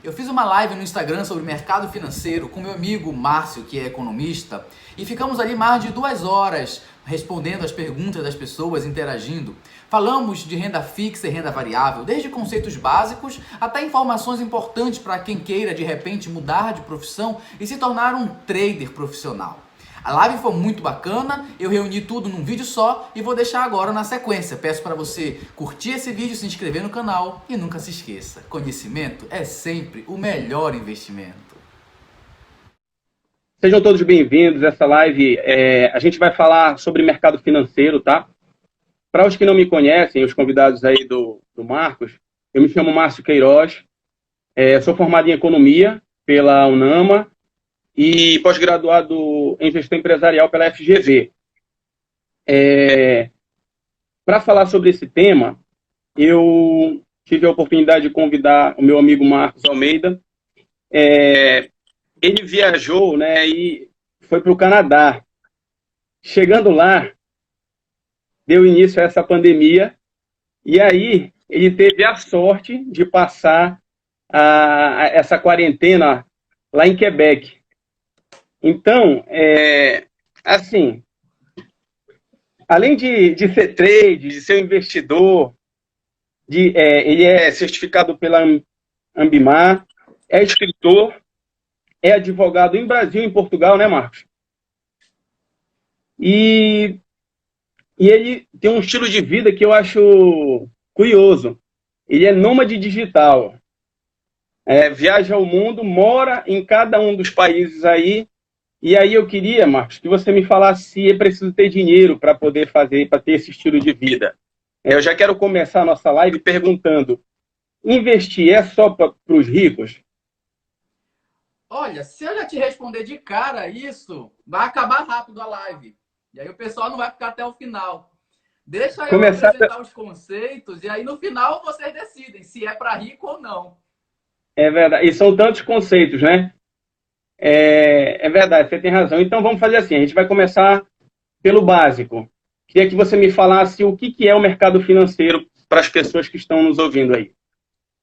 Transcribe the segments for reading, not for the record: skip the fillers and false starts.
Eu fiz uma live no Instagram sobre mercado financeiro com meu amigo Márcio, que é economista, e ficamos ali mais de 2 horas respondendo as perguntas das pessoas, interagindo. Falamos de renda fixa e renda variável, desde conceitos básicos até informações importantes para quem queira de repente mudar de profissão e se tornar um trader profissional. A live foi muito bacana, eu reuni tudo num vídeo só e vou deixar agora na sequência. Peço para você curtir esse vídeo, se inscrever no canal e nunca se esqueça, conhecimento é sempre o melhor investimento. Sejam todos bem-vindos a essa live. A gente vai falar sobre mercado financeiro, tá? Para os que não me conhecem, os convidados aí do Marcos, eu me chamo Márcio Queiroz, sou formado em Economia pela UNAMA e pós-graduado em Gestão Empresarial pela FGV. Para falar sobre esse tema, eu tive a oportunidade de convidar o meu amigo Marcos Almeida. Ele viajou, né, e foi para o Canadá. Chegando lá, deu início a essa pandemia, e aí ele teve a sorte de passar essa quarentena lá em Quebec. Então, assim, além de ser trade, de ser um investidor, ele é certificado pela Ambimar, é escritor, é advogado em Brasil e em Portugal, né, Marcos? E ele tem um estilo de vida que eu acho curioso. Ele é nômade digital. Viaja ao mundo, mora em cada um dos países aí. E aí eu queria, Marcos, que você me falasse se é preciso ter dinheiro para poder fazer, para ter esse estilo de vida. Eu já quero começar a nossa live perguntando: investir é só para os ricos? Olha, se eu já te responder de cara isso, vai acabar rápido a live. E aí o pessoal não vai ficar até o final. Deixa eu apresentar os conceitos e aí no final vocês decidem se é para rico ou não. É verdade. E são tantos conceitos, né? É verdade, você tem razão. Então vamos fazer assim, a gente vai começar pelo básico. Queria que você me falasse o que é o mercado financeiro para as pessoas que estão nos ouvindo aí.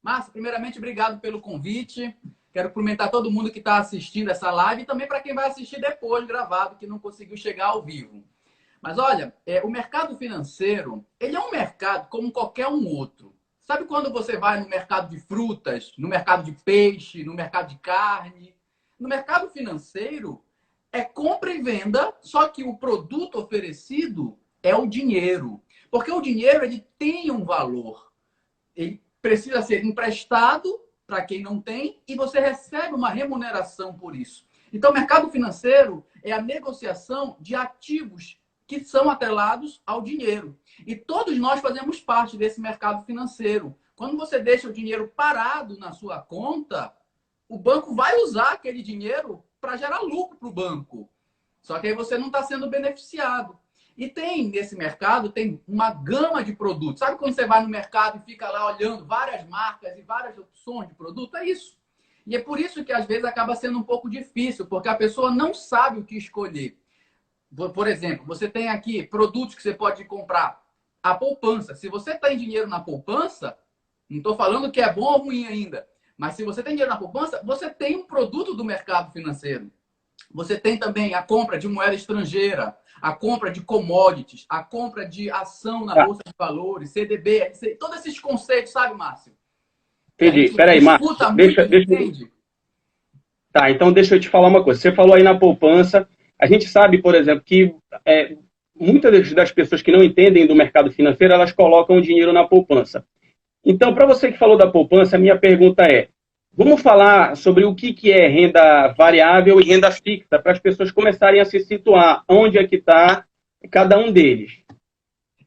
Márcio, primeiramente, obrigado pelo convite. Quero cumprimentar todo mundo que está assistindo essa live e também para quem vai assistir depois, gravado, que não conseguiu chegar ao vivo. Mas olha, o mercado financeiro, ele é um mercado como qualquer um outro. Sabe quando você vai no mercado de frutas, no mercado de peixe, no mercado de carne? No mercado financeiro, é compra e venda, só que o produto oferecido é o dinheiro. Porque o dinheiro, ele tem um valor. Ele precisa ser emprestado para quem não tem e você recebe uma remuneração por isso. Então, o mercado financeiro é a negociação de ativos que são atrelados ao dinheiro. E todos nós fazemos parte desse mercado financeiro. Quando você deixa o dinheiro parado na sua conta, o banco vai usar aquele dinheiro para gerar lucro para o banco. Só que aí você não está sendo beneficiado. E tem, nesse mercado, tem uma gama de produtos. Sabe quando você vai no mercado e fica lá olhando várias marcas e várias opções de produto? É isso. E é por isso que, às vezes, acaba sendo um pouco difícil, porque a pessoa não sabe o que escolher. Por exemplo, você tem aqui produtos que você pode comprar. A poupança. Se você tem dinheiro na poupança, não estou falando que é bom ou ruim ainda, mas se você tem dinheiro na poupança, você tem um produto do mercado financeiro. Você tem também a compra de moeda estrangeira, a compra de commodities, a compra de ação na Bolsa de Valores, CDB, todos esses conceitos, sabe, Márcio? Entendi. Peraí, Marcos, deixa. Entende? Tá, então deixa eu te falar uma coisa. Você falou aí na poupança. A gente sabe, por exemplo, que muitas das pessoas que não entendem do mercado financeiro, elas colocam o dinheiro na poupança. Então, para você que falou da poupança, a minha pergunta é: vamos falar sobre o que é renda variável e renda fixa, para as pessoas começarem a se situar onde é que está cada um deles.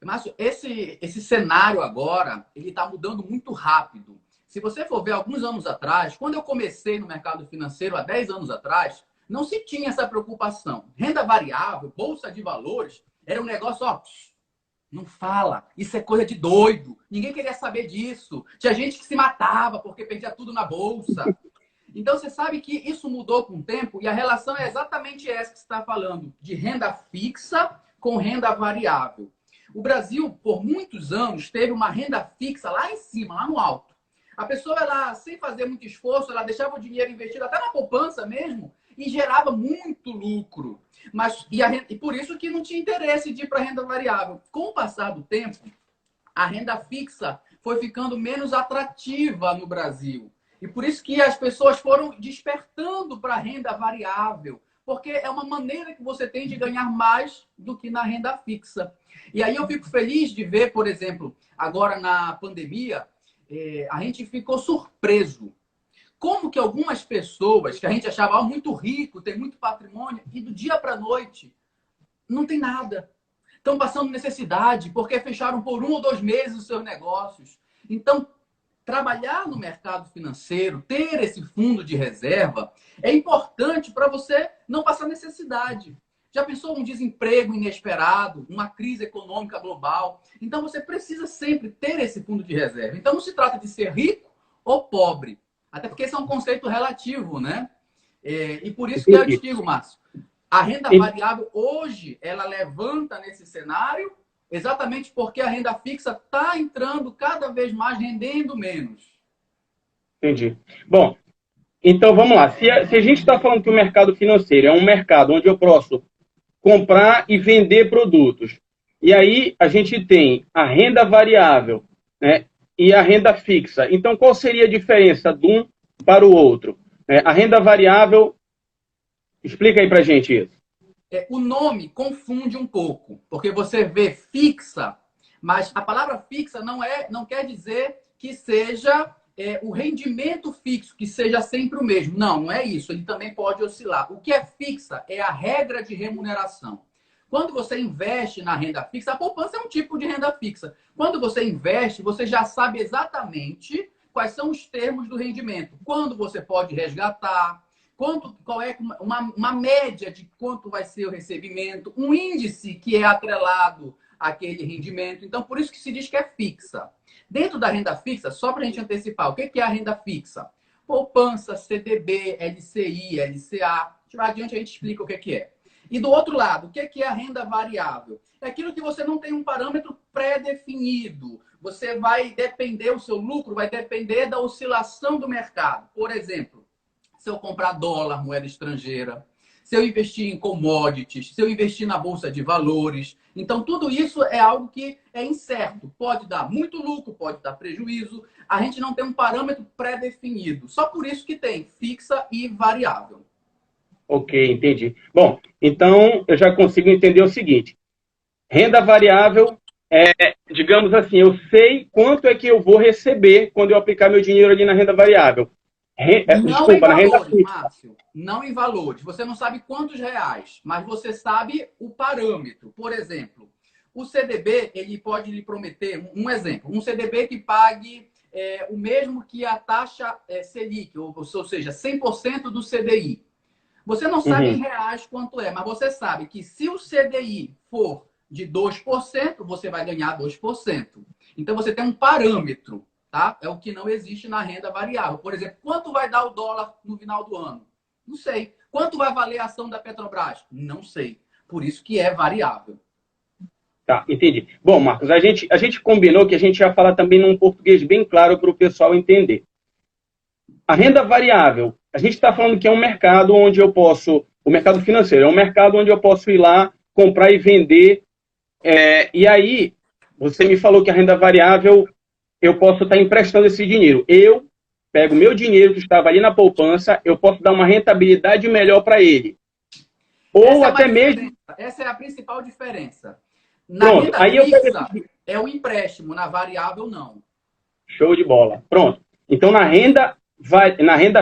Márcio, esse cenário agora, ele está mudando muito rápido. Se você for ver alguns anos atrás, quando eu comecei no mercado financeiro, há 10 anos atrás, não se tinha essa preocupação. Renda variável, bolsa de valores, era um negócio, ó, não fala, isso é coisa de doido. Ninguém queria saber disso. Tinha gente que se matava porque perdia tudo na bolsa. Então, você sabe que isso mudou com o tempo e a relação é exatamente essa que você está falando, de renda fixa com renda variável. O Brasil, por muitos anos, teve uma renda fixa lá em cima, lá no alto. A pessoa, ela, sem fazer muito esforço, ela deixava o dinheiro investido até na poupança mesmo e gerava muito lucro. E por isso que não tinha interesse de ir para a renda variável. Com o passar do tempo, a renda fixa foi ficando menos atrativa no Brasil. E por isso que as pessoas foram despertando para a renda variável, porque é uma maneira que você tem de ganhar mais do que na renda fixa. E aí eu fico feliz de ver, por exemplo, agora na pandemia, a gente ficou surpreso. Como que algumas pessoas que a gente achava muito rico, tem muito patrimônio, e do dia para a noite não tem nada. Estão passando necessidade, porque fecharam por 1 ou 2 meses os seus negócios. Então, trabalhar no mercado financeiro, ter esse fundo de reserva, é importante para você não passar necessidade. Já pensou um desemprego inesperado, uma crise econômica global? Então, você precisa sempre ter esse fundo de reserva. Então, não se trata de ser rico ou pobre. Até porque esse é um conceito relativo, né? E por isso que eu te digo, Márcio, a renda variável hoje, ela levanta nesse cenário exatamente porque a renda fixa está entrando cada vez mais, rendendo menos. Entendi. Bom, então vamos lá. Se a gente está falando que o mercado financeiro é um mercado onde eu posso comprar e vender produtos, e aí a gente tem a renda variável, né, e a renda fixa. Então, qual seria a diferença de um para o outro? A renda variável, explica aí para a gente isso. O nome confunde um pouco, porque você vê fixa, mas a palavra fixa não quer dizer que seja o rendimento fixo, que seja sempre o mesmo. Não é isso. Ele também pode oscilar. O que é fixa é a regra de remuneração. Quando você investe na renda fixa, a poupança é um tipo de renda fixa. Quando você investe, você já sabe exatamente quais são os termos do rendimento. Quando você pode resgatar, qual é uma média de quanto vai ser o recebimento, um índice que é atrelado àquele rendimento. Então, por isso que se diz que é fixa. Dentro da renda fixa, só para a gente antecipar, o que é a renda fixa? Poupança, CDB, LCI, LCA. Adiante a gente explica o que é. E do outro lado, o que é a renda variável? É aquilo que você não tem um parâmetro pré-definido. Você vai depender, o seu lucro vai depender da oscilação do mercado. Por exemplo, se eu comprar dólar, moeda estrangeira, se eu investir em commodities, se eu investir na bolsa de valores. Então, tudo isso é algo que é incerto. Pode dar muito lucro, pode dar prejuízo. A gente não tem um parâmetro pré-definido. Só por isso que tem fixa e variável. Ok, entendi. Bom, então eu já consigo entender o seguinte. Renda variável digamos assim, eu sei quanto é que eu vou receber quando eu aplicar meu dinheiro ali na renda variável. Desculpa, na renda fixa. Márcio, não em valores. Você não sabe quantos reais, mas você sabe o parâmetro. Por exemplo, o CDB, ele pode lhe prometer, um exemplo, um CDB que pague o mesmo que a taxa Selic, ou seja, 100% do CDI. Você não sabe em reais quanto é, mas você sabe que se o CDI for de 2%, você vai ganhar 2%. Então, você tem um parâmetro, tá? É o que não existe na renda variável. Por exemplo, quanto vai dar o dólar no final do ano? Não sei. Quanto vai valer a ação da Petrobras? Não sei. Por isso que é variável. Tá, entendi. Bom, Marcos, a gente combinou que a gente ia falar também num português bem claro para o pessoal entender. A renda variável, a gente está falando que é um mercado onde eu posso, o mercado financeiro, é um mercado onde eu posso ir lá, comprar e vender. E aí, você me falou que a renda variável, eu posso estar emprestando esse dinheiro. Eu pego meu dinheiro que estava ali na poupança, eu posso dar uma rentabilidade melhor para ele. Ou até mesmo... Essa é a principal diferença. Na renda fixa, é o empréstimo, na variável, não. Show de bola. Pronto. Então, na renda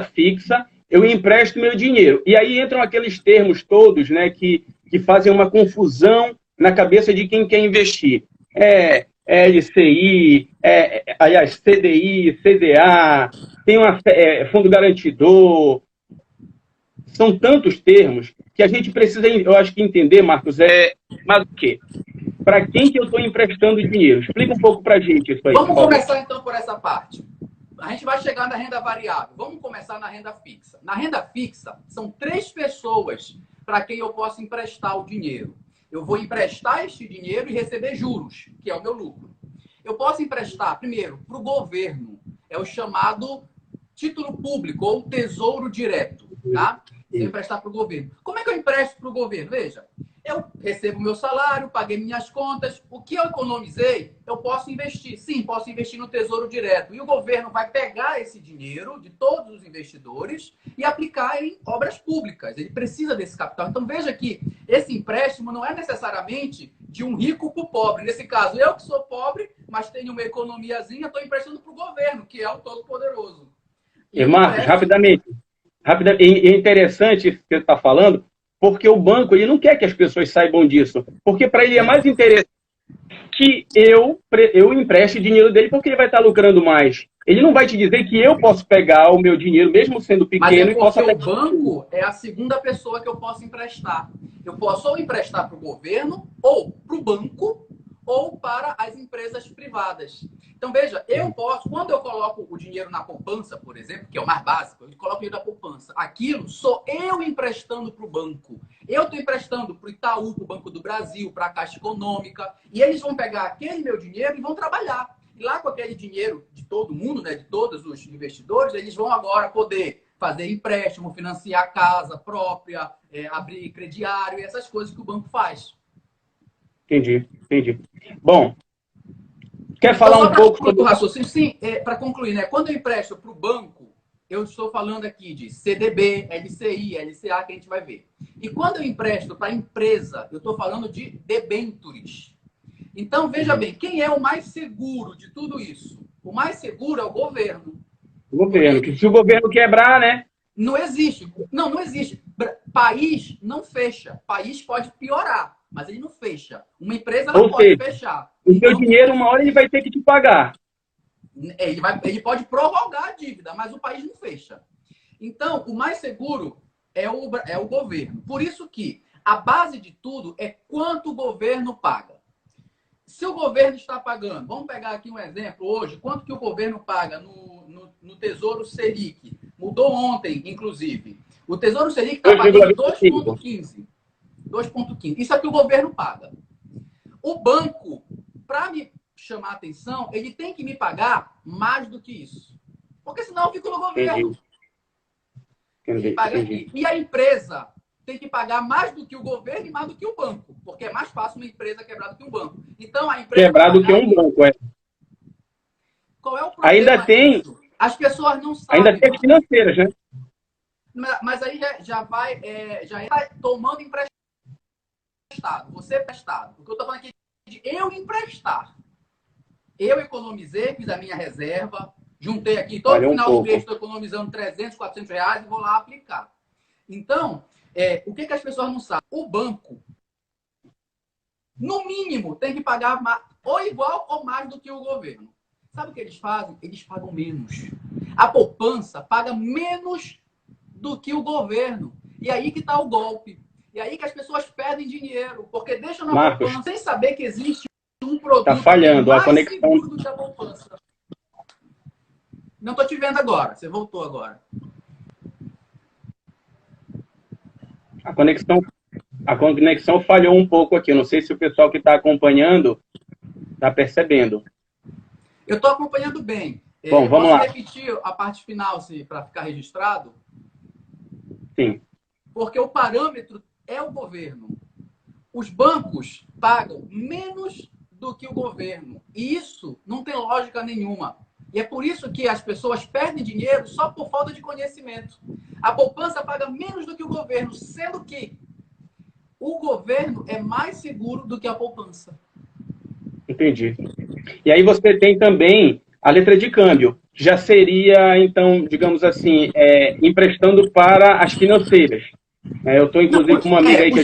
fixa, eu empresto meu dinheiro. E aí entram aqueles termos todos, né, que fazem uma confusão na cabeça de quem quer investir. LCI, aliás, CDI, CDA, tem fundo garantidor. São tantos termos que a gente precisa, eu acho que entender, Marcos, mas o quê? Para quem que eu estou emprestando dinheiro? Explica um pouco para a gente isso aí. Vamos começar então por essa parte. A gente vai chegar na renda variável. Vamos começar na renda fixa. Na renda fixa, são 3 pessoas para quem eu posso emprestar o dinheiro. Eu vou emprestar este dinheiro e receber juros, que é o meu lucro. Eu posso emprestar, primeiro, para o governo. é o chamado título público ou tesouro direto, tá? Se eu emprestar para o governo. Como é que eu empresto para o governo? Veja, eu recebo meu salário, paguei minhas contas, o que eu economizei, eu posso investir. Sim, posso investir no tesouro direto. E o governo vai pegar esse dinheiro de todos os investidores e aplicar em obras públicas. Ele precisa desse capital. Então veja que esse empréstimo não é necessariamente de um rico para o pobre. Nesse caso, eu que sou pobre, mas tenho uma economiazinha, estou emprestando para o governo, que é o todo-poderoso. E Marcos, rapidamente, é interessante isso que você está falando, porque o banco ele não quer que as pessoas saibam disso. Porque para ele é mais interessante que eu empreste dinheiro dele, porque ele vai estar lucrando mais. Ele não vai te dizer que eu posso pegar o meu dinheiro, mesmo sendo pequeno, e posso... Mas o banco é a segunda pessoa que eu posso emprestar. Eu posso ou emprestar para o governo, ou para o banco, ou para as empresas privadas. Então, veja, eu posso, quando eu coloco o dinheiro na poupança, por exemplo, que é o mais básico, eu coloco o dinheiro na poupança. Aquilo sou eu emprestando para o banco. Eu estou emprestando para o Itaú, para o Banco do Brasil, para a Caixa Econômica, e eles vão pegar aquele meu dinheiro e vão trabalhar. E lá com aquele dinheiro de todo mundo, né, de todos os investidores, eles vão agora poder fazer empréstimo, financiar a casa própria, abrir crediário e essas coisas que o banco faz. Entendi. Bom, quer falar um pouco sobre o raciocínio? Sim, para concluir, né? Quando eu empresto para o banco, eu estou falando aqui de CDB, LCI, LCA, que a gente vai ver. E quando eu empresto para a empresa, eu estou falando de debentures. Então, veja bem, quem é o mais seguro de tudo isso? O mais seguro é o governo. O governo, que se o governo quebrar, né? Não existe. Não existe. País não fecha. País pode piorar, mas ele não fecha. Uma empresa não pode fechar. O seu dinheiro, uma hora, ele vai ter que te pagar. Ele pode prorrogar a dívida, mas o país não fecha. Então, o mais seguro é o governo. Por isso que a base de tudo é quanto o governo paga. Se o governo está pagando, vamos pegar aqui um exemplo hoje, quanto que o governo paga no Tesouro Selic? Mudou ontem, inclusive. O Tesouro Selic está pagando 2,15. 2,15. Isso é o que o governo paga. O banco, para me chamar a atenção, ele tem que me pagar mais do que isso. Porque senão eu fico no governo. Entendi. E a empresa tem que pagar mais do que o governo e mais do que o banco. Porque é mais fácil uma empresa quebrar do que um banco. Então, a empresa... Quebrar do que um banco, é. Qual é o problema? Ainda tem... As pessoas não sabem. Ainda tem as financeiras, né? Mas aí já vai tomando emprestado. Você emprestado. O que eu estou falando aqui é de eu emprestar. Eu economizei, fiz a minha reserva, juntei aqui, todo final do mês estou economizando 300, 400 reais e vou lá aplicar. Então, o que as pessoas não sabem? O banco, no mínimo, tem que pagar ou igual ou mais do que o governo. Sabe o que eles fazem? Eles pagam menos. A poupança paga menos do que o governo. E aí que está o golpe. E aí que as pessoas perdem dinheiro, porque deixam na poupança sem saber que existe um produto tá falhando, mais a conexão... seguro do que a poupança. Não estou te vendo agora. Você voltou agora. A conexão falhou um pouco aqui. Não sei se o pessoal que está acompanhando está percebendo. Eu estou acompanhando bem. Bom, vamos lá. Posso repetir a parte final para ficar registrado? Sim. Porque o parâmetro é o governo. Os bancos pagam menos do que o governo. E isso não tem lógica nenhuma. E é por isso que as pessoas perdem dinheiro só por falta de conhecimento. A poupança paga menos do que o governo, sendo que o governo é mais seguro do que a poupança. Entendi. E aí você tem também a letra de câmbio. Já seria, então, digamos assim, emprestando para as financeiras. Eu estou, inclusive, com uma amiga aí que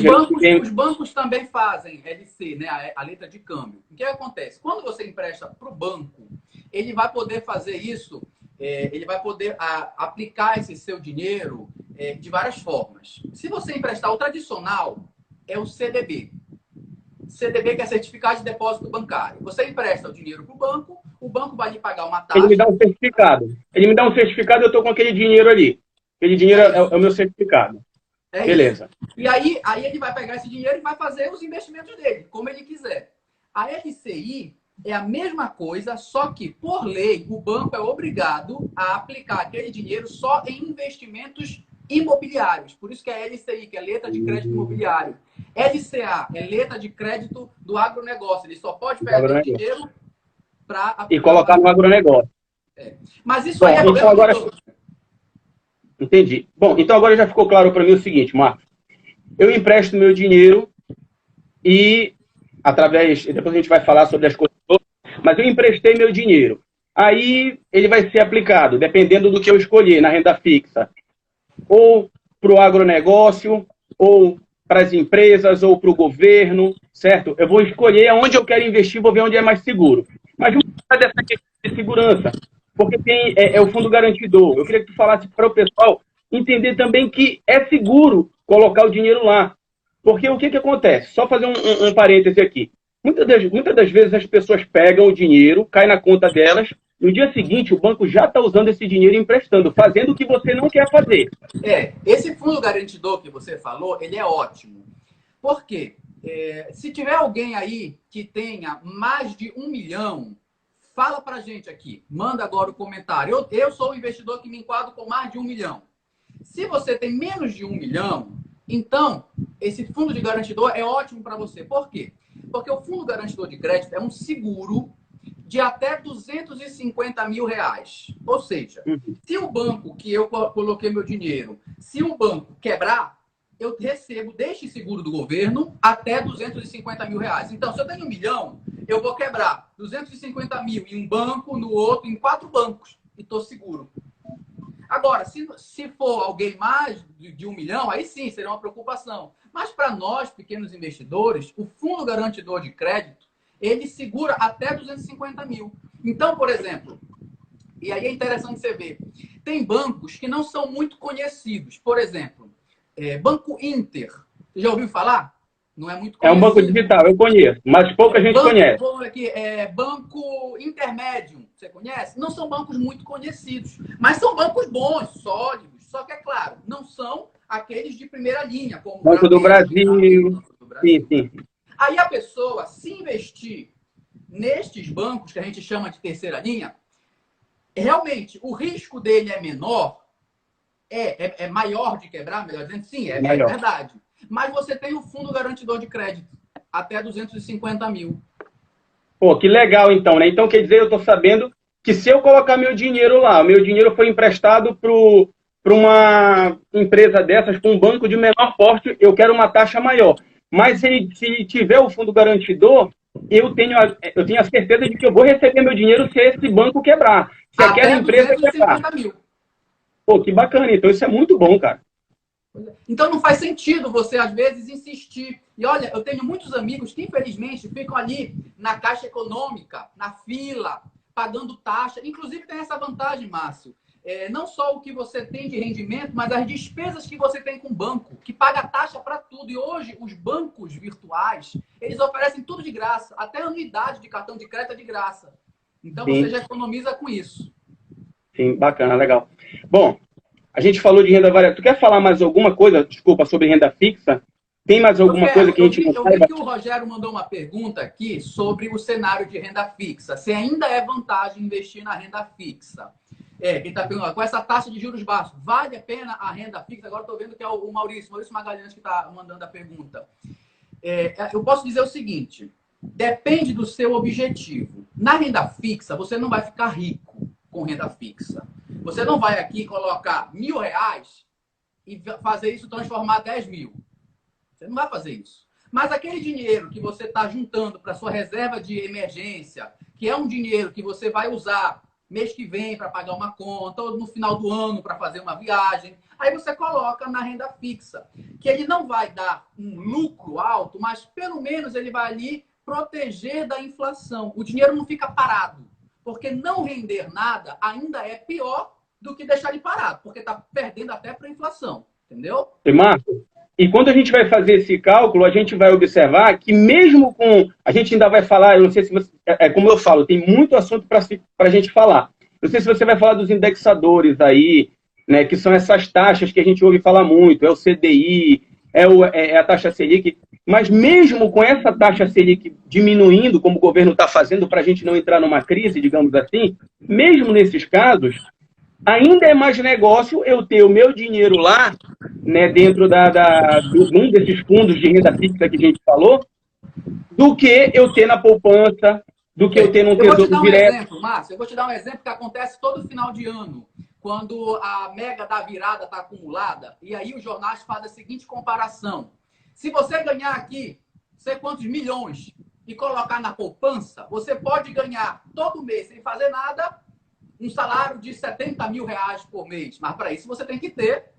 os bancos também fazem LC, né? A letra de câmbio. O que acontece? Quando você empresta para o banco, ele vai poder fazer isso, ele vai poder aplicar esse seu dinheiro de várias formas. Se você emprestar o tradicional, é o CDB. CDB, que é Certificado de Depósito Bancário. Você empresta o dinheiro para o banco vai lhe pagar uma taxa. Ele me dá um certificado. Eu estou com aquele dinheiro ali. Aquele dinheiro é o meu certificado. Beleza. Isso. E aí ele vai pegar esse dinheiro e vai fazer os investimentos dele, como ele quiser. A LCI É a mesma coisa, só que, por lei, o banco é obrigado a aplicar aquele dinheiro só em investimentos imobiliários. Por isso que é LCI, que é letra de crédito imobiliário. LCA é letra de crédito do agronegócio. Ele só pode pegar aquele dinheiro para... E colocar no agronegócio. Mas isso Bom, aí é então agora... Entendi. Bom, então agora já ficou claro para mim o seguinte, Marcos. Eu empresto meu dinheiro e, através... Depois a gente vai falar sobre as coisas todas, mas eu emprestei meu dinheiro. Aí ele vai ser aplicado, dependendo do que eu escolher, na renda fixa. Ou para o agronegócio, ou para as empresas, ou para o governo, certo? Eu vou escolher aonde eu quero investir, vou ver onde é mais seguro. Mas vamos falar dessa questão de segurança, porque tem o fundo garantidor. Eu queria que tu falasse para o pessoal entender também que é seguro colocar o dinheiro lá. Porque o que acontece? Só fazer um parêntese aqui. Muitas das vezes as pessoas pegam o dinheiro, cai na conta delas, no dia seguinte o banco já está usando esse dinheiro e emprestando, fazendo o que você não quer fazer. Esse fundo garantidor que você falou, ele é ótimo. Por quê? Se tiver alguém aí que tenha mais de 1 milhão, fala pra gente aqui. Manda agora o comentário. Eu sou um investidor que me enquadro com mais de 1 milhão. Se você tem menos de 1 milhão, então esse fundo de garantidor é ótimo para você. Por quê? Porque o fundo garantidor de crédito é um seguro de até 250 mil reais. Ou seja, se o banco que eu coloquei meu dinheiro, se o banco quebrar, eu recebo deste seguro do governo até 250 mil reais. Então, se eu tenho 1 milhão, eu vou quebrar 250 mil em um banco, no outro, em 4 bancos. E estou seguro. Agora, se for alguém mais de 1 milhão, aí sim, seria uma preocupação. Mas para nós, pequenos investidores, o fundo garantidor de crédito, ele segura até 250 mil. Então, por exemplo, e aí é interessante você ver, tem bancos que não são muito conhecidos. Por exemplo, Banco Inter. Você já ouviu falar? Não é muito conhecido. É um banco digital, eu conheço, mas pouca gente conhece. Banco Intermédio, você conhece? Não são bancos muito conhecidos, mas são bancos bons, sólidos. Só que, é claro, não são aqueles de primeira linha, como Banco do Brasil. Sim, sim. Aí a pessoa, se investir nestes bancos que a gente chama de terceira linha, realmente o risco dele é menor, é maior de quebrar, melhor dizendo, sim, é verdade. Mas você tem o fundo garantidor de crédito, até 250 mil. Pô, que legal então, né? Então quer dizer, eu estou sabendo que se eu colocar meu dinheiro lá, o meu dinheiro foi emprestado para uma empresa dessas, para um banco de menor porte, eu quero uma taxa maior. Mas se tiver o fundo garantidor, eu tenho a certeza de que eu vou receber meu dinheiro se esse banco quebrar. Se aquela empresa quebrar. Mil. Pô, que bacana. Então isso é muito bom, cara. Então não faz sentido você, às vezes, insistir. E olha, eu tenho muitos amigos que, infelizmente, ficam ali na Caixa Econômica, na fila, pagando taxa. Inclusive tem essa vantagem, Márcio. Não só o que você tem de rendimento, mas as despesas que você tem com o banco, que paga taxa para tudo. E hoje, os bancos virtuais, eles oferecem tudo de graça. Até anuidade de cartão de crédito é de graça. Então, Sim. Você já economiza com isso. Sim, bacana, legal. Bom, a gente falou de renda variável. Tu quer falar mais alguma coisa, desculpa, sobre renda fixa? Tem mais alguma coisa que a gente não saiba? Eu vi que o Rogério mandou uma pergunta aqui sobre o cenário de renda fixa. Se ainda é vantagem investir na renda fixa. Quem está perguntando, com essa taxa de juros baixos, vale a pena a renda fixa? Agora estou vendo que é o Maurício Magalhães que está mandando a pergunta. Eu posso dizer o seguinte, depende do seu objetivo. Na renda fixa, você não vai ficar rico com renda fixa. Você não vai aqui colocar R$1.000 e fazer isso transformar 10 mil. Você não vai fazer isso. Mas aquele dinheiro que você está juntando para sua reserva de emergência, que é um dinheiro que você vai usar mês que vem para pagar uma conta, ou no final do ano para fazer uma viagem, aí você coloca na renda fixa, que ele não vai dar um lucro alto, mas pelo menos ele vai ali proteger da inflação. O dinheiro não fica parado, porque não render nada ainda é pior do que deixar ele parado, porque está perdendo até para a inflação, entendeu? E Marco, e quando a gente vai fazer esse cálculo, a gente vai observar que mesmo com... A gente ainda vai falar, eu não sei se você... como eu falo, tem muito assunto para a gente falar. Não sei se você vai falar dos indexadores aí, né, que são essas taxas que a gente ouve falar muito. É o CDI, é a taxa Selic. Mas mesmo com essa taxa Selic diminuindo, como o governo está fazendo para a gente não entrar numa crise, digamos assim, mesmo nesses casos, ainda é mais negócio eu ter o meu dinheiro lá, né, dentro de um desses fundos de renda fixa que a gente falou, do que eu ter na poupança, do que eu ter num Eu vou te tesouro dar um direto. exemplo, Márcio. Eu vou te dar um exemplo que acontece todo final de ano, quando a mega da virada está acumulada, e aí os jornais fazem a seguinte comparação. Se você ganhar aqui, sei quantos milhões, e colocar na poupança, você pode ganhar todo mês, sem fazer nada, um salário de 70 mil reais por mês. Mas para isso você tem que ter,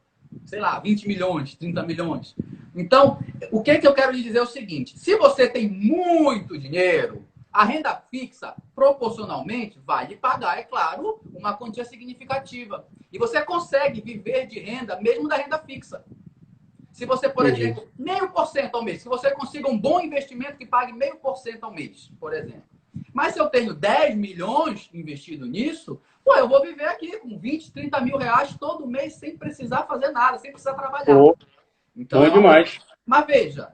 sei lá, 20 milhões, 30 milhões. Então, o que eu quero lhe dizer é o seguinte: se você tem muito dinheiro, a renda fixa, proporcionalmente, vai lhe pagar, é claro, uma quantia significativa. E você consegue viver de renda, mesmo da renda fixa. Se você, por exemplo, 0,5% ao mês, se você consiga um bom investimento que pague 0,5% ao mês, por exemplo. Mas se eu tenho 10 milhões investido nisso, pô, eu vou viver aqui com 20, 30 mil reais todo mês sem precisar fazer nada, sem precisar trabalhar. Então, bom demais. Mas veja,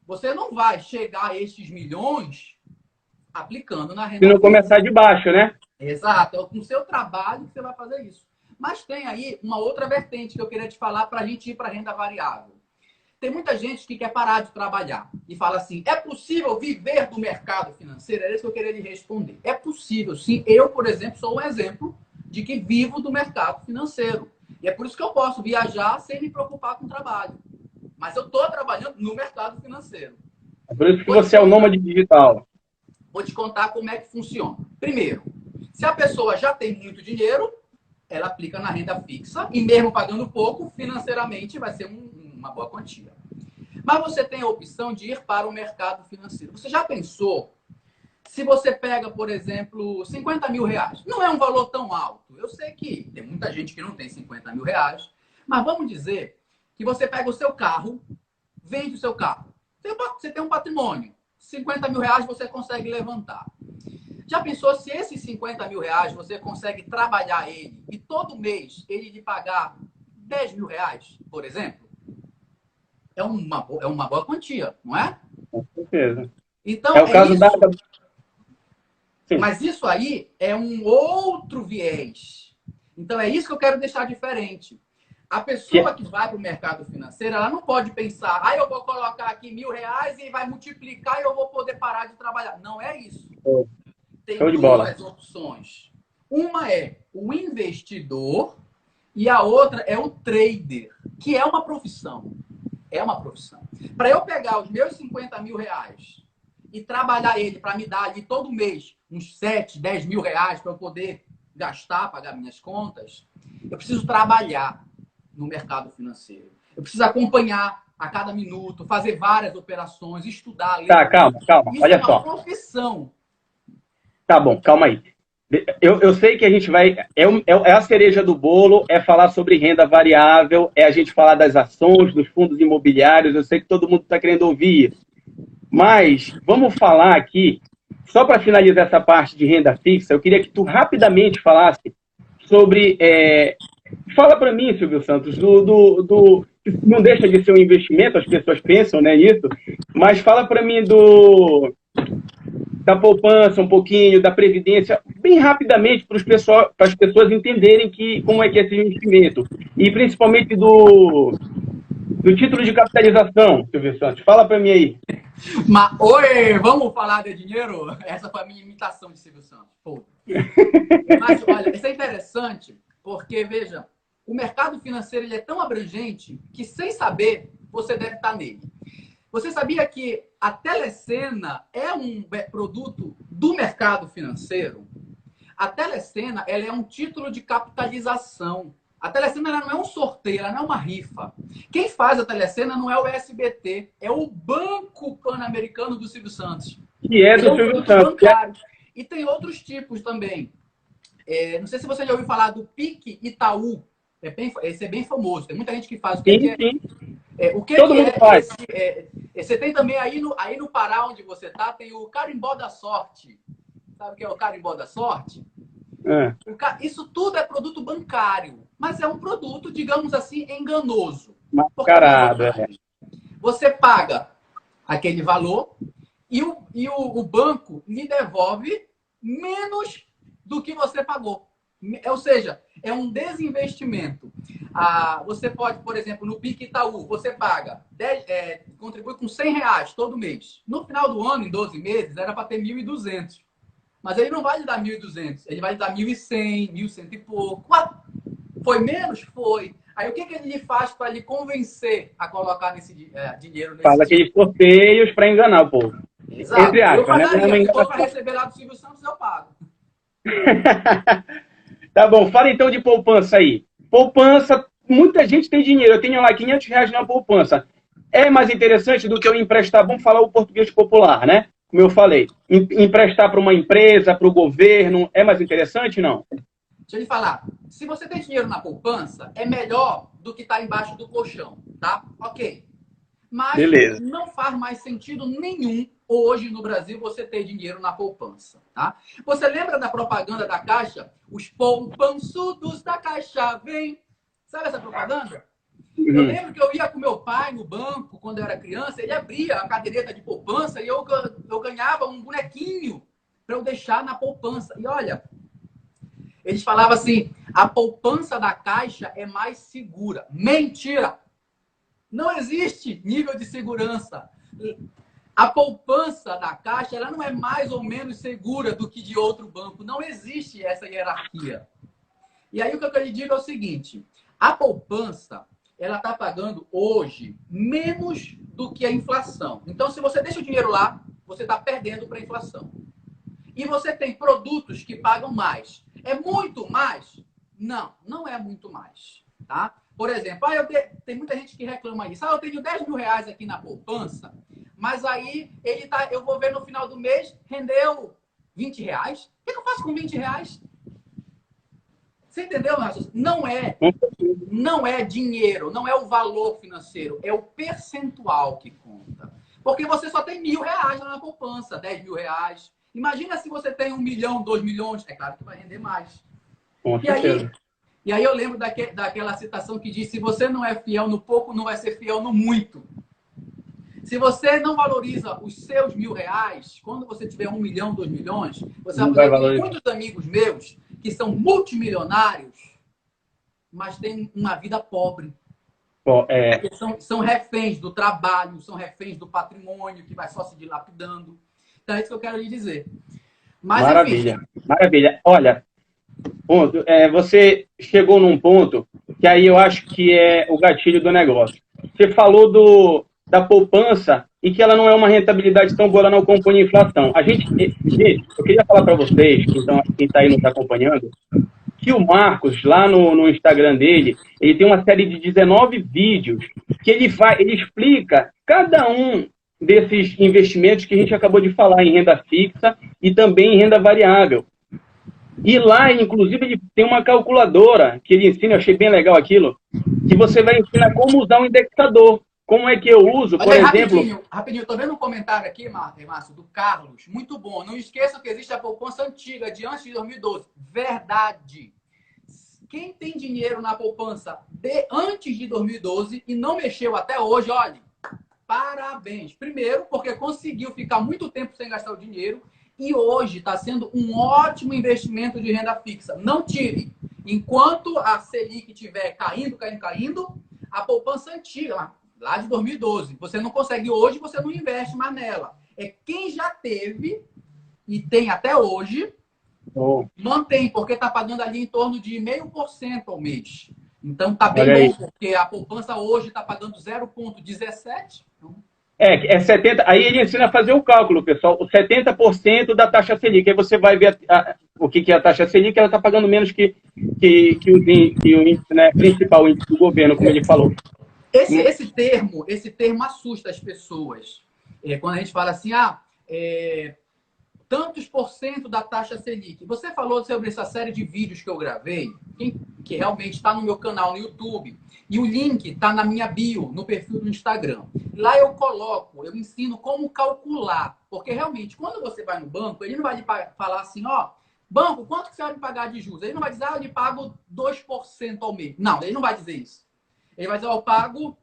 você não vai chegar a esses milhões aplicando na renda Se não fixa. começar de baixo, né? Exato, é com o seu trabalho que você vai fazer isso. Mas tem aí uma outra vertente que eu queria te falar para a gente ir para a renda variável. Tem muita gente que quer parar de trabalhar e fala assim: é possível viver do mercado financeiro? É isso que eu queria lhe responder. É possível, sim. Eu, por exemplo, sou um exemplo de que vivo do mercado financeiro. E é por isso que eu posso viajar sem me preocupar com o trabalho. Mas eu estou trabalhando no mercado financeiro. É por isso que você é o nômade digital. Vou te contar como é que funciona. Primeiro, se a pessoa já tem muito dinheiro, ela aplica na renda fixa e mesmo pagando pouco, financeiramente vai ser uma boa quantia. Mas você tem a opção de ir para o mercado financeiro. Você já pensou se você pega, por exemplo, 50 mil reais? Não é um valor tão alto. Eu sei que tem muita gente que não tem 50 mil reais, mas vamos dizer que você pega o seu carro, vende o seu carro. Você tem um patrimônio. 50 mil reais você consegue levantar. Já pensou se esses 50 mil reais você consegue trabalhar ele e todo mês ele lhe pagar 10 mil reais, por exemplo? É uma boa quantia, não é? Com certeza. Então, É o caso isso. da... Sim. Mas isso aí é um outro viés. Então, é isso que eu quero deixar diferente. A pessoa que vai para o mercado financeiro, ela não pode pensar: eu vou colocar aqui 1.000 reais e vai multiplicar e eu vou poder parar de trabalhar. Não é isso. Tem duas opções. Uma é o investidor e a outra é o trader, que é uma profissão. É uma profissão. Para eu pegar os meus 50 mil reais e trabalhar ele para me dar ali todo mês uns 7, 10 mil reais para eu poder gastar, pagar minhas contas, eu preciso trabalhar no mercado financeiro. Eu preciso acompanhar a cada minuto, fazer várias operações, estudar, ler. Tá, calma. Isso Olha é uma só. profissão. Tá bom, calma aí. Eu sei que a gente vai... É a cereja do bolo, é falar sobre renda variável, é a gente falar das ações, dos fundos imobiliários. Eu sei que todo mundo está querendo ouvir isso. Mas vamos falar aqui, só para finalizar essa parte de renda fixa, eu queria que tu rapidamente falasse sobre... Fala para mim, Silvio Santos, não deixa de ser um investimento, as pessoas pensam, né, nisso, mas fala para mim da poupança um pouquinho, da previdência, bem rapidamente para as pessoas entenderem como é que é esse investimento. E principalmente do título de capitalização, Silvio Santos. Fala para mim aí. Mas, oi, vamos falar de dinheiro? Essa foi a minha imitação de Silvio Santos. Pô. Mas, olha, isso é interessante, porque, veja, o mercado financeiro ele é tão abrangente que, sem saber, você deve estar nele. Você sabia que a Telecena é um produto do mercado financeiro? A Telecena ela é um título de capitalização. A Telecena ela não é um sorteio, ela não é uma rifa. Quem faz a Telecena não é o SBT, é o Banco Pan-Americano do Silvio Santos. Que é do Silvio Santos. Bancário. E tem outros tipos também. Não sei se você já ouviu falar do PIC Itaú. Esse é bem famoso. Tem muita gente que faz. Sim. O que todo mundo faz. Você tem também aí no Pará, onde você está, tem o Carimbó da Sorte. Sabe o que é o Carimbó da Sorte? Isso tudo é produto bancário, mas é um produto, digamos assim, enganoso. Mascarado. Você paga aquele valor e o banco lhe devolve menos do que você pagou. Ou seja, é um desinvestimento. Você pode, por exemplo, no Pique Itaú, você paga, contribui com R$ 100 todo mês. No final do ano, em 12 meses, era para ter 1.200. Mas ele não vai lhe dar 1.200, ele vai lhe dar 1.100, 1.100 e pouco. Foi menos? Foi. Aí o que ele lhe faz para lhe convencer a colocar dinheiro nesse Faz aqueles sorteios para enganar o povo. Exato. Entre Eu aspas, né? Não é uma pagaria. Se for para enganação. receber lá do Silvio Santos, eu pago. Tá bom, fala então de poupança aí. Poupança, muita gente tem dinheiro. Eu tenho lá R$ 500 na poupança. É mais interessante do que eu emprestar, vamos falar o português popular, né? Como eu falei, emprestar para uma empresa, para o governo, é mais interessante, não? Deixa eu lhe falar. Se você tem dinheiro na poupança, é melhor do que estar embaixo do colchão, tá? Ok. Mas Beleza. não faz mais sentido nenhum hoje no Brasil você ter dinheiro na poupança, tá? Você lembra da propaganda da Caixa? Os poupançudos da Caixa vêm. Sabe essa propaganda? Eu lembro que eu ia com meu pai no banco quando eu era criança, ele abria a caderneta de poupança e eu ganhava um bonequinho para eu deixar na poupança. E olha, eles falavam assim, a poupança da Caixa é mais segura. Mentira! Não existe nível de segurança. A poupança da Caixa ela não é mais ou menos segura do que de outro banco. Não existe essa hierarquia. E aí o que eu lhe digo é o seguinte, a poupança ela está pagando hoje menos do que a inflação. Então, se você deixa o dinheiro lá, você está perdendo para a inflação. E você tem produtos que pagam mais. É muito mais? Não, não é muito mais. Tá? Por exemplo, tem muita gente que reclama isso. Eu tenho R$ 10.000 aqui na poupança, mas aí eu vou ver no final do mês, rendeu R$ 20. O que eu faço com R$ 20? Você entendeu, Márcio? Não é dinheiro, não é o valor financeiro, é o percentual que conta. Porque você só tem R$ 1.000 na poupança, R$ 10.000. Imagina se você tem 1 milhão, 2 milhões, é claro que vai render mais. Com certeza. E aí eu lembro daquela citação que diz, se você não é fiel no pouco, não vai ser fiel no muito. Se você não valoriza os seus R$ 1.000, quando você tiver 1 milhão, 2 milhões, você vai ter muitos amigos meus que são multimilionários, mas têm uma vida pobre. São reféns do trabalho, são reféns do patrimônio, que vai só se dilapidando. Então é isso que eu quero lhe dizer. Mas, maravilha, enfim. maravilha. Olha, você chegou num ponto que aí eu acho que é o gatilho do negócio. Você falou da poupança e que ela não é uma rentabilidade tão boa, ela não acompanha a inflação. Gente, eu queria falar para vocês, então, quem está aí nos acompanhando, que o Marcos, lá no Instagram dele, ele tem uma série de 19 vídeos que ele explica cada um desses investimentos que a gente acabou de falar em renda fixa e também em renda variável. E lá, inclusive, ele tem uma calculadora que ele ensina, eu achei bem legal aquilo, que você vai ensinar como usar um indexador. Como é que eu uso, por exemplo... Rapidinho, tô vendo um comentário aqui, Márcio, do Carlos. Muito bom. Não esqueçam que existe a poupança antiga, de antes de 2012. Verdade. Quem tem dinheiro na poupança de antes de 2012 e não mexeu até hoje, olha, parabéns. Primeiro, porque conseguiu ficar muito tempo sem gastar o dinheiro e hoje está sendo um ótimo investimento de renda fixa. Não tire. Enquanto a Selic estiver caindo, a poupança antiga, lá de 2012, você não consegue hoje, você não investe mais nela. É quem já teve e tem até hoje, mantém, porque está pagando ali em torno de 0,5% ao mês. Então está bem bom, porque a poupança hoje está pagando 0,17%. É 70%. Aí ele ensina a fazer o cálculo, pessoal. O 70% da taxa Selic. Aí você vai ver o que é a taxa Selic, ela está pagando menos que o índice, né, principal índice do governo, como ele falou. Esse termo assusta as pessoas. Quando a gente fala assim, tantos por cento da taxa Selic. Você falou sobre essa série de vídeos que eu gravei, que realmente está no meu canal no YouTube. E o link está na minha bio, no perfil do Instagram. Lá eu ensino como calcular. Porque realmente, quando você vai no banco, ele não vai lhe falar assim, banco, quanto que você vai me pagar de juros? Ele não vai dizer, eu lhe pago 2% ao mês. Não, ele não vai dizer isso. Ele vai dizer, eu pago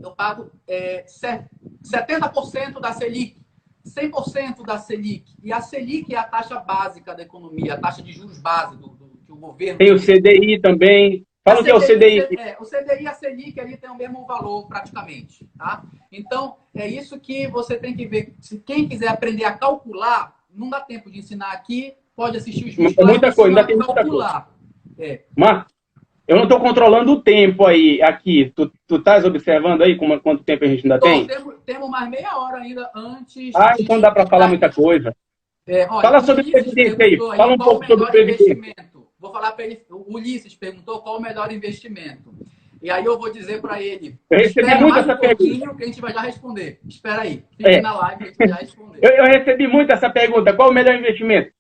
eu pago 70% da Selic, 100% da Selic. E a Selic é a taxa básica da economia, a taxa de juros base que o governo... Tem o CDI também. Fala o que é o CDI. O CDI e a Selic ali tem o mesmo valor praticamente, tá? Então, é isso que você tem que ver. Se quem quiser aprender a calcular, não dá tempo de ensinar aqui, pode assistir os vídeos. Muita coisa, ainda tem muita coisa. Marcos, eu não estou controlando o tempo aí, aqui. Tu estás observando aí quanto tempo a gente ainda tem? Temos mais meia hora ainda antes... Então dá para falar muita coisa. Olha, fala sobre previdência aí. Fala um pouco sobre previdência. Vou falar para ele. O Ulisses perguntou qual o melhor investimento. E aí eu vou dizer para ele. Eu recebi muito essa pergunta. Que a gente vai já responder. Espera aí. Fique na live que a gente vai já responder. Eu recebi muito essa pergunta. Qual o melhor investimento?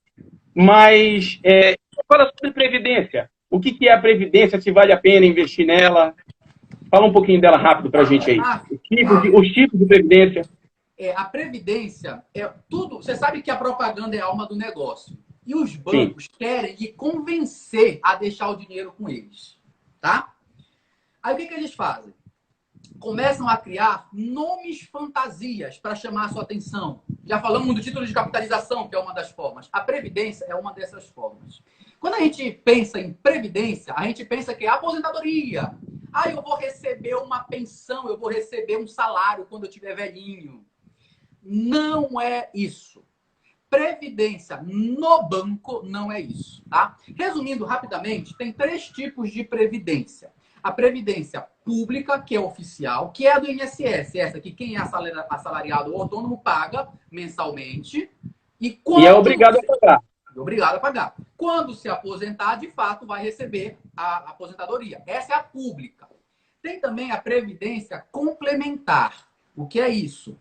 Mas fala sobre previdência. O que é a previdência? Se vale a pena investir nela? Fala um pouquinho dela rápido para a gente aí. Os tipos de previdência. A previdência é tudo. Você sabe que a propaganda é a alma do negócio. E os bancos querem lhe convencer a deixar o dinheiro com eles. Tá? Aí o que eles fazem? Começam a criar nomes fantasias para chamar a sua atenção. Já falamos do título de capitalização, que é uma das formas. A previdência é uma dessas formas. Quando a gente pensa em previdência, a gente pensa que é aposentadoria. Eu vou receber uma pensão, eu vou receber um salário quando eu estiver velhinho. Não é isso. Previdência no banco não é isso, tá? Resumindo rapidamente, tem 3 tipos de previdência. A previdência pública, que é oficial, que é a do INSS. Essa aqui, quem é assalariado ou autônomo paga mensalmente. E é obrigado a pagar. Obrigado a pagar. Quando se aposentar, de fato, vai receber a aposentadoria. Essa é a pública. Tem também a previdência complementar. O que é isso?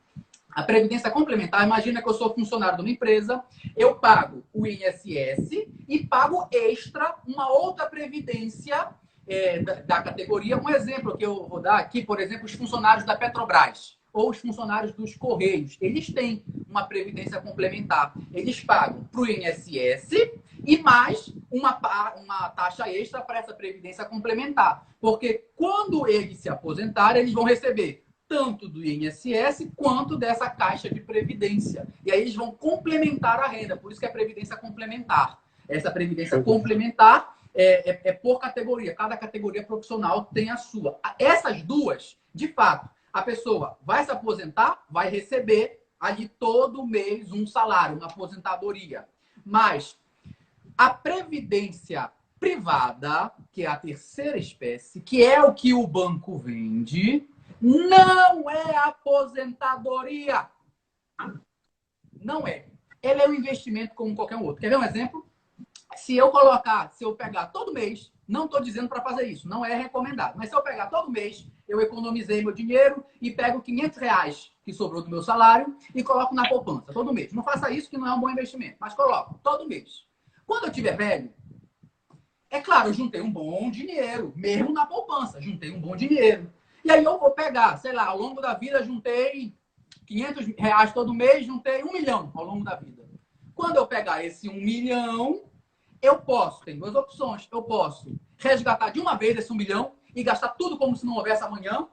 A previdência complementar, imagina que eu sou funcionário de uma empresa, eu pago o INSS e pago extra uma outra previdência da categoria. Um exemplo que eu vou dar aqui, por exemplo, os funcionários da Petrobras ou os funcionários dos Correios. Eles têm uma previdência complementar. Eles pagam para o INSS e mais uma taxa extra para essa previdência complementar. Porque quando eles se aposentarem, eles vão receber tanto do INSS quanto dessa caixa de previdência. E aí eles vão complementar a renda. Por isso que é previdência complementar. Essa previdência complementar é por categoria. Cada categoria profissional tem a sua. Essas duas, de fato, a pessoa vai se aposentar, vai receber ali todo mês um salário, uma aposentadoria. Mas a previdência privada, que é a terceira espécie, que é o que o banco vende, não é aposentadoria. Não é. Ela é um investimento como qualquer outro. Quer ver um exemplo? Se eu pegar todo mês, não estou dizendo para fazer isso, não é recomendado, mas se eu pegar todo mês, eu economizei meu dinheiro e pego R$500 que sobrou do meu salário e coloco na poupança todo mês. Não faça isso que não é um bom investimento, mas coloco todo mês. Quando eu tiver velho, é claro, eu juntei um bom dinheiro, mesmo na poupança, juntei um bom dinheiro. E aí eu vou pegar, sei lá, ao longo da vida juntei R$500 todo mês, juntei 1 milhão ao longo da vida. Quando eu pegar esse 1 milhão, tem 2 opções. Eu posso resgatar de uma vez esse 1 milhão e gastar tudo como se não houvesse amanhã.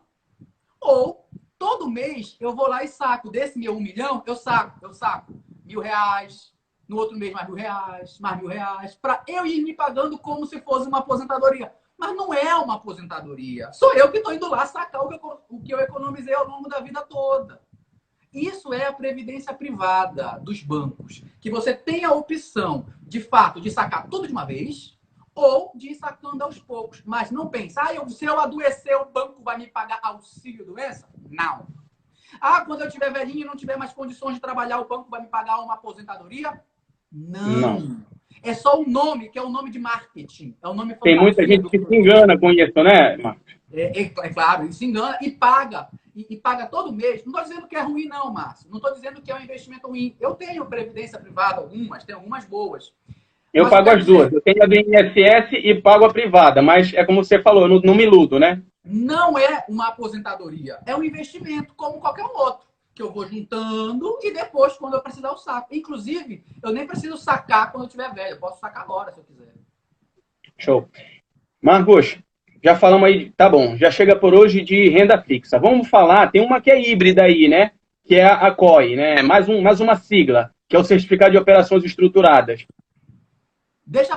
Ou, todo mês, eu vou lá e saco. Desse meu 1 milhão, eu saco R$1.000. No outro mês, mais R$1.000, mais R$1.000. Para eu ir me pagando como se fosse uma aposentadoria. Mas não é uma aposentadoria. Sou eu que estou indo lá sacar o que eu economizei ao longo da vida toda. Isso é a previdência privada dos bancos. Que você tem a opção, de fato, de sacar tudo de uma vez ou de ir sacando aos poucos. Mas não pensa, se eu adoecer, o banco vai me pagar auxílio-doença? Não. Quando eu tiver velhinho e não tiver mais condições de trabalhar, o banco vai me pagar uma aposentadoria? Não. É só o nome, que é o nome de marketing. É o nome fantasia. Tem muita gente que se engana com isso, né, Marcos? É claro, ele se engana e paga. E paga todo mês. Não estou dizendo que é ruim, não, Márcio. Não estou dizendo que é um investimento ruim. Eu tenho previdência privada, tem algumas boas. Eu pago as duas. Eu tenho a do INSS e pago a privada. Mas é como você falou, eu não me iludo, né? Não é uma aposentadoria. É um investimento como qualquer outro. Que eu vou juntando e depois, quando eu precisar, eu saco. Inclusive, eu nem preciso sacar quando eu estiver velho. Eu posso sacar agora, se eu quiser. Show. Marcos, já falamos aí, tá bom, já chega por hoje de renda fixa. Vamos falar, tem uma que é híbrida aí, né? Que é a COI, né? Mais uma sigla, que é o Certificado de Operações Estruturadas.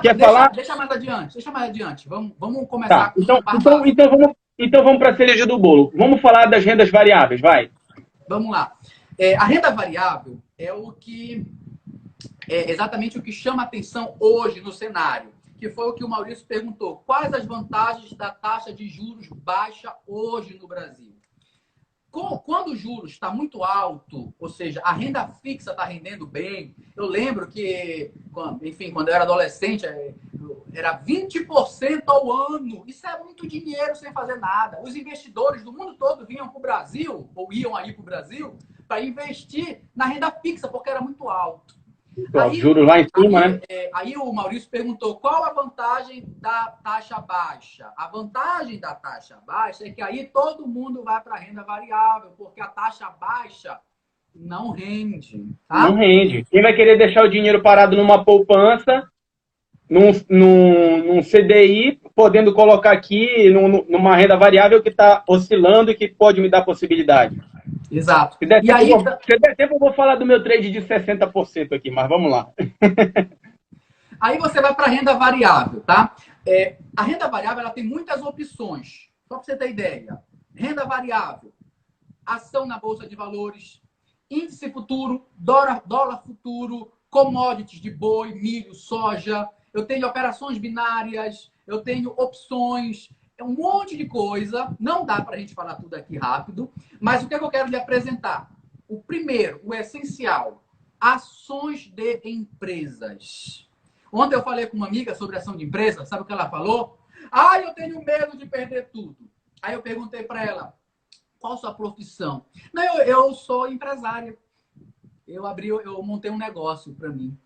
Quer falar? Deixa mais adiante, deixa mais adiante. Vamos começar Tá, com a parte básica. então vamos para a cereja do bolo. Vamos falar das rendas variáveis, vai. Vamos lá. A renda variável é exatamente o que chama atenção hoje no cenário, que foi o que o Maurício perguntou. Quais as vantagens da taxa de juros baixa hoje no Brasil? Quando o juros está muito alto, ou seja, a renda fixa está rendendo bem, eu lembro que, enfim, quando eu era adolescente, era 20% ao ano. Isso é muito dinheiro sem fazer nada. Os investidores do mundo todo vinham para o Brasil, ou iam aí para o Brasil, para investir na renda fixa, porque era muito alto. Juros lá em cima, né? Aí o Maurício perguntou qual a vantagem da taxa baixa. A vantagem da taxa baixa é que aí todo mundo vai para a renda variável, porque a taxa baixa não rende. Tá? Não rende. Quem vai querer deixar o dinheiro parado numa poupança, num CDI, podendo colocar aqui numa renda variável que está oscilando e que pode me dar possibilidade? Exato. Se der tempo, eu vou falar do meu trade de 60% aqui, mas vamos lá. Aí você vai para a renda variável, tá? A renda variável ela tem muitas opções. Só para você ter ideia. Renda variável, ação na Bolsa de Valores, índice futuro, dólar futuro, commodities de boi, milho, soja. Eu tenho operações binárias, eu tenho opções, um monte de coisa. Não dá para a gente falar tudo aqui rápido, mas o que eu quero lhe apresentar? O primeiro, o essencial, ações de empresas. Ontem eu falei com uma amiga sobre ação de empresa, sabe o que ela falou? Eu tenho medo de perder tudo. Aí eu perguntei para ela, qual sua profissão? Não, eu sou empresária. Eu montei um negócio para mim.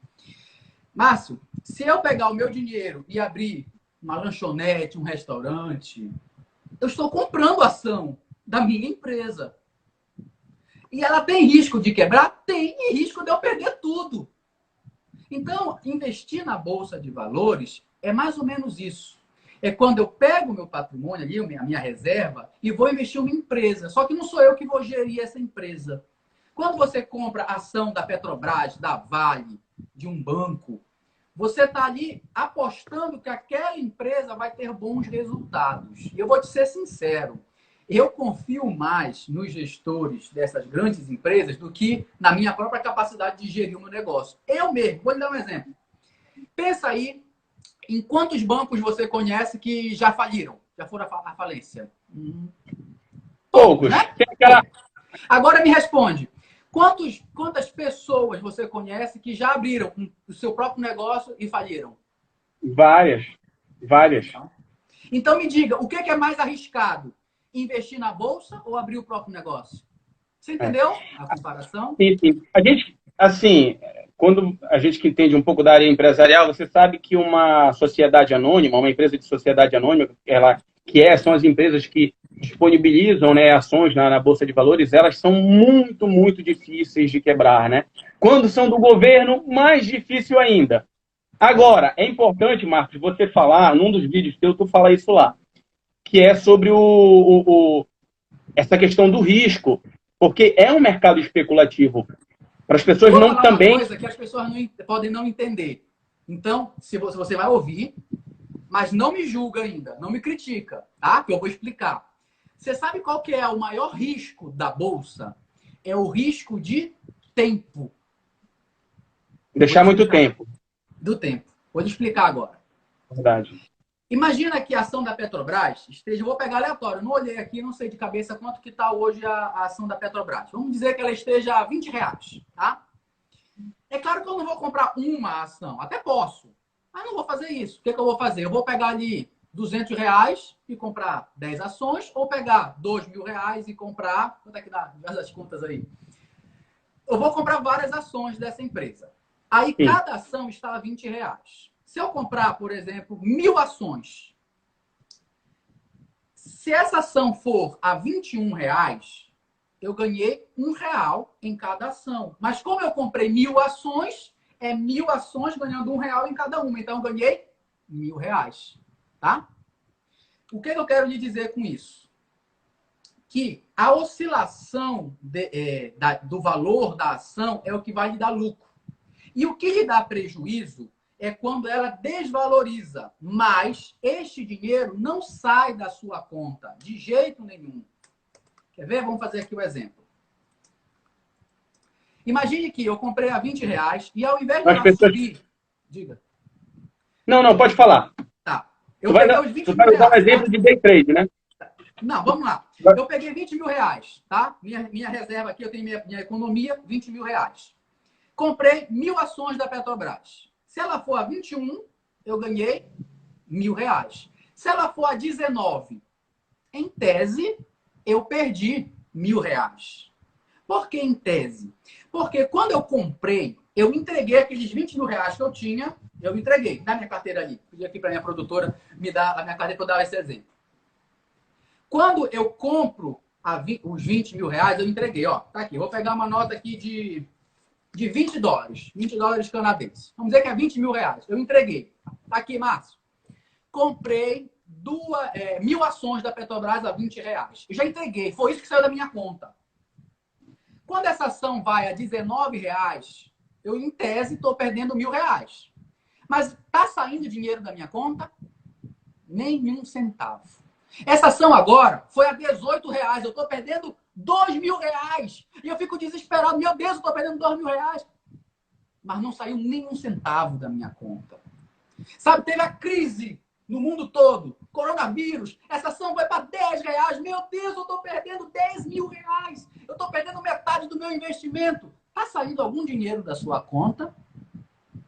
Márcio, se eu pegar o meu dinheiro e abrir uma lanchonete, um restaurante, eu estou comprando ação da minha empresa. E ela tem risco de quebrar? Tem, e risco de eu perder tudo. Então, investir na Bolsa de Valores é mais ou menos isso. É quando eu pego o meu patrimônio ali, a minha reserva, e vou investir em uma empresa. Só que não sou eu que vou gerir essa empresa. Quando você compra ação da Petrobras, da Vale, de um banco, você está ali apostando que aquela empresa vai ter bons resultados. E eu vou te ser sincero, eu confio mais nos gestores dessas grandes empresas do que na minha própria capacidade de gerir o meu negócio. Eu mesmo, vou lhe dar um exemplo. Pensa aí em quantos bancos você conhece que já faliram, já foram à falência. Poucos. Né? Agora me responde. Quantas pessoas você conhece que já abriram o seu próprio negócio e faliram? Várias. Então me diga, o que é mais arriscado? Investir na bolsa ou abrir o próprio negócio? Você entendeu a comparação? Sim. A gente, assim, quando a gente que entende um pouco da área empresarial, você sabe que uma sociedade anônima, uma empresa de sociedade anônima, são as empresas que disponibilizam, né, ações na Bolsa de Valores, elas são muito, muito difíceis de quebrar, né? Quando são do governo, mais difícil ainda. Agora, é importante, Marcos, você falar, num dos vídeos teus, tu fala isso lá, que é sobre essa questão do risco, porque é um mercado especulativo. Para as pessoas Vou não falar também... uma coisa que as pessoas podem não entender. Então, se você vai ouvir, mas não me julga ainda, não me critica, tá? Que eu vou explicar. Você sabe qual que é o maior risco da Bolsa? É o risco de tempo. Deixar muito tempo. Do tempo. Vou te explicar agora. Verdade. Imagina que a ação da Petrobras esteja... Eu vou pegar aleatório. Eu não olhei aqui, não sei de cabeça quanto que está hoje a ação da Petrobras. Vamos dizer que ela esteja a R$20, tá? É claro que eu não vou comprar uma ação. Até posso. Mas não vou fazer isso. O que eu vou fazer? Eu vou pegar ali R$200 e comprar 10 ações, ou pegar R$2.000 e comprar... Quanto é que dá? Faz as contas aí. Eu vou comprar várias ações dessa empresa. Aí Sim. cada ação está a R$20. Se eu comprar, por exemplo, 1.000 ações, se essa ação for a R$21, eu ganhei R$1 em cada ação. Mas como eu comprei 1.000 ações, é 1.000 ações ganhando R$1 em cada uma. Então eu ganhei R$1.000, tá? O que eu quero lhe dizer com isso? Que a oscilação do valor da ação é o que vai lhe dar lucro. E o que lhe dá prejuízo é quando ela desvaloriza. Mas este dinheiro não sai da sua conta de jeito nenhum. Quer ver? Vamos fazer aqui o exemplo. Imagine que eu comprei a R$20 e ao invés de ela subir... Diga. Não, pode falar. Tá. Eu peguei os 20 mil reais. Tu vai usar um exemplo de day trade, né? Não, vamos lá. Eu peguei R$20.000, tá? Minha reserva aqui, eu tenho minha economia, R$20.000. Comprei 1.000 ações da Petrobras. Se ela for a 21, eu ganhei R$1.000. Se ela for a 19, em tese, eu perdi R$1.000. Por que em tese? Porque quando eu comprei, eu entreguei aqueles R$20.000 que eu tinha, eu entreguei. Dá minha carteira ali. Pedi aqui para minha produtora me dar a minha carteira para eu dar esse exemplo. Quando eu compro os R$20.000, eu entreguei. Ó, tá aqui. Vou pegar uma nota aqui de $20. $20 canadenses. Vamos dizer que é R$20.000. Eu entreguei. Tá aqui, Márcio. Comprei 1.000 ações da Petrobras a R$20. Eu já entreguei. Foi isso que saiu da minha conta. Quando essa ação vai a R$19, eu, em tese, estou perdendo R$1.000. Mas está saindo dinheiro da minha conta? Nenhum centavo. Essa ação agora foi a R$18. Eu estou perdendo R$2.000. E eu fico desesperado. Meu Deus, eu estou perdendo R$2.000. Mas não saiu nenhum centavo da minha conta. Sabe, teve a crise no mundo todo. Coronavírus. Essa ação vai para R$10. Meu Deus, eu estou perdendo R$10.000. Eu estou perdendo metade do meu investimento. Está saindo algum dinheiro da sua conta?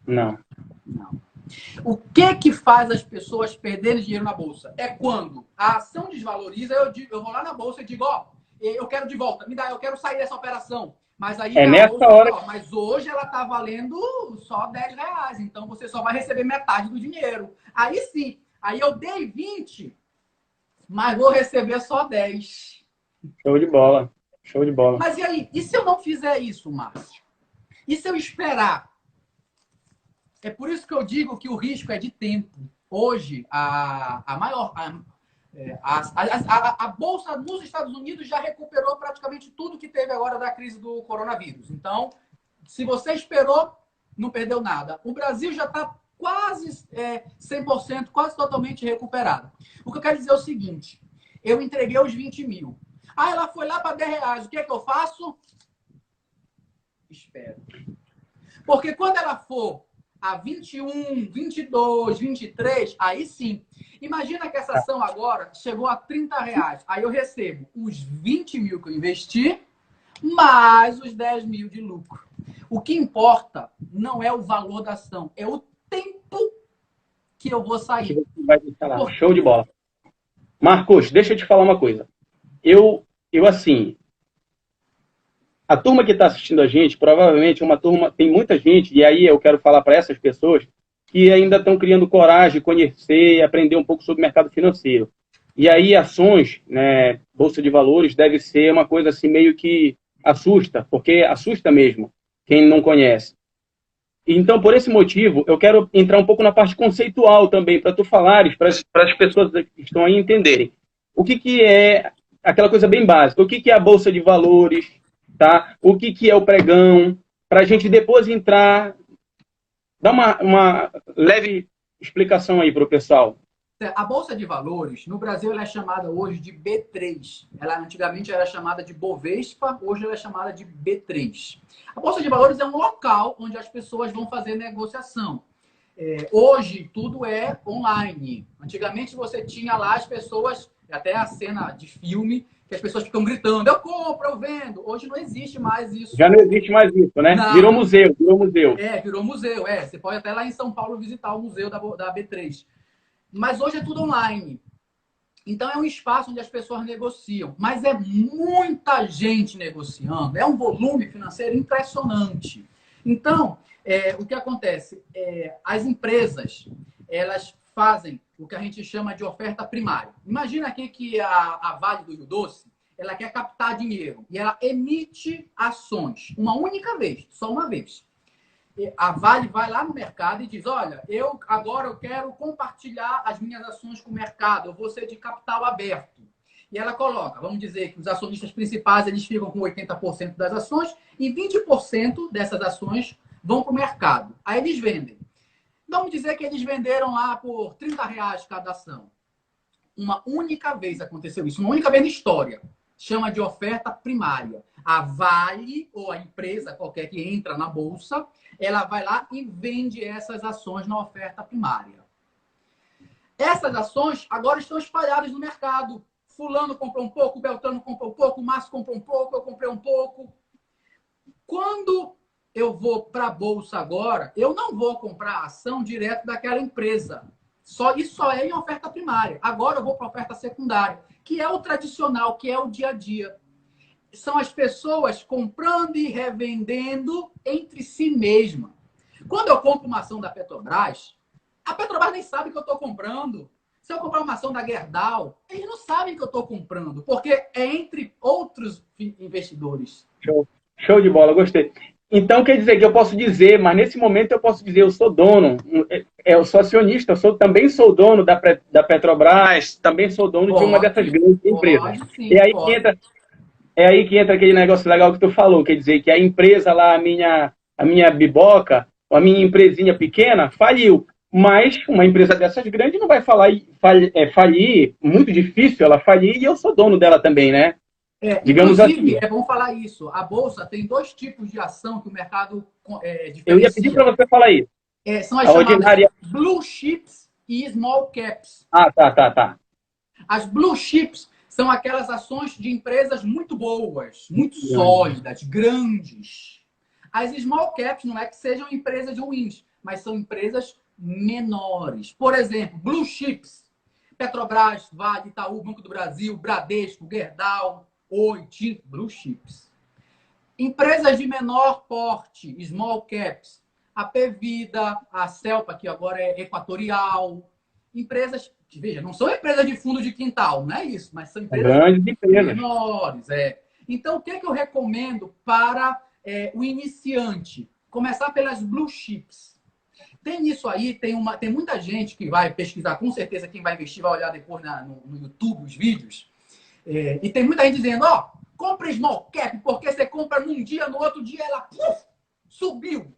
Não. Não. O que faz as pessoas perderem dinheiro na bolsa? É quando a ação desvaloriza, eu vou lá na bolsa e digo, ó, eu quero de volta, me dá, eu quero sair dessa operação. Mas aí nessa bolsa, hora... ó, mas hoje ela tá valendo só R$10, então você só vai receber metade do dinheiro. Aí sim, aí eu dei 20, mas vou receber só 10. Show de bola. Show de bola. Mas e aí? E se eu não fizer isso, Márcio? E se eu esperar? É por isso que eu digo que o risco é de tempo. Hoje, a Bolsa nos Estados Unidos já recuperou praticamente tudo que teve agora da crise do coronavírus. Então, se você esperou, não perdeu nada. O Brasil já está quase 100%, quase totalmente recuperado. O que eu quero dizer é o seguinte, eu entreguei os 20 mil. Ah, ela foi lá para R$10. O que é que eu faço? Espero. Porque quando ela for a 21, 22, 23, aí sim. Imagina que essa ação agora chegou a R$30. Aí eu recebo os 20 mil que eu investi, mais os 10 mil de lucro. O que importa não é o valor da ação, é o tempo que eu vou sair. Show de bola. Marcos, deixa eu te falar uma coisa. Eu assim, a turma que está assistindo a gente, provavelmente uma turma, tem muita gente, e aí eu quero falar para essas pessoas que ainda estão criando coragem de conhecer e aprender um pouco sobre o mercado financeiro. E aí ações, né, bolsa de valores, deve ser uma coisa assim meio que assusta, porque assusta mesmo quem não conhece. Então, por esse motivo, eu quero entrar um pouco na parte conceitual também, para tu falares, para as pessoas que estão aí entenderem. O que é aquela coisa bem básica? O que é a bolsa de valores? Tá? O que é o pregão? Para a gente depois entrar... Dá uma leve explicação aí para o pessoal. A Bolsa de Valores, no Brasil, ela é chamada hoje de B3. Ela antigamente era chamada de Bovespa, hoje ela é chamada de B3. A Bolsa de Valores é um local onde as pessoas vão fazer negociação. Hoje, tudo é online. Antigamente, você tinha lá as pessoas, até a cena de filme, que as pessoas ficam gritando, eu compro, eu vendo. Hoje não existe mais isso. Já não existe mais isso, né? Não. Virou museu. Virou museu. Você pode até lá em São Paulo visitar o museu da B3. Mas hoje é tudo online. Então é um espaço onde as pessoas negociam. Mas é muita gente negociando. É um volume financeiro impressionante. Então, o que acontece? As empresas, elas fazem o que a gente chama de oferta primária. Imagina aqui que a Vale do Rio Doce, ela quer captar dinheiro. E ela emite ações. Uma única vez, só uma vez. a Vale vai lá no mercado e diz, olha, agora eu quero compartilhar as minhas ações com o mercado, eu vou ser de capital aberto. E ela coloca, vamos dizer que os acionistas principais eles ficam com 80% das ações e 20% dessas ações vão para o mercado. Aí eles vendem. Vamos dizer que eles venderam lá por R$ 30 cada ação. Uma única vez aconteceu isso, uma única vez na história. Chama de oferta primária. A Vale, ou a empresa qualquer que entra na bolsa, ela vai lá e vende essas ações na oferta primária. Essas ações agora estão espalhadas no mercado. Fulano comprou um pouco, Beltrano comprou um pouco, Márcio comprou um pouco, eu comprei um pouco. Quando eu vou para a bolsa agora, eu não vou comprar a ação direto daquela empresa. Isso só é em oferta primária. Agora eu vou para a oferta secundária, que é o tradicional, que é o dia a dia. São as pessoas comprando e revendendo entre si mesma. Quando eu compro uma ação da Petrobras, a Petrobras nem sabe que eu estou comprando. Se eu comprar uma ação da Gerdau, eles não sabem que eu estou comprando, porque é entre outros investidores. Show de bola, gostei. Então, quer dizer que eu posso dizer, mas nesse momento eu posso dizer, eu sou dono, eu sou acionista, também sou dono da Petrobras, também sou dono de uma dessas grandes empresas. Sim, e aí que entra, é aí que entra aquele negócio legal que tu falou, quer dizer que a empresa lá, a minha biboca, a minha empresinha pequena, faliu. Mas uma empresa dessas grandes não vai falir, muito difícil ela falir, e eu sou dono dela também, né? Digamos inclusive, assim. É bom falar isso. A Bolsa tem 2 tipos de ação que o mercado diferencia. Eu ia pedir para você falar isso. São as chamadas Blue Chips e Small Caps. Tá. As Blue Chips são aquelas ações de empresas muito boas, muito sólidas, grandes. As Small Caps não é que sejam empresas ruins, mas são empresas menores. Por exemplo, Blue Chips, Petrobras, Vale, Itaú, Banco do Brasil, Bradesco, Gerdau, Oi, TIM, Blue Chips. Empresas de menor porte, Small Caps, a Pevida, a Celpa, que agora é Equatorial. Empresas que, veja, não são empresas de fundo de quintal, não é isso, mas são empresas menores. Então, o que eu recomendo para o iniciante? Começar pelas Blue Chips. Tem isso aí, tem muita gente que vai pesquisar, com certeza quem vai investir vai olhar depois no YouTube os vídeos. E tem muita gente dizendo, compra small cap, porque você compra num dia, no outro dia ela subiu.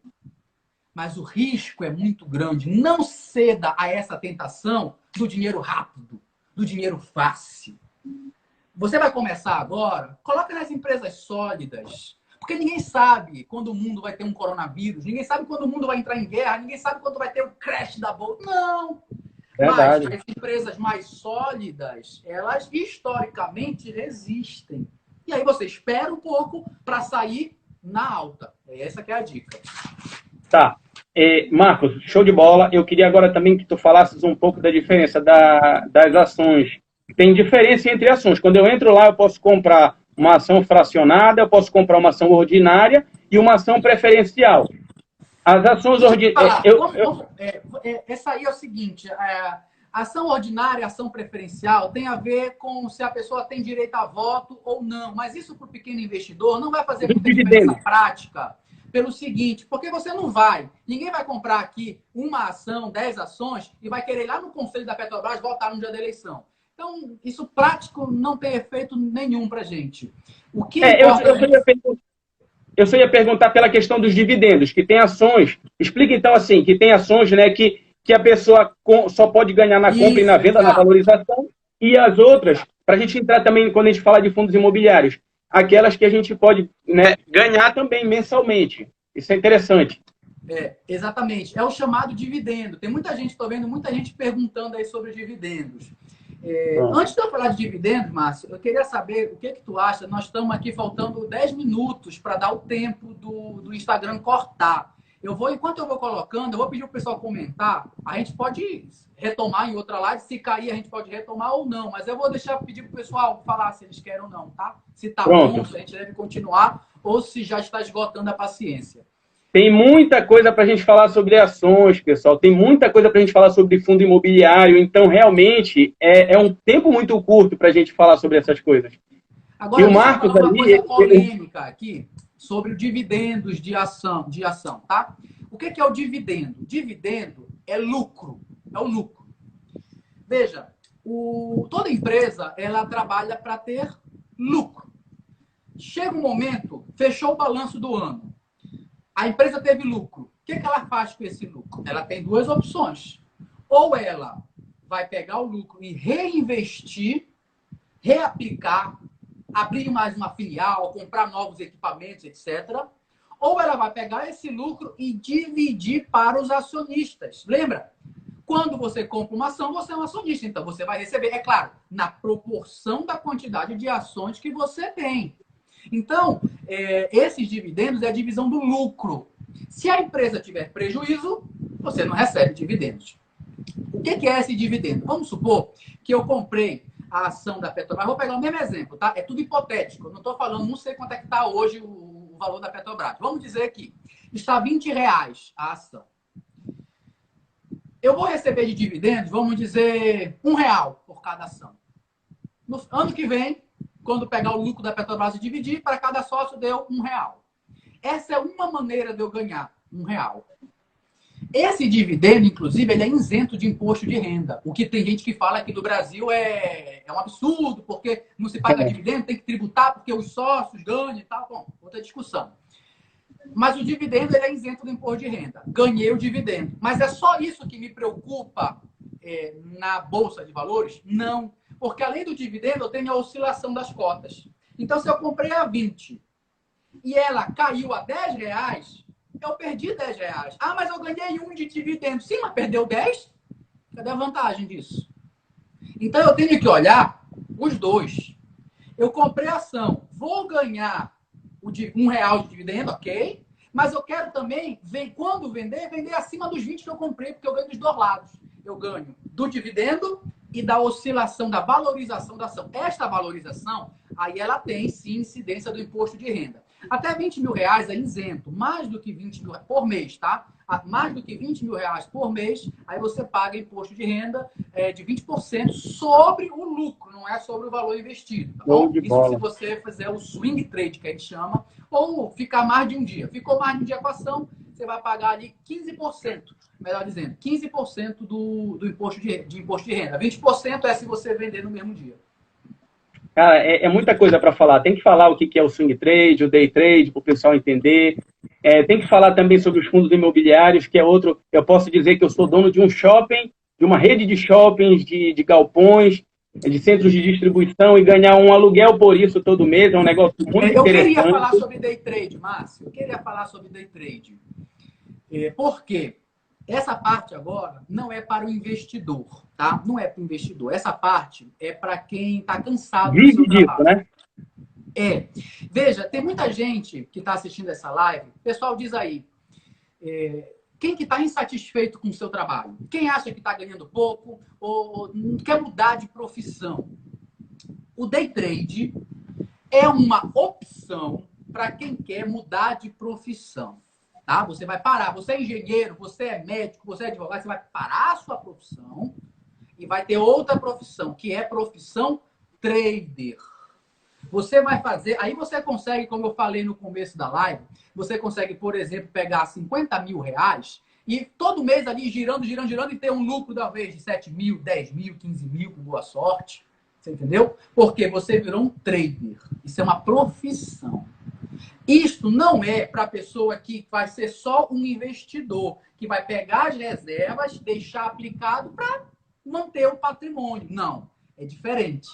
Mas o risco é muito grande. Não ceda a essa tentação do dinheiro rápido, do dinheiro fácil. Você vai começar agora, coloca nas empresas sólidas. Porque ninguém sabe quando o mundo vai ter um coronavírus, ninguém sabe quando o mundo vai entrar em guerra, ninguém sabe quando vai ter o crash da bolsa. Não! Verdade. Mas as empresas mais sólidas, elas historicamente resistem. E aí você espera um pouco para sair na alta. Essa que é a dica. Tá. Marcos, show de bola. Eu queria agora também que tu falasses um pouco da diferença das ações. Tem diferença entre ações. Quando eu entro lá, eu posso comprar uma ação fracionada, eu posso comprar uma ação ordinária e uma ação preferencial. As ações ordinárias... Essa aí é o seguinte, ação ordinária, ação preferencial tem a ver com se a pessoa tem direito a voto ou não. Mas isso para o pequeno investidor não vai fazer muita diferença prática. Pelo seguinte, porque você não vai, ninguém vai comprar aqui uma ação, 10 ações e vai querer ir lá no Conselho da Petrobras votar no dia da eleição. Então, isso prático não tem efeito nenhum para a gente. O que eu só ia perguntar pela questão dos dividendos, que tem ações. Explica então assim, que tem ações, né, que a pessoa só pode ganhar na compra e na venda, na valorização, e as outras, para a gente entrar também, quando a gente fala de fundos imobiliários, aquelas que a gente pode, né, ganhar também mensalmente. Isso é interessante. Exatamente. É o chamado dividendo. Tem muita gente, estou vendo muita gente perguntando aí sobre dividendos. Antes de eu falar de dividendos, Márcio, eu queria saber o que tu acha. Nós estamos aqui faltando 10 minutos para dar o tempo do Instagram cortar. Enquanto eu vou colocando, eu vou pedir o pessoal comentar. A gente pode retomar em outra live. Se cair, a gente pode retomar ou não. Mas eu vou pedir para o pessoal falar se eles querem ou não, tá? Se tá bom, se a gente deve continuar ou se já está esgotando a paciência. Tem muita coisa para a gente falar sobre ações, pessoal. Tem muita coisa para a gente falar sobre fundo imobiliário. Então, realmente, é um tempo muito curto para a gente falar sobre essas coisas. Agora, eu vou falar uma coisa polêmica aqui sobre dividendos de ação, tá? O que é o dividendo? Dividendo é lucro, é o lucro. Veja, toda empresa ela trabalha para ter lucro. Chega um momento, fechou o balanço do ano, a empresa teve lucro. O que ela faz com esse lucro? Ela tem duas opções. Ou ela vai pegar o lucro e reinvestir, reaplicar, abrir mais uma filial, comprar novos equipamentos, etc. Ou ela vai pegar esse lucro e dividir para os acionistas. Lembra? Quando você compra uma ação, você é um acionista. Então, você vai receber, é claro, na proporção da quantidade de ações que você tem. Então, esses dividendos é a divisão do lucro. Se a empresa tiver prejuízo, você não recebe dividendos. O que é esse dividendo? Vamos supor que eu comprei a ação da Petrobras. Vou pegar o mesmo exemplo, tá? É tudo hipotético. Eu não estou falando, não sei quanto é que está hoje o valor da Petrobras. Vamos dizer que está R$20 a ação. Eu vou receber de dividendos, vamos dizer, R$1 por cada ação. No ano que vem, quando pegar o lucro da Petrobras e dividir, para cada sócio deu R$1. Essa é uma maneira de eu ganhar R$1. Esse dividendo, inclusive, ele é isento de imposto de renda. O que tem gente que fala que no Brasil é um absurdo, porque não se paga dividendo, tem que tributar porque os sócios ganham e tal. Bom, outra discussão. Mas o dividendo ele é isento do imposto de renda. Ganhei o dividendo. Mas é só isso que me preocupa na Bolsa de Valores? Não. Porque além do dividendo, eu tenho a oscilação das cotas. Então, se eu comprei a 20 e ela caiu a R$10, eu perdi R$10. Ah, mas eu ganhei 1 de dividendo. Sim, mas perdeu 10? Cadê a vantagem disso? Então, eu tenho que olhar os dois. Eu comprei a ação. Vou ganhar R$1 de dividendo, ok? Mas eu quero também, quando vender acima dos 20 que eu comprei, porque eu ganho dos dois lados. Eu ganho do dividendo e da oscilação, da valorização da ação. Esta valorização, aí ela tem, sim, incidência do imposto de renda. Até R$20.000 é isento. Mais do que 20 mil por mês, tá? Mais do que R$20.000 por mês, aí você paga imposto de renda de 20% sobre o lucro, não é sobre o valor investido. Tá bom? Isso se você fizer o swing trade, que a gente chama, ou ficar mais de um dia. Ficou mais de um dia com a ação, você vai pagar ali 15%. Melhor dizendo, 15% do imposto de imposto de renda. 20% é se você vender no mesmo dia. Cara, é muita coisa para falar. Tem que falar o que é o swing trade, o day trade, para o pessoal entender. Tem que falar também sobre os fundos imobiliários, que é outro. Eu posso dizer que eu sou dono de um shopping, de uma rede de shoppings, de galpões, de centros de distribuição e ganhar um aluguel por isso todo mês. É um negócio muito interessante. Eu queria falar sobre day trade, Márcio. Eu queria falar sobre day trade. Por quê? Essa parte agora não é para o investidor, tá? Não é para o investidor. Essa parte é para quem está cansado do seu trabalho. Né? Veja, tem muita gente que está assistindo essa live. O pessoal diz aí, quem que está insatisfeito com o seu trabalho? Quem acha que está ganhando pouco ou quer mudar de profissão? O day trade é uma opção para quem quer mudar de profissão. Tá? Você vai parar, você é engenheiro, você é médico, você é advogado, você vai parar a sua profissão e vai ter outra profissão, que é profissão trader. Você vai fazer, aí você consegue, como eu falei no começo da live, você consegue, por exemplo, pegar R$50.000 e todo mês ali girando e ter um lucro da vez de 7 mil, 10 mil, 15 mil, com boa sorte. Você entendeu? Porque você virou um trader. Isso é uma profissão. Isto não é para a pessoa que vai ser só um investidor, que vai pegar as reservas, deixar aplicado para manter o patrimônio. Não, é diferente.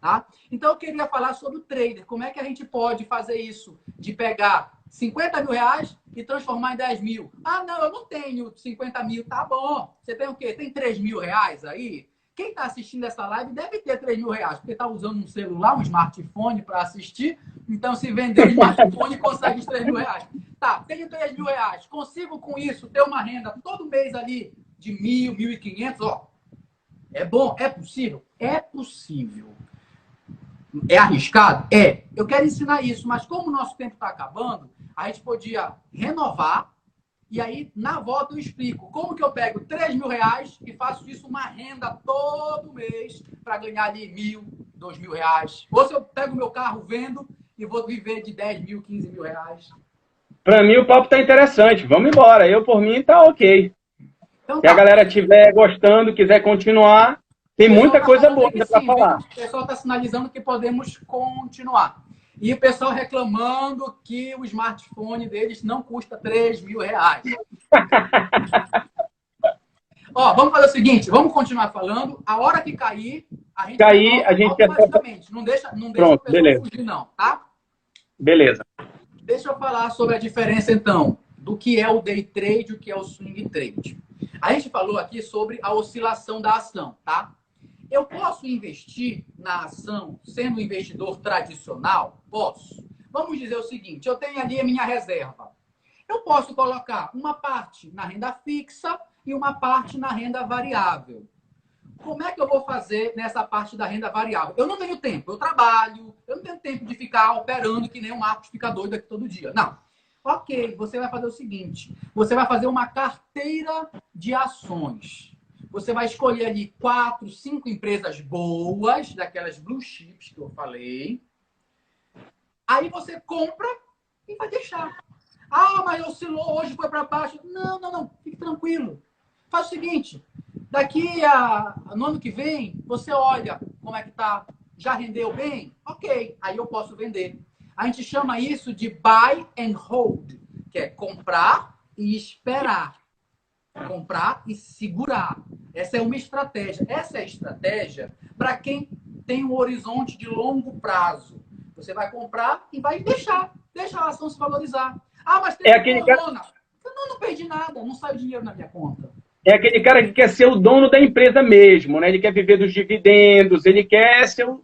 Tá? Então, eu queria falar sobre o trader. Como é que a gente pode fazer isso? De pegar R$50.000 e transformar em 10 mil. Ah, não, eu não tenho 50 mil. Tá bom. Você tem o quê? Tem R$3.000 aí? Quem está assistindo essa live deve ter R$3.000, porque está usando um celular, um smartphone para assistir. Então, se vender um smartphone, consegue os R$3.000. Tá, tenho R$3.000. Consigo com isso ter uma renda todo mês ali de 1.000, 1.500. Ó, é bom? É possível? É possível. É arriscado? É. Eu quero ensinar isso, mas como o nosso tempo está acabando, a gente podia renovar. E aí, na volta, eu explico como que eu pego R$3.000 e faço disso uma renda todo mês para ganhar ali R$1.000, R$2.000. Ou se eu pego o meu carro, vendo e vou viver de 10 mil, 15 mil reais. Para mim o papo tá interessante. Vamos embora. Eu, por mim, tá ok. Então Se a tá. galera estiver gostando, quiser continuar, tem O pessoal muita tá coisa falando boa aí que ainda para sim, viu? falar. O pessoal tá sinalizando que podemos continuar. E o pessoal reclamando que o smartphone deles não custa R$ 3.000. Ó, vamos fazer o seguinte, vamos continuar falando. A hora que cair, a gente Aí a renova gente quer... automaticamente. Não deixa o Pronto, pessoal beleza. fugir, não, tá? Beleza. Deixa eu falar sobre a diferença, então, do que é o day trade e o que é o swing trade. A gente falou aqui sobre a oscilação da ação, tá? Eu posso investir na ação sendo um investidor tradicional? Posso. Vamos dizer o seguinte, eu tenho ali a minha reserva. Eu posso colocar uma parte na renda fixa e uma parte na renda variável. Como é que eu vou fazer nessa parte da renda variável? Eu não tenho tempo, eu trabalho, eu não tenho tempo de ficar operando que nem o Marcos fica doido aqui todo dia. Não. Ok, você vai fazer o seguinte: você vai fazer uma carteira de ações. Você vai escolher ali 4, 5 empresas boas, daquelas blue chips que eu falei. Aí você compra e vai deixar. Ah, mas oscilou, hoje foi para baixo. Não. Fique tranquilo. Faz o seguinte, no ano que vem, você olha como é que tá. Já rendeu bem? Ok, aí eu posso vender. A gente chama isso de buy and hold, que é comprar e esperar. Comprar e segurar. Essa é uma estratégia. Essa é a estratégia para quem tem um horizonte de longo prazo. Você vai comprar e vai deixar a ação se valorizar. Ah, mas É teve aquele cara, corona. Não perdi nada, não saiu dinheiro na minha conta. é aquele cara que quer ser o dono da empresa mesmo, né? Ele quer viver dos dividendos, ele quer ser o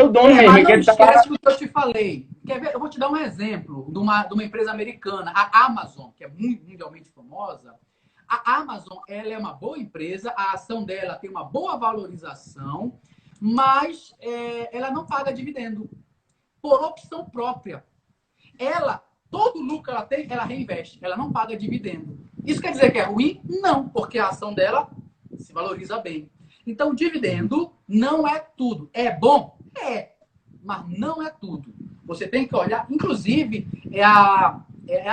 dono mesmo, Mas ele não quer estar lá. esquece do que eu te falei. Quer ver? Eu vou te dar um exemplo de uma empresa americana, a Amazon, que é muito mundialmente famosa. A Amazon, ela é uma boa empresa, a ação dela tem uma boa valorização, mas ela não paga dividendo por opção própria. Todo lucro que ela tem, ela reinveste. Ela não paga dividendo. Isso quer dizer que é ruim? Não, porque a ação dela se valoriza bem. Então, dividendo não é tudo. É bom? É, mas não é tudo. Você tem que olhar, inclusive, é a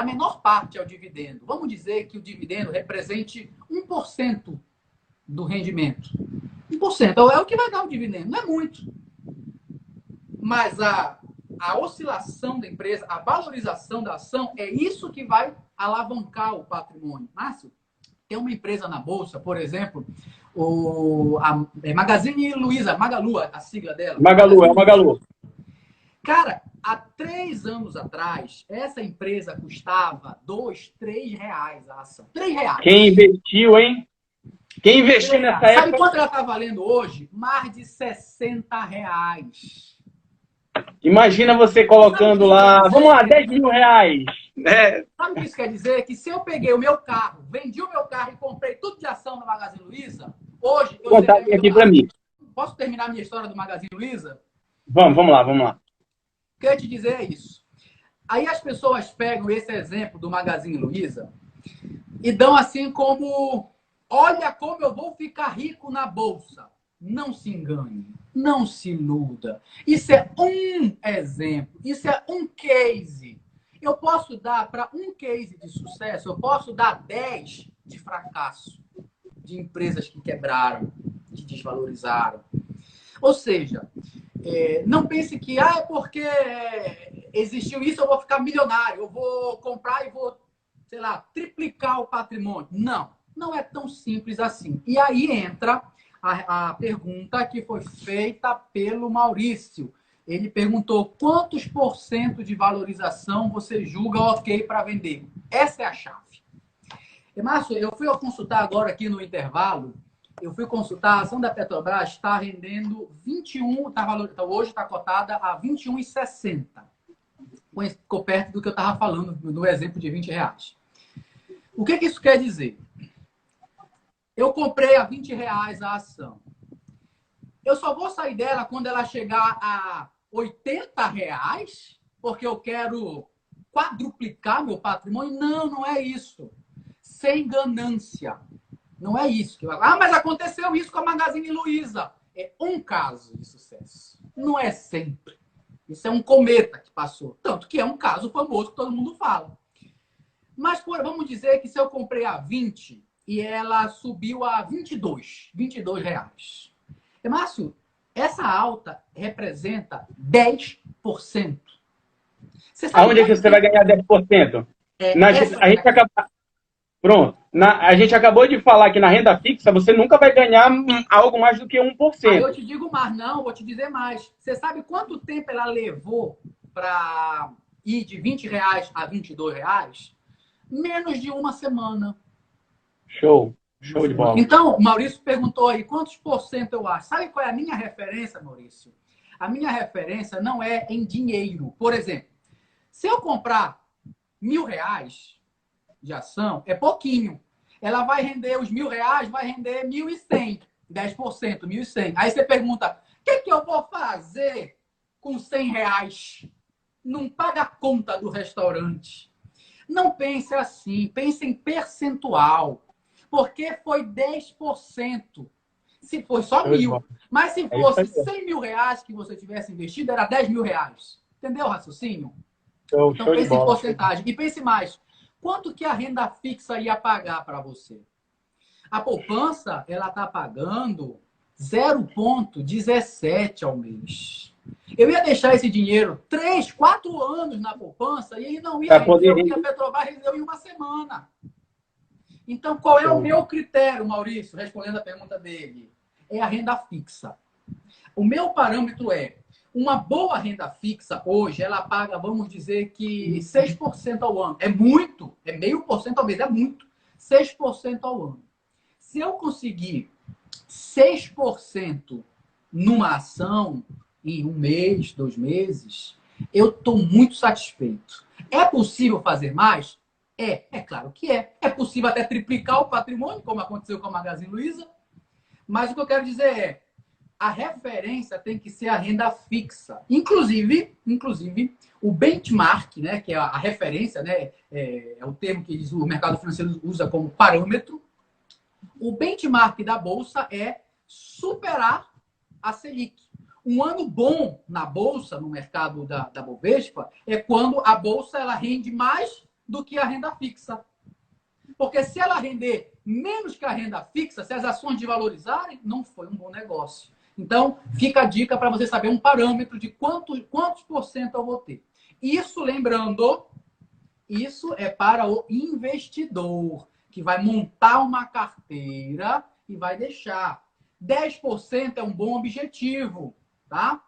menor parte é o dividendo. Vamos dizer que o dividendo represente 1% do rendimento. 1%. É o que vai dar o dividendo. Não é muito. Mas a oscilação da empresa, a valorização da ação, é isso que vai alavancar o patrimônio. Márcio, tem uma empresa na Bolsa, por exemplo, Magazine Luiza, Magalu, a sigla dela. Magalu, é o Magalu. Cara, há 3 anos atrás, essa empresa custava R$ 2, R$ 3 a ação. R$ 3. Quem investiu, hein? Quem investiu nessa Sabe época... quanto ela está valendo hoje? Mais de R$ 60. Imagina você colocando lá, vamos lá, R$ 10.000. Né? Sabe o que isso quer dizer? Que se eu peguei o meu carro, vendi o meu carro e comprei tudo de ação no Magazine Luiza, hoje eu Contar seria aqui para milionário. mim. Posso terminar a minha história do Magazine Luiza? Vamos lá, vamos lá. O que eu ia te dizer é isso. Aí as pessoas pegam esse exemplo do Magazine Luiza e dão assim como: olha como eu vou ficar rico na bolsa. Não se engane, não se iluda. Isso é um exemplo, isso é um case. Eu posso dar para um case de sucesso, eu posso dar 10 de fracasso, de empresas que quebraram, que desvalorizaram. Ou seja, não pense que é porque existiu isso, eu vou ficar milionário, eu vou comprar e vou, sei lá, triplicar o patrimônio. Não é tão simples assim. E aí entra a pergunta que foi feita pelo Maurício. Ele perguntou: quantos por cento de valorização você julga ok para vender? Essa é a chave. E, Márcio, eu fui consultar agora aqui no intervalo, eu fui consultar, a ação da Petrobras está rendendo 21, hoje está cotada a 21,60. Ficou perto do que eu estava falando no exemplo de R$ 20. O que isso quer dizer? Eu comprei a R$ 20 a ação. Eu só vou sair dela quando ela chegar a R$ 80, porque eu quero quadruplicar meu patrimônio. Não é isso. Sem ganância. Não é isso. Mas aconteceu isso com a Magazine Luiza. É um caso de sucesso. Não é sempre. Isso é um cometa que passou. Tanto que é um caso famoso que todo mundo fala. Mas vamos dizer que se eu comprei a 20 e ela subiu a 22 reais. Márcio, essa alta representa 10%. Você sabe Aonde é que você vai ganhar 10%? A gente acaba... Pronto. A gente acabou de falar que na renda fixa você nunca vai ganhar algo mais do que 1%. Aí eu te digo mais, não, vou te dizer mais. Você sabe quanto tempo ela levou para ir de 20 reais a 22 reais? Menos de uma semana. Show de bola. Então, o Maurício perguntou aí, quantos por cento eu acho? Sabe qual é a minha referência, Maurício? A minha referência não é em dinheiro. Por exemplo, se eu comprar R$ 1.000 de ação, é pouquinho. Ela vai render os R$ 1.000, vai render 1.100. 10%, 1.100. Aí você pergunta, o que eu vou fazer com R$ 100? Não paga a conta do restaurante. Não pense assim, pense em percentual. Porque foi 10%. Se foi só 1.000. Mas se fosse R$ 100.000 que você tivesse investido, era R$ 10.000. Entendeu o raciocínio? Então pense em porcentagem. E pense mais. Quanto que a renda fixa ia pagar para você? A poupança, ela está pagando 0,17 ao mês. Eu ia deixar esse dinheiro 3, 4 anos na poupança e ele não ia render o que a Petrobras rendeu em uma semana. Então, qual é o meu critério, Maurício? Respondendo a pergunta dele. É a renda fixa. O meu parâmetro é uma boa renda fixa hoje, ela paga, vamos dizer que 6% ao ano. É muito, é 0,5% ao mês, é muito. 6% ao ano. Se eu conseguir 6% numa ação em um mês, 2 meses, eu estou muito satisfeito. É possível fazer mais? É claro que é. É possível até triplicar o patrimônio, como aconteceu com a Magazine Luiza. Mas o que eu quero dizer é, a referência tem que ser a renda fixa. Inclusive o benchmark, né, que é a referência, né, é o termo que o mercado financeiro usa como parâmetro. O benchmark da Bolsa é superar a Selic. Um ano bom na Bolsa, no mercado da Bovespa, é quando a Bolsa ela rende mais do que a renda fixa. Porque se ela render menos que a renda fixa, se as ações desvalorizarem, não foi um bom negócio. Então, fica a dica para você saber um parâmetro de quantos por cento eu vou ter. Isso, lembrando, isso é para o investidor, que vai montar uma carteira e vai deixar. 10% é um bom objetivo, tá?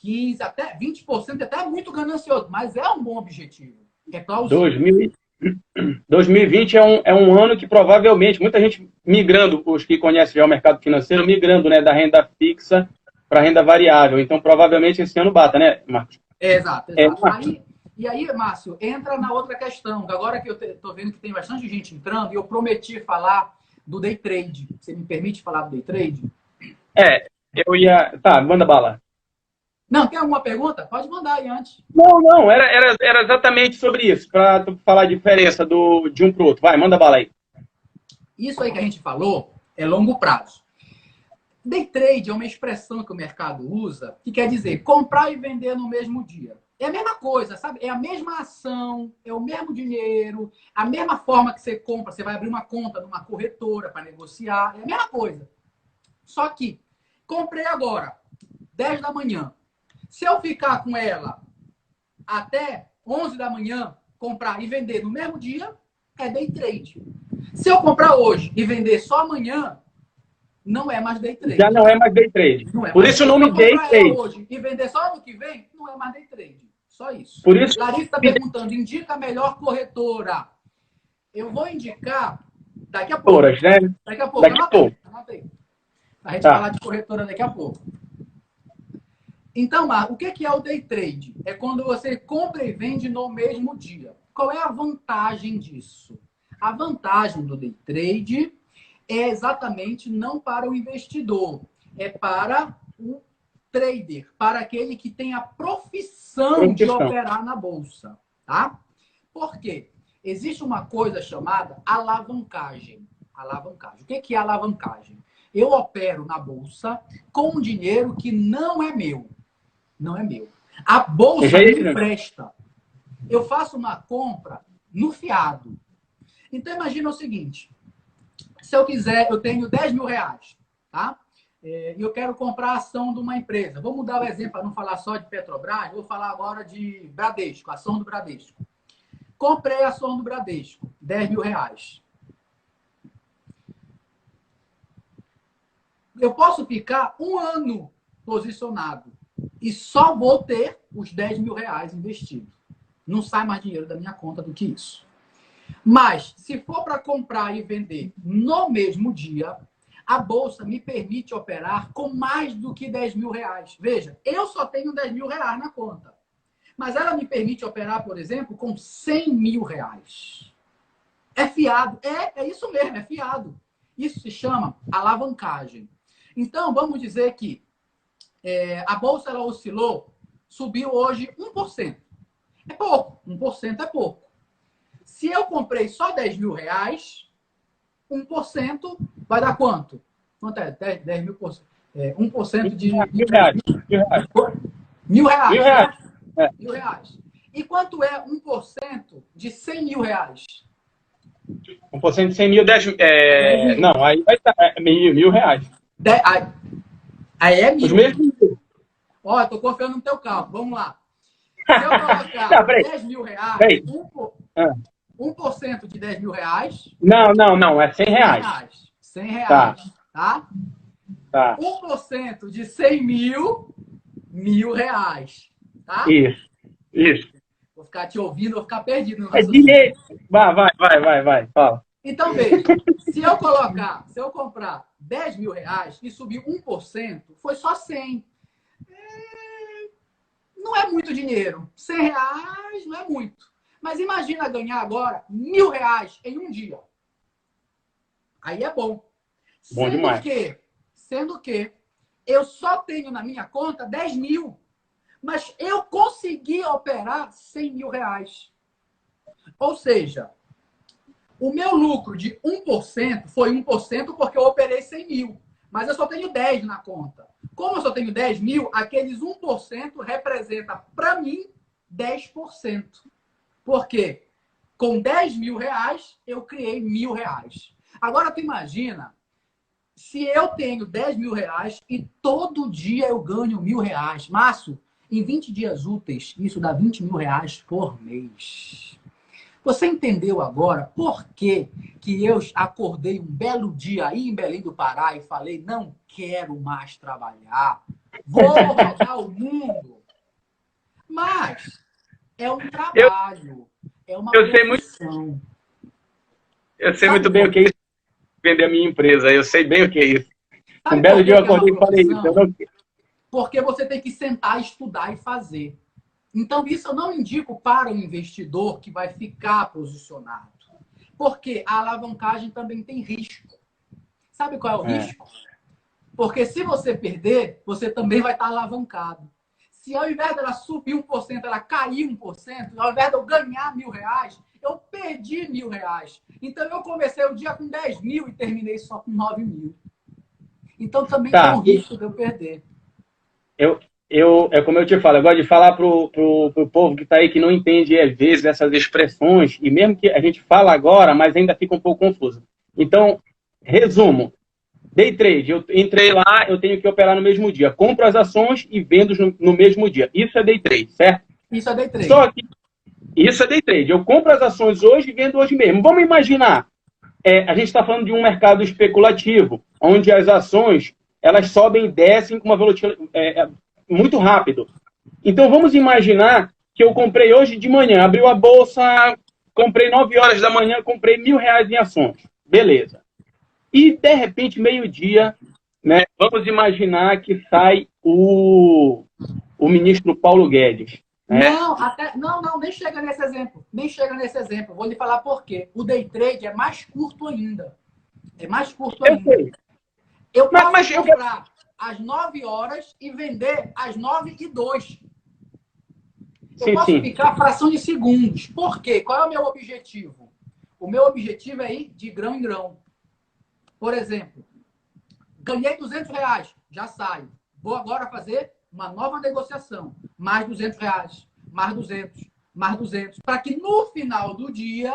15%, até 20% até é muito ganancioso, mas é um bom objetivo. É plausível. 2020 é um ano que provavelmente muita gente migrando, os que conhecem já o mercado financeiro, migrando, né, da renda fixa para a renda variável. Então, provavelmente esse ano bata, né, Marcos? Exato. E aí, Márcio, entra na outra questão. Agora que eu estou vendo que tem bastante gente entrando, e eu prometi falar do day trade. Você me permite falar do day trade? Eu ia... Tá, manda bala. Não, tem alguma pergunta? Pode mandar aí antes. Não, era exatamente sobre isso, para tu falar a diferença de um para o outro. Vai, manda bala aí. Isso aí que a gente falou é longo prazo. Day trade é uma expressão que o mercado usa que quer dizer comprar e vender no mesmo dia. É a mesma coisa, sabe? É a mesma ação, é o mesmo dinheiro, a mesma forma que você compra. Você vai abrir uma conta numa corretora para negociar. É a mesma coisa. Só que comprei agora, 10 da manhã. Se eu ficar com ela até 11 da manhã, comprar e vender no mesmo dia, é day trade. Se eu comprar hoje e vender só amanhã, não é mais day trade. Já não é mais day trade. Por isso o nome day trade. Hoje e vender só ano que vem, não é mais day trade. Só isso. Por isso... Larissa está perguntando, indica a melhor corretora. Eu vou indicar daqui a pouco. Né? Daqui a pouco. Anotei. A gente falar de corretora daqui a pouco. Então, Marco, o que é o day trade? É quando você compra e vende no mesmo dia. Qual é a vantagem disso? A vantagem do day trade é exatamente não para o investidor, é para o trader, para aquele que tem a profissão de operar na bolsa, tá? Por quê? Existe uma coisa chamada alavancagem. O que é alavancagem? Eu opero na bolsa com um dinheiro que não é meu. Não é meu. A bolsa me empresta. Eu faço uma compra no fiado. Então, imagina o seguinte. Se eu quiser, eu tenho 10 mil reais, tá? E eu quero comprar a ação de uma empresa. Vou mudar o exemplo para não falar só de Petrobras, vou falar agora de Bradesco, ação do Bradesco. Comprei a ação do Bradesco, 10 mil reais. Eu posso ficar um ano posicionado e só vou ter os 10 mil reais investidos. Não sai mais dinheiro da minha conta do que isso. Mas, se for para comprar e vender no mesmo dia, a Bolsa me permite operar com mais do que 10 mil reais. Veja, eu só tenho 10 mil reais na conta. Mas ela me permite operar, por exemplo, com 100 mil reais. É fiado. É isso mesmo, é fiado. Isso se chama alavancagem. Então, vamos dizer que a Bolsa ela oscilou, subiu hoje 1%. É pouco. 1% é pouco. Se eu comprei só 10 mil reais, 1% vai dar quanto? Quanto é? 10 mil por cento. 1% de... Mil reais. Mil reais. Mil reais. Né? Mil reais. E quanto é 1% de 100 mil reais? 1% de 100 mil, 10 mil. Não, aí vai estar mil reais. Aí é mil. Os mesmos. Ó, eu tô confiando no teu cálculo. Vamos lá. Se eu colocar 10 mil reais, 1% de 10 mil reais. Não. É 100 reais. 100 reais. Tá? 1% de 100 mil, R$1.000. Tá? Isso. Vou ficar te ouvindo, vou ficar perdido no raciocínio. Vai. Fala. Então, veja. Se eu comprar 10 mil reais e subir 1%, foi só 100. Não é muito dinheiro. 100 reais não é muito. Mas imagina ganhar agora R$1.000 em um dia. Aí é bom. Bom demais. Sendo que eu só tenho na minha conta 10 mil. Mas eu consegui operar 100 mil reais. Ou seja, o meu lucro de 1% foi 1% porque eu operei 100 mil. Mas eu só tenho 10 na conta. Como eu só tenho 10 mil, aqueles 1% representa, para mim, 10%. Porque com 10 mil reais, eu criei R$1.000. Agora, tu imagina, se eu tenho 10 mil reais e todo dia eu ganho R$1.000. Márcio, em 20 dias úteis, isso dá 20 mil reais por mês. Você entendeu agora por que eu acordei um belo dia aí em Belém do Pará e falei, não quero mais trabalhar, vou rodar o mundo? Mas é um trabalho, é uma profissão. Eu sei muito bem o que é isso, vender a minha empresa, eu sei bem o que é isso. Um belo dia eu acordei e falei isso. Porque você tem que sentar, estudar e fazer. Então, isso eu não indico para o investidor que vai ficar posicionado. Porque a alavancagem também tem risco. Sabe qual é o risco? Porque se você perder, você também vai estar alavancado. Se ao invés dela subir 1%, ela cair 1%, ao invés de eu ganhar R$1.000, eu perdi R$1.000. Então, eu comecei o dia com 10 mil e terminei só com 9 mil. Então, também tem um risco de eu perder. É como eu te falo, eu gosto de falar pro povo que está aí, que não entende, às vezes, essas expressões, e mesmo que a gente fala agora, mas ainda fica um pouco confuso. Então, resumo. Day trade, eu entrei lá, eu tenho que operar no mesmo dia. Compro as ações e vendo no mesmo dia. Isso é day trade, certo? Isso é day trade. Só que isso é day trade. Eu compro as ações hoje e vendo hoje mesmo. Vamos imaginar, a gente está falando de um mercado especulativo, onde as ações elas sobem e descem com uma velocidade muito rápido. Então, vamos imaginar que eu comprei hoje de manhã, abriu a bolsa, comprei 9 horas da manhã, comprei R$1.000 em ações. Beleza. E, de repente, meio-dia, né, vamos imaginar que sai o ministro Paulo Guedes. Né? Não, nem chega nesse exemplo. Nem chega nesse exemplo. Vou lhe falar por quê. O day trade é mais curto ainda. Eu posso comprar às 9 horas e vender às 9h02. Eu posso ficar a fração de segundos. Por quê? Qual é o meu objetivo? O meu objetivo é ir de grão em grão. Por exemplo, ganhei R$200, já saio. Vou agora fazer uma nova negociação. Mais R$200, mais 200, mais 200, para que no final do dia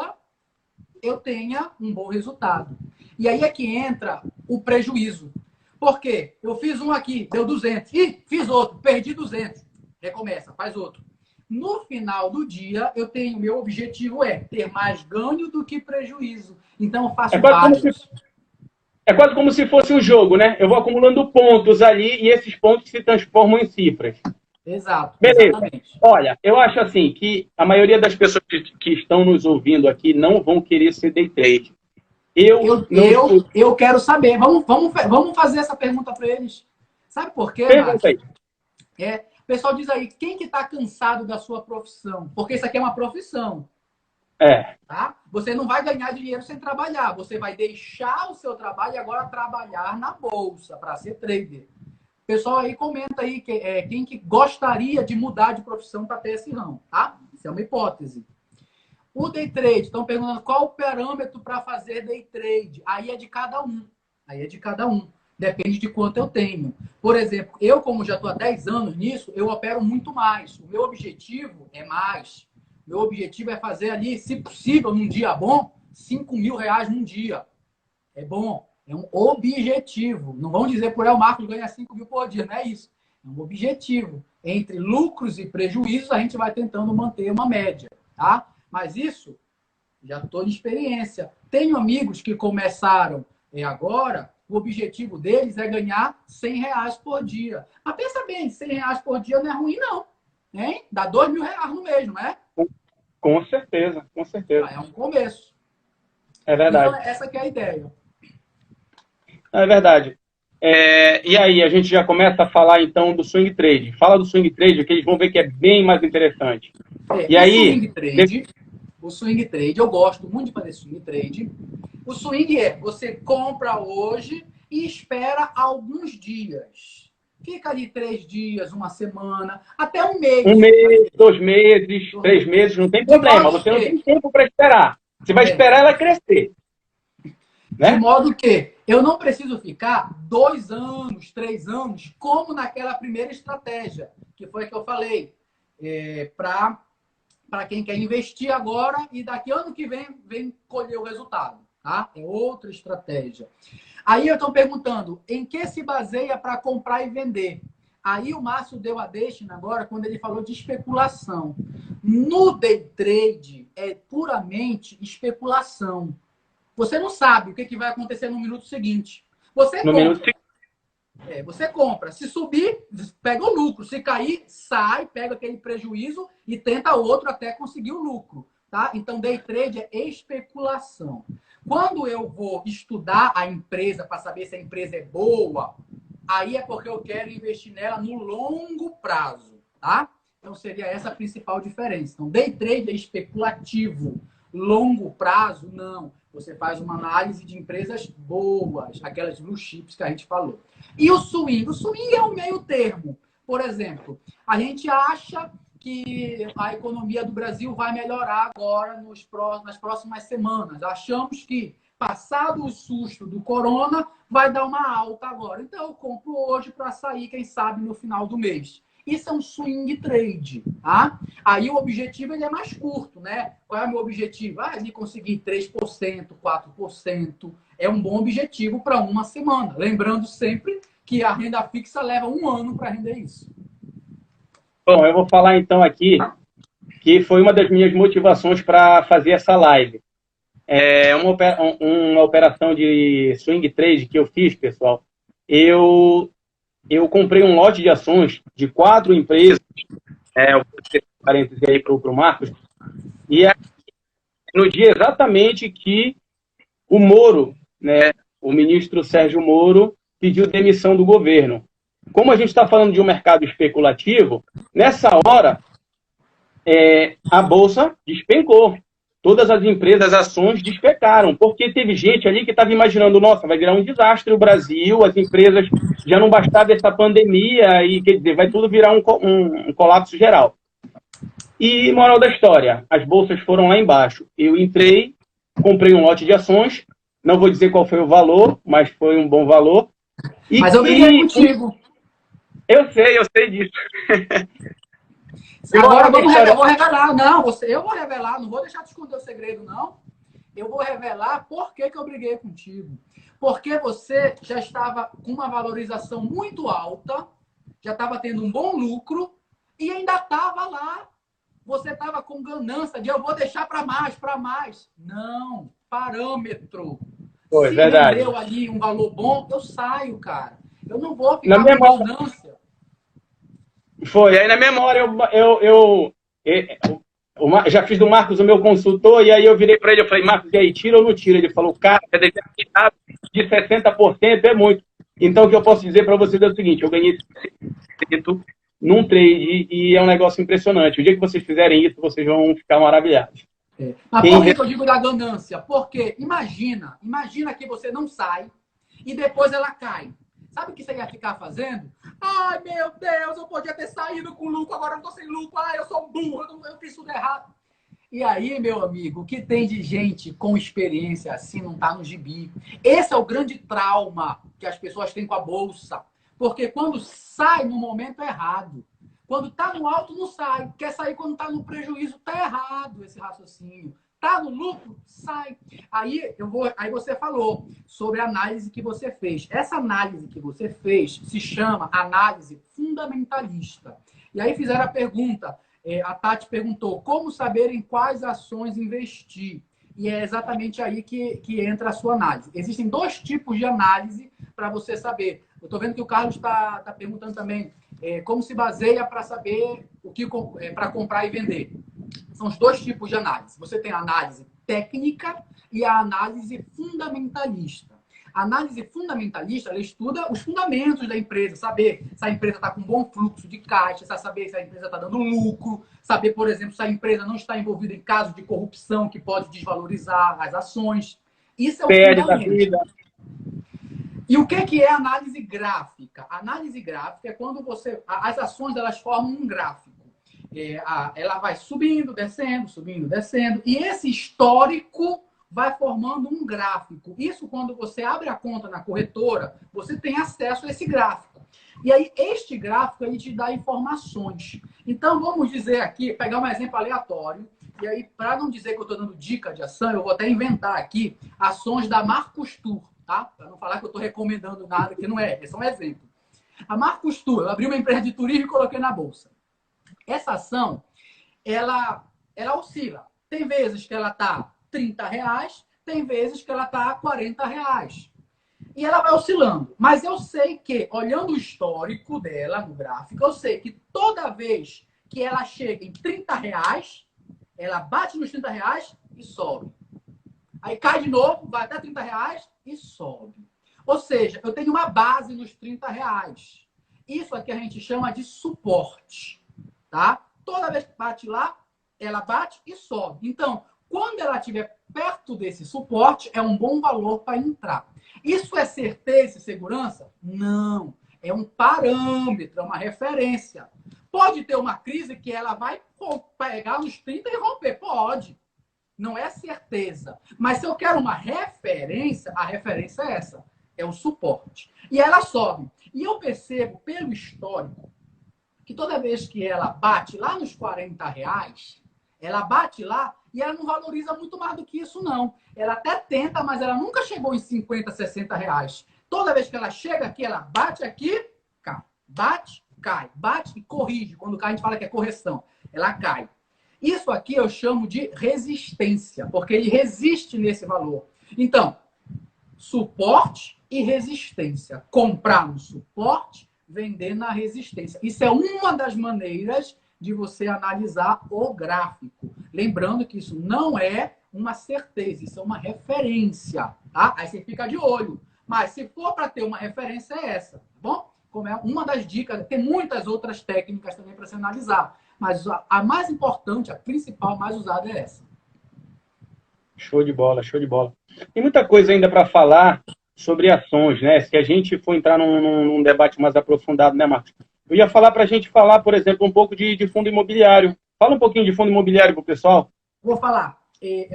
eu tenha um bom resultado. E aí é que entra o prejuízo. Por quê? Eu fiz um aqui, deu 200. Ih, fiz outro, perdi 200. Recomeça, faz outro. No final do dia, meu objetivo é ter mais ganho do que prejuízo. Então, eu faço vários. É quase como se fosse um jogo, né? Eu vou acumulando pontos ali e esses pontos se transformam em cifras. Exato. Beleza. Exatamente. Olha, eu acho assim que a maioria das pessoas que estão nos ouvindo aqui não vão querer ser day trade. Eu quero saber. Vamos fazer essa pergunta para eles. Sabe por quê, Pergunta aí. O pessoal diz aí, quem que está cansado da sua profissão? Porque isso aqui é uma profissão. Tá? Você não vai ganhar dinheiro sem trabalhar. Você vai deixar o seu trabalho e agora trabalhar na bolsa para ser trader. O pessoal aí comenta aí quem que gostaria de mudar de profissão para ter esse ramo, tá? Isso é uma hipótese. O day trade, estão perguntando qual o parâmetro para fazer day trade. Aí é de cada um. Depende de quanto eu tenho. Por exemplo, eu, como já estou há 10 anos nisso, eu opero muito mais. O meu objetivo é mais. Meu objetivo é fazer ali, se possível, num dia bom, R$5.000 num dia. É bom. É um objetivo. Não vão dizer por aí o Marcos ganha 5 mil por dia. Não é isso. É um objetivo. Entre lucros e prejuízos, a gente vai tentando manter uma média. Tá? Mas isso, já estou de experiência. Tenho amigos que começaram agora, o objetivo deles é ganhar R$100 por dia. Mas pensa bem, R$100 por dia não é ruim, não. Hein? Dá R$2.000 no mês, não é? Com certeza, com certeza. É um começo. É verdade. Então, essa que é a ideia. É verdade. E aí, a gente já começa a falar, então, do swing trade. Fala do swing trade, que eles vão ver que é bem mais interessante. E aí... O swing trade, eu gosto muito de fazer swing trade. O swing você compra hoje e espera alguns dias. Fica ali 3 dias, uma semana, até um mês. 1 mês, 2 meses, 3 meses, não tem problema. Você não tem tempo para esperar. Você vai esperar ela crescer. Né? De modo que eu não preciso ficar 2 anos, 3 anos, como naquela primeira estratégia, que foi a que eu falei, para quem quer investir agora e daqui ano que vem colher o resultado. Tá? É outra estratégia. Aí eu estou perguntando, em que se baseia para comprar e vender? Aí o Márcio deu a deixa agora quando ele falou de especulação. No day trade é puramente especulação. Você não sabe o que vai acontecer no minuto seguinte. Você compra. Se subir, pega o lucro. Se cair, sai, pega aquele prejuízo e tenta outro até conseguir o lucro. Tá? Então, day trade é especulação. Quando eu vou estudar a empresa para saber se a empresa é boa, aí é porque eu quero investir nela no longo prazo. Tá? Então, seria essa a principal diferença. Então, day trade é especulativo. Longo prazo, não. Você faz uma análise de empresas boas, aquelas blue chips que a gente falou. E o swing? O swing é o meio termo. Por exemplo, a gente acha que a economia do Brasil vai melhorar agora nas próximas semanas. Achamos que, passado o susto do corona, vai dar uma alta agora. Então, eu compro hoje para sair, quem sabe, no final do mês. Isso é um swing trade, tá? Aí o objetivo ele é mais curto, né? Qual é o meu objetivo? De conseguir 3%, 4%. É um bom objetivo para uma semana. Lembrando sempre que a renda fixa leva 1 ano para render isso. Bom, eu vou falar então aqui que foi uma das minhas motivações para fazer essa live. É uma operação de swing trade que eu fiz, pessoal. Eu comprei um lote de ações de 4 empresas, eu vou ter parênteses aí para o Marcos, e no dia exatamente que o Moro, né, o ministro Sérgio Moro, pediu demissão do governo. Como a gente está falando de um mercado especulativo, nessa hora a Bolsa despencou. Todas as empresas, as ações despecaram, porque teve gente ali que estava imaginando, nossa, vai virar um desastre o Brasil, as empresas já não bastava essa pandemia e, quer dizer, vai tudo virar um colapso geral. E, moral da história, as bolsas foram lá embaixo. Eu entrei, comprei um lote de ações, não vou dizer qual foi o valor, mas foi um bom valor. Mas eu briguei contigo. Eu sei disso. Agora eu vou revelar. Não, eu vou revelar, não vou deixar de esconder o segredo, não. Eu vou revelar por que eu briguei contigo. Porque você já estava com uma valorização muito alta, já estava tendo um bom lucro e ainda estava lá. Você estava com ganância de eu vou deixar para mais, para mais. Não, parâmetro. Foi, Se verdade. rendeu ali um valor bom, eu saio, cara. Eu não vou Na ficar com memória, ganância. foi. Aí na memória já fiz do Marcos o meu consultor, e aí eu virei para ele, eu falei, Marcos, e aí, tira ou não tira? Ele falou, cara, de 60% é muito. Então, o que eu posso dizer para vocês é o seguinte, eu ganhei 60% num trade, e é um negócio impressionante. O dia que vocês fizerem isso, vocês vão ficar maravilhados. Mas por que eu digo da ganância? Porque imagina que você não sai e depois ela cai. Sabe o que você ia ficar fazendo? Ai, meu Deus, eu podia ter saído com lucro, agora eu tô sem lucro. Ai, eu sou burro, eu fiz tudo errado. E aí, meu amigo, o que tem de gente com experiência assim não tá no gibi. Esse é o grande trauma que as pessoas têm com a bolsa. Porque quando sai no momento errado, quando tá no alto, não sai. Quer sair quando tá no prejuízo, tá errado esse raciocínio. Tá no lucro, sai. Aí você falou sobre a análise que você fez. Essa análise que você fez se chama análise fundamentalista. E aí fizeram a pergunta, a Tati perguntou, como saber em quais ações investir? E é exatamente aí que entra a sua análise. Existem dois tipos de análise para você saber. Eu estou vendo que o Carlos está perguntando também como se baseia para saber o que para comprar e vender. São os dois tipos de análise. Você tem a análise técnica e a análise fundamentalista. A análise fundamentalista, ela estuda os fundamentos da empresa, saber se a empresa está com bom fluxo de caixa, saber se a empresa está dando lucro, saber, por exemplo, se a empresa não está envolvida em casos de corrupção que pode desvalorizar as ações. Isso é o fundamento. E o que é análise gráfica? A análise gráfica é quando as ações elas formam um gráfico. Ela vai subindo, descendo, subindo, descendo. E esse histórico vai formando um gráfico. Isso, quando você abre a conta na corretora, você tem acesso a esse gráfico. E aí, este gráfico, ele te dá informações. Então, vamos dizer aqui, pegar um exemplo aleatório. E aí, para não dizer que eu estou dando dica de ação, eu vou até inventar aqui ações da Marcos Tour, tá? Para não falar que eu estou recomendando nada, que não é. É só um exemplo. A Marcos Tour, eu abri uma empresa de turismo e coloquei na bolsa. Essa ação, ela oscila. Tem vezes que ela está R$30, tem vezes que ela está R$40. E ela vai oscilando. Mas eu sei que, olhando o histórico dela no gráfico, eu sei que toda vez que ela chega em R$30, ela bate nos R$30 e sobe. Aí cai de novo, vai até R$30 e sobe. Ou seja, eu tenho uma base nos R$30. Isso aqui a gente chama de suporte. Tá? Toda vez que bate lá, ela bate e sobe. Então, quando ela estiver perto desse suporte, é um bom valor para entrar. Isso é certeza e segurança? Não. É um parâmetro, é uma referência. Pode ter uma crise que ela vai pegar nos 30 e romper. Pode. Não é certeza. Mas se eu quero uma referência, a referência é essa. É o suporte. E ela sobe. E eu percebo, pelo histórico, que toda vez que ela bate lá nos R$40, ela bate lá e ela não valoriza muito mais do que isso, não. Ela até tenta, mas ela nunca chegou em R$50, R$60. Toda vez que ela chega aqui, ela bate aqui, cai. Bate, cai. Bate e corrige. Quando cai, a gente fala que é correção. Ela cai. Isso aqui eu chamo de resistência, porque ele resiste nesse valor. Então, suporte e resistência. Comprar no suporte, vender na resistência. Isso é uma das maneiras de você analisar o gráfico. Lembrando que isso não é uma certeza, isso é uma referência, tá? Aí você fica de olho. Mas se for para ter uma referência, é essa, tá bom? Como é uma das dicas, tem muitas outras técnicas também para se analisar. Mas a mais importante, a principal, mais usada é essa. Show de bola, show de bola. Tem muita coisa ainda para falar sobre ações, né? Se a gente for entrar num debate mais aprofundado, né, Marcos? Eu ia falar para a gente falar, por exemplo, um pouco de fundo imobiliário. Fala um pouquinho de fundo imobiliário para o pessoal. Vou falar.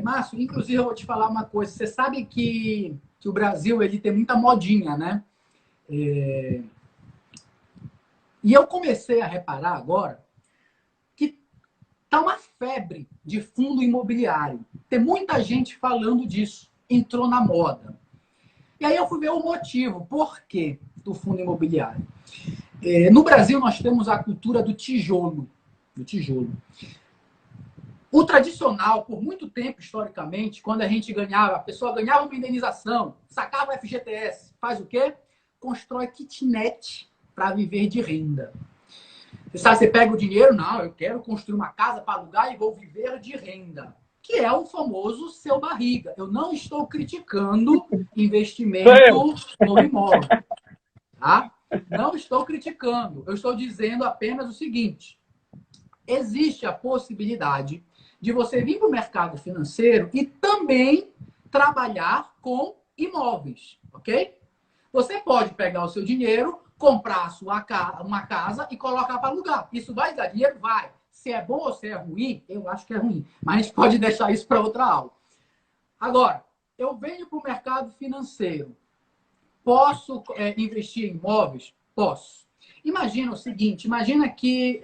Márcio, inclusive eu vou te falar uma coisa. Você sabe que o Brasil ele tem muita modinha, né? E eu comecei a reparar agora que Tá uma febre de fundo imobiliário. Tem muita gente falando disso. Entrou na moda. E aí eu fui ver o motivo. Por quê do fundo imobiliário? No Brasil, nós temos a cultura do tijolo. Do tijolo. O tradicional, por muito tempo, historicamente, quando a gente ganhava, a pessoa ganhava uma indenização, sacava o FGTS, faz o quê? Constrói kitnet para viver de renda. Você sabe, você pega o dinheiro, não, eu quero construir uma casa para alugar e vou viver de renda. Que é o famoso seu barriga. Eu não estou criticando investimento no imóvel. Tá? Não estou criticando. Eu estou dizendo apenas o seguinte. Existe a possibilidade de você vir para o mercado financeiro e também trabalhar com imóveis, ok? Você pode pegar o seu dinheiro, comprar uma casa e colocar para alugar. Isso vai dar dinheiro? Vai. Se é bom ou se é ruim, eu acho que é ruim. Mas a gente pode deixar isso para outra aula. Agora, eu venho para o mercado financeiro. Posso investir em imóveis? Posso. Imagina o seguinte, imagina que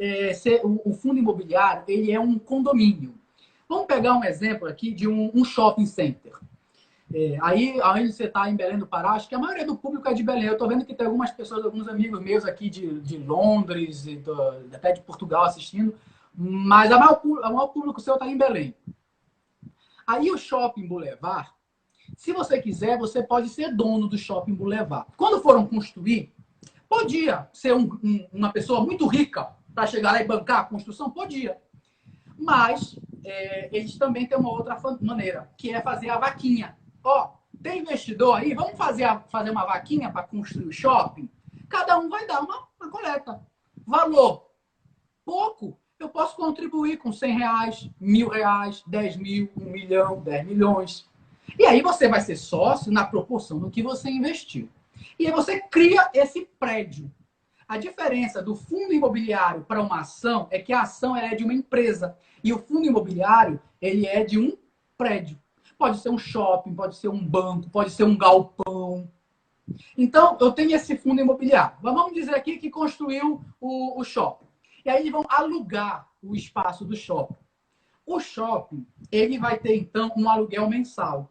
o fundo imobiliário ele é um condomínio. Vamos pegar um exemplo aqui de um shopping center. Aí você está em Belém do Pará, acho que a maioria do público é de Belém. Eu estou vendo que tem algumas pessoas, alguns amigos meus aqui de Londres, até de Portugal assistindo, mas o maior público seu está em Belém. Aí o Shopping Boulevard, se você quiser, você pode ser dono do Shopping Boulevard. Quando foram construir, podia ser uma pessoa muito rica para chegar lá e bancar a construção? Podia. Mas eles também têm uma outra maneira, que é fazer a vaquinha. Ó, tem investidor aí? Vamos fazer uma vaquinha para construir o shopping? Cada um vai dar uma coleta. Valor pouco, eu posso contribuir com R$100, R$1.000, 10 mil, 1 milhão, 10 milhões. E aí você vai ser sócio na proporção do que você investiu. E aí você cria esse prédio. A diferença do fundo imobiliário para uma ação é que a ação é de uma empresa. E o fundo imobiliário, ele é de um prédio. Pode ser um shopping, pode ser um banco, pode ser um galpão. Então, eu tenho esse fundo imobiliário. Vamos dizer aqui que construiu o shopping. E aí eles vão alugar o espaço do shopping. O shopping, ele vai ter, então, um aluguel mensal.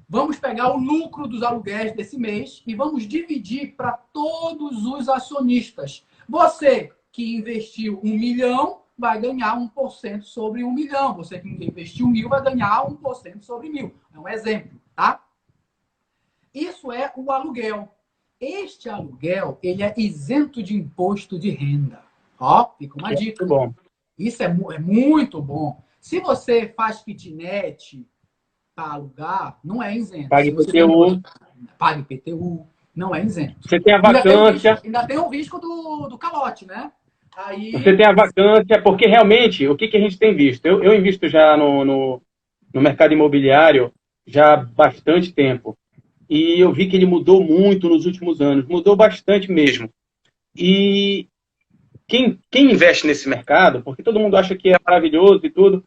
Vamos pegar o lucro dos aluguéis desse mês e vamos dividir para todos os acionistas. Você que investiu 1 milhão vai ganhar 1% sobre 1 milhão. Você que investiu 1.000 vai ganhar 1% sobre 1.000. É um exemplo, tá? Isso é o aluguel. Este aluguel, ele é isento de imposto de renda. Ó, fica uma dica. Muito bom. Isso é muito bom. Se você faz kitnet para alugar, não é isento. Pague IPTU. Pague IPTU, não é isento. Você tem a vacância. Ainda tem o risco do calote, né? Aí... Você tem a vacância, porque realmente, o que a gente tem visto? Eu invisto já no mercado imobiliário já há bastante tempo. E eu vi que ele mudou muito nos últimos anos. Mudou bastante mesmo. E quem investe nesse mercado, porque todo mundo acha que é maravilhoso e tudo,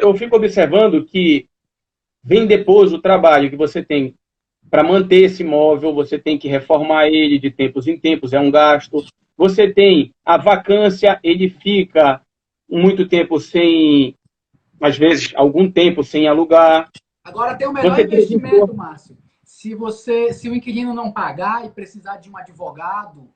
eu fico observando que vem depois o trabalho que você tem para manter esse imóvel, você tem que reformar ele de tempos em tempos, é um gasto. Você tem a vacância, ele fica muito tempo sem, às vezes, algum tempo sem alugar. Agora tem o melhor investimento, Márcio. Se o inquilino não pagar e precisar de um advogado,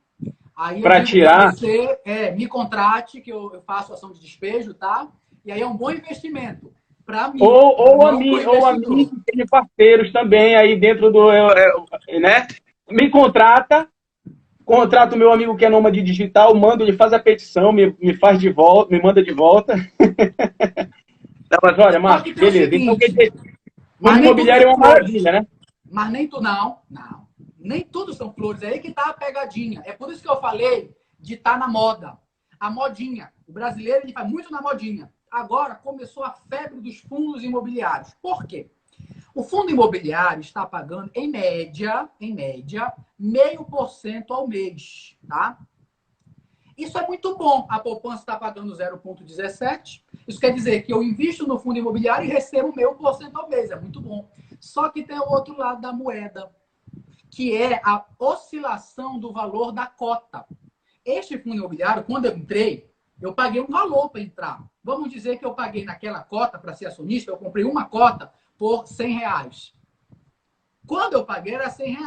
aí para tirar, você me contrate, que eu faço ação de despejo, tá? E aí é um bom investimento. Para mim. Ou a mim que tem parceiros também aí dentro do. Né? Me contrata o meu amigo que é nômade digital, mando, ele faz a petição, me faz de volta, me manda de volta. Não, mas olha, Marcos, beleza. Então, o imobiliário é uma maravilha, né? Mas nem tudo, não. Nem tudo são flores. É aí que tá a pegadinha. É por isso que eu falei de estar na moda. A modinha. O brasileiro, ele faz muito na modinha. Agora começou a febre dos fundos imobiliários. Por quê? O fundo imobiliário está pagando, em média, 0,5% ao mês, tá? Isso é muito bom. A poupança está pagando 0,17%. Isso quer dizer que eu invisto no fundo imobiliário e recebo 0,5% ao mês. É muito bom. Só que tem o outro lado da moeda, que é a oscilação do valor da cota. Este fundo imobiliário, quando eu entrei, eu paguei um valor para entrar. Vamos dizer que eu paguei naquela cota para ser acionista, eu comprei uma cota por R$ 100. Quando eu paguei era R$ 100.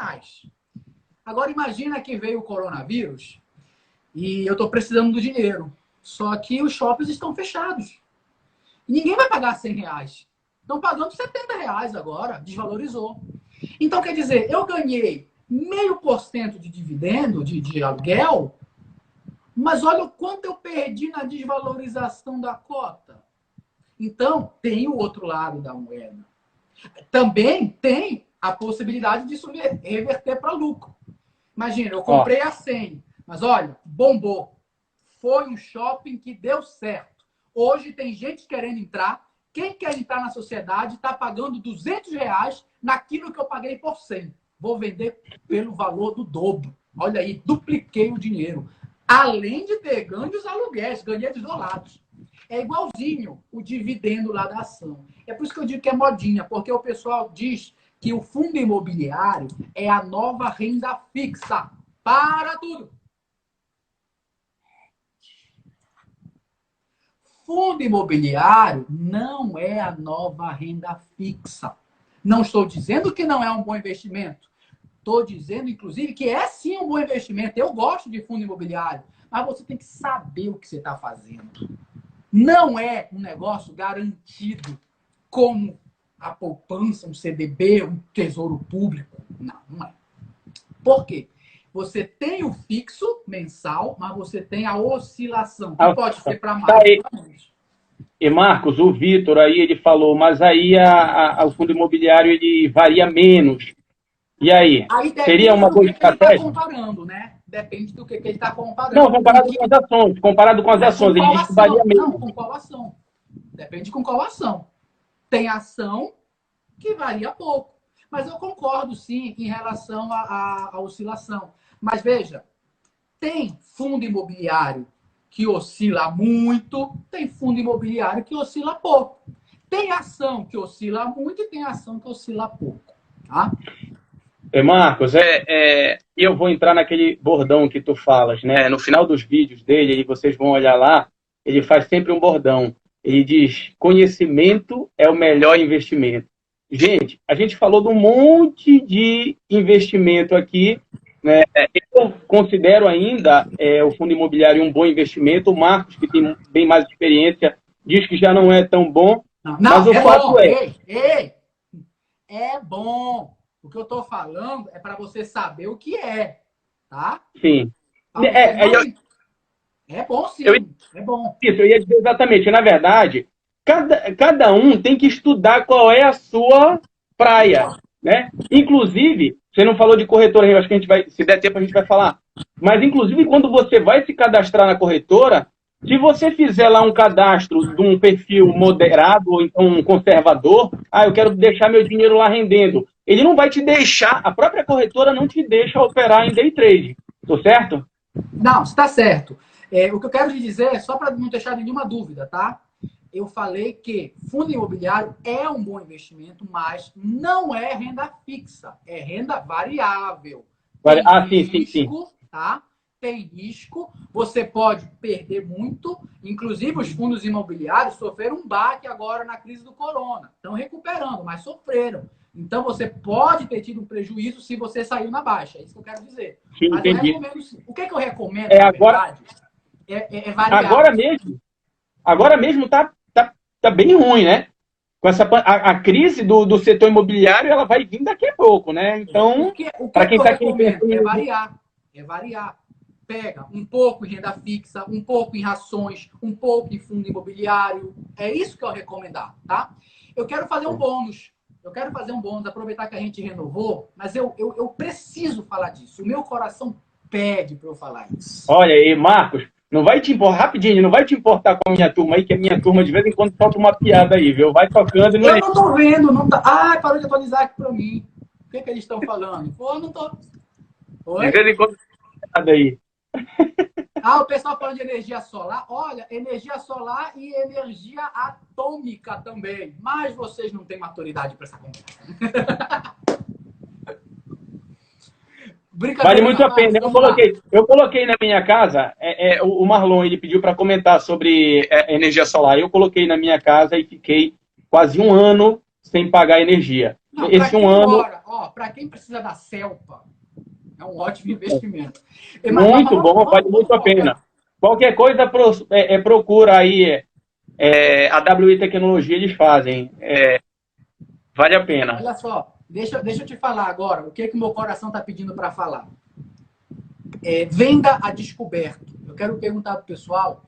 Agora imagina que veio o coronavírus e eu estou precisando do dinheiro. Só que os shoppings estão fechados. E ninguém vai pagar R$ 100. Estão pagando R$ 70 agora, desvalorizou. Então, quer dizer, eu ganhei 0,5% de dividendo, de aluguel, mas olha o quanto eu perdi na desvalorização da cota. Então, tem o outro lado da moeda. Também tem a possibilidade disso reverter para lucro. Imagina, eu comprei a 100, mas olha, bombou. Foi um shopping que deu certo. Hoje tem gente querendo entrar. Quem quer entrar na sociedade está pagando R$ 200 naquilo que eu paguei por 100. Vou vender pelo valor do dobro. Olha aí, dupliquei o dinheiro. Além de ter ganho os aluguéis, ganhei dos dois lados. É igualzinho o dividendo lá da ação. É por isso que eu digo que é modinha, porque o pessoal diz que o fundo imobiliário é a nova renda fixa. Para tudo! Fundo imobiliário não é a nova renda fixa. Não estou dizendo que não é um bom investimento. Estou dizendo, inclusive, que é sim um bom investimento. Eu gosto de fundo imobiliário, mas você tem que saber o que você está fazendo. Não é um negócio garantido como a poupança, um CDB, um tesouro público. Não, não é. Por quê? Você tem o fixo mensal, mas você tem a oscilação, que pode ser para mais ou para menos. E Marcos, o Vitor aí, ele falou, mas aí o fundo imobiliário ele varia menos. E aí? Seria uma boa estratégia? Ele está comparando, né? Depende do que ele está comparando. Não, comparado com as ações. Comparado com as ações, ele diz que varia menos. Não, com qual ação? Depende com qual ação. Tem ação que varia pouco. Mas eu concordo, sim, em relação à oscilação. Mas veja, tem fundo imobiliário que oscila muito, tem fundo imobiliário que oscila pouco. Tem ação que oscila muito e tem ação que oscila pouco. Tá? Marcos, eu vou entrar naquele bordão que tu falas, né? No final dos vídeos dele, e vocês vão olhar lá, ele faz sempre um bordão. Ele diz, conhecimento é o melhor investimento. Gente, a gente falou de um monte de investimento aqui, né? Eu considero ainda o fundo imobiliário um bom investimento. O Marcos, que tem bem mais experiência, diz que já não é tão bom. Não, mas o fato é bom. O que eu estou falando é para você saber o que é, tá? Sim. É bom, sim. É bom. Isso, eu ia dizer exatamente. Na verdade, cada um tem que estudar qual é a sua praia, né? Inclusive, você não falou de corretora, eu acho que a gente vai, se der tempo, a gente vai falar. Mas, inclusive, quando você vai se cadastrar na corretora, se você fizer lá um cadastro de um perfil moderado ou então um conservador, eu quero deixar meu dinheiro lá rendendo. Ele não vai te deixar, a própria corretora não te deixa operar em day trade. Tô certo? Não, está certo. O que eu quero te dizer, só para não deixar nenhuma dúvida, tá? Eu falei que fundo imobiliário é um bom investimento, mas não é renda fixa, é renda variável. Tem risco, tá? Tem risco, você pode perder muito. Inclusive, os fundos imobiliários sofreram um baque agora na crise do corona. Estão recuperando, mas sofreram. Então, você pode ter tido um prejuízo se você saiu na baixa. É isso que eu quero dizer. Sim, mas entendi. o que eu recomendo, na verdade, é variável. Agora mesmo tá bem ruim, né? Com a crise do setor imobiliário, ela vai vir daqui a pouco, né? Então, para quem está aqui é variar. Pega um pouco em renda fixa, um pouco em ações, um pouco em fundo imobiliário. É isso que eu recomendar, tá? Eu quero fazer um bônus. Aproveitar que a gente renovou, mas eu preciso falar disso. O meu coração pede para eu falar isso. Olha aí, Marcos, não vai te importar, rapidinho, não vai te importar com a minha turma aí, que a minha turma de vez em quando solta uma piada aí, viu? Vai tocando. Eu não tô vendo, não tá. Parou de atualizar aqui para mim. O que eles estão falando? Pô, não tô. Oi? De vez em quando piada aí. O pessoal falando de energia solar. Olha, energia solar e energia atômica também. Mas vocês não têm maturidade para essa conversa. Vale Brincadeira muito na a pena. parte, vamos lá. Eu coloquei na minha casa, o Marlon ele pediu para comentar sobre energia solar. Eu coloquei na minha casa e fiquei quase um ano sem pagar energia. Não, para Esse um quem ano, mora, ó, para quem precisa da Celpa, é um ótimo investimento. muito bom, vale muito a Focar. pena. Qualquer coisa, procura aí. A WI Tecnologia eles fazem. Vale a pena. Olha só, deixa eu te falar agora o que o meu coração está pedindo para falar. Venda a descoberto. Eu quero perguntar para o pessoal,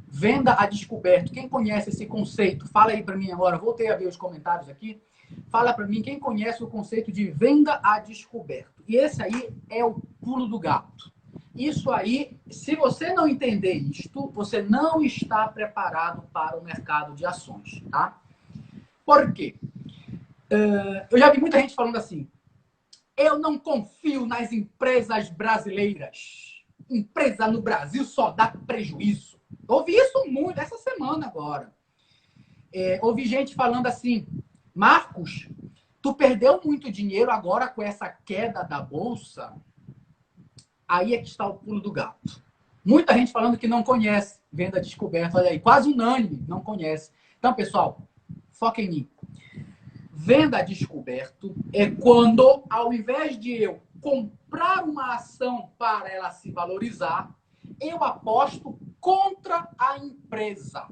venda a descoberto. Quem conhece esse conceito? Fala aí para mim agora. Voltei a ver os comentários aqui. Fala para mim quem conhece o conceito de venda a descoberto. E esse aí é o pulo do gato. Isso aí, se você não entender isto, você não está preparado para o mercado de ações, tá? Por quê? Eu já vi muita gente falando assim, eu não confio nas empresas brasileiras. Empresa no Brasil só dá prejuízo. Ouvi isso muito essa semana agora. Ouvi gente falando assim, Marcos, tu perdeu muito dinheiro agora com essa queda da bolsa? Aí é que está o pulo do gato. Muita gente falando que não conhece venda descoberta. Olha aí, quase unânime, não conhece. Então, pessoal, foca em mim. Venda descoberto é quando, ao invés de eu comprar uma ação para ela se valorizar, eu aposto contra a empresa.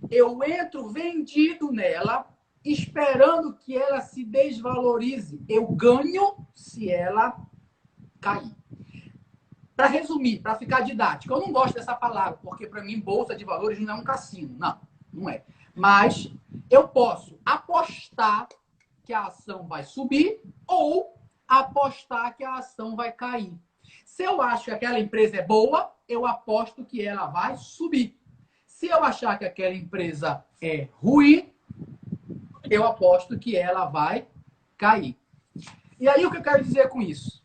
Eu entro vendido nela, esperando que ela se desvalorize. Eu ganho se ela cair. Para resumir, para ficar didático, eu não gosto dessa palavra, porque para mim bolsa de valores não é um cassino. Não, não é. Mas eu posso apostar que a ação vai subir ou apostar que a ação vai cair. Se eu acho que aquela empresa é boa, eu aposto que ela vai subir. Se eu achar que aquela empresa é ruim, eu aposto que ela vai cair. E aí o que eu quero dizer com isso?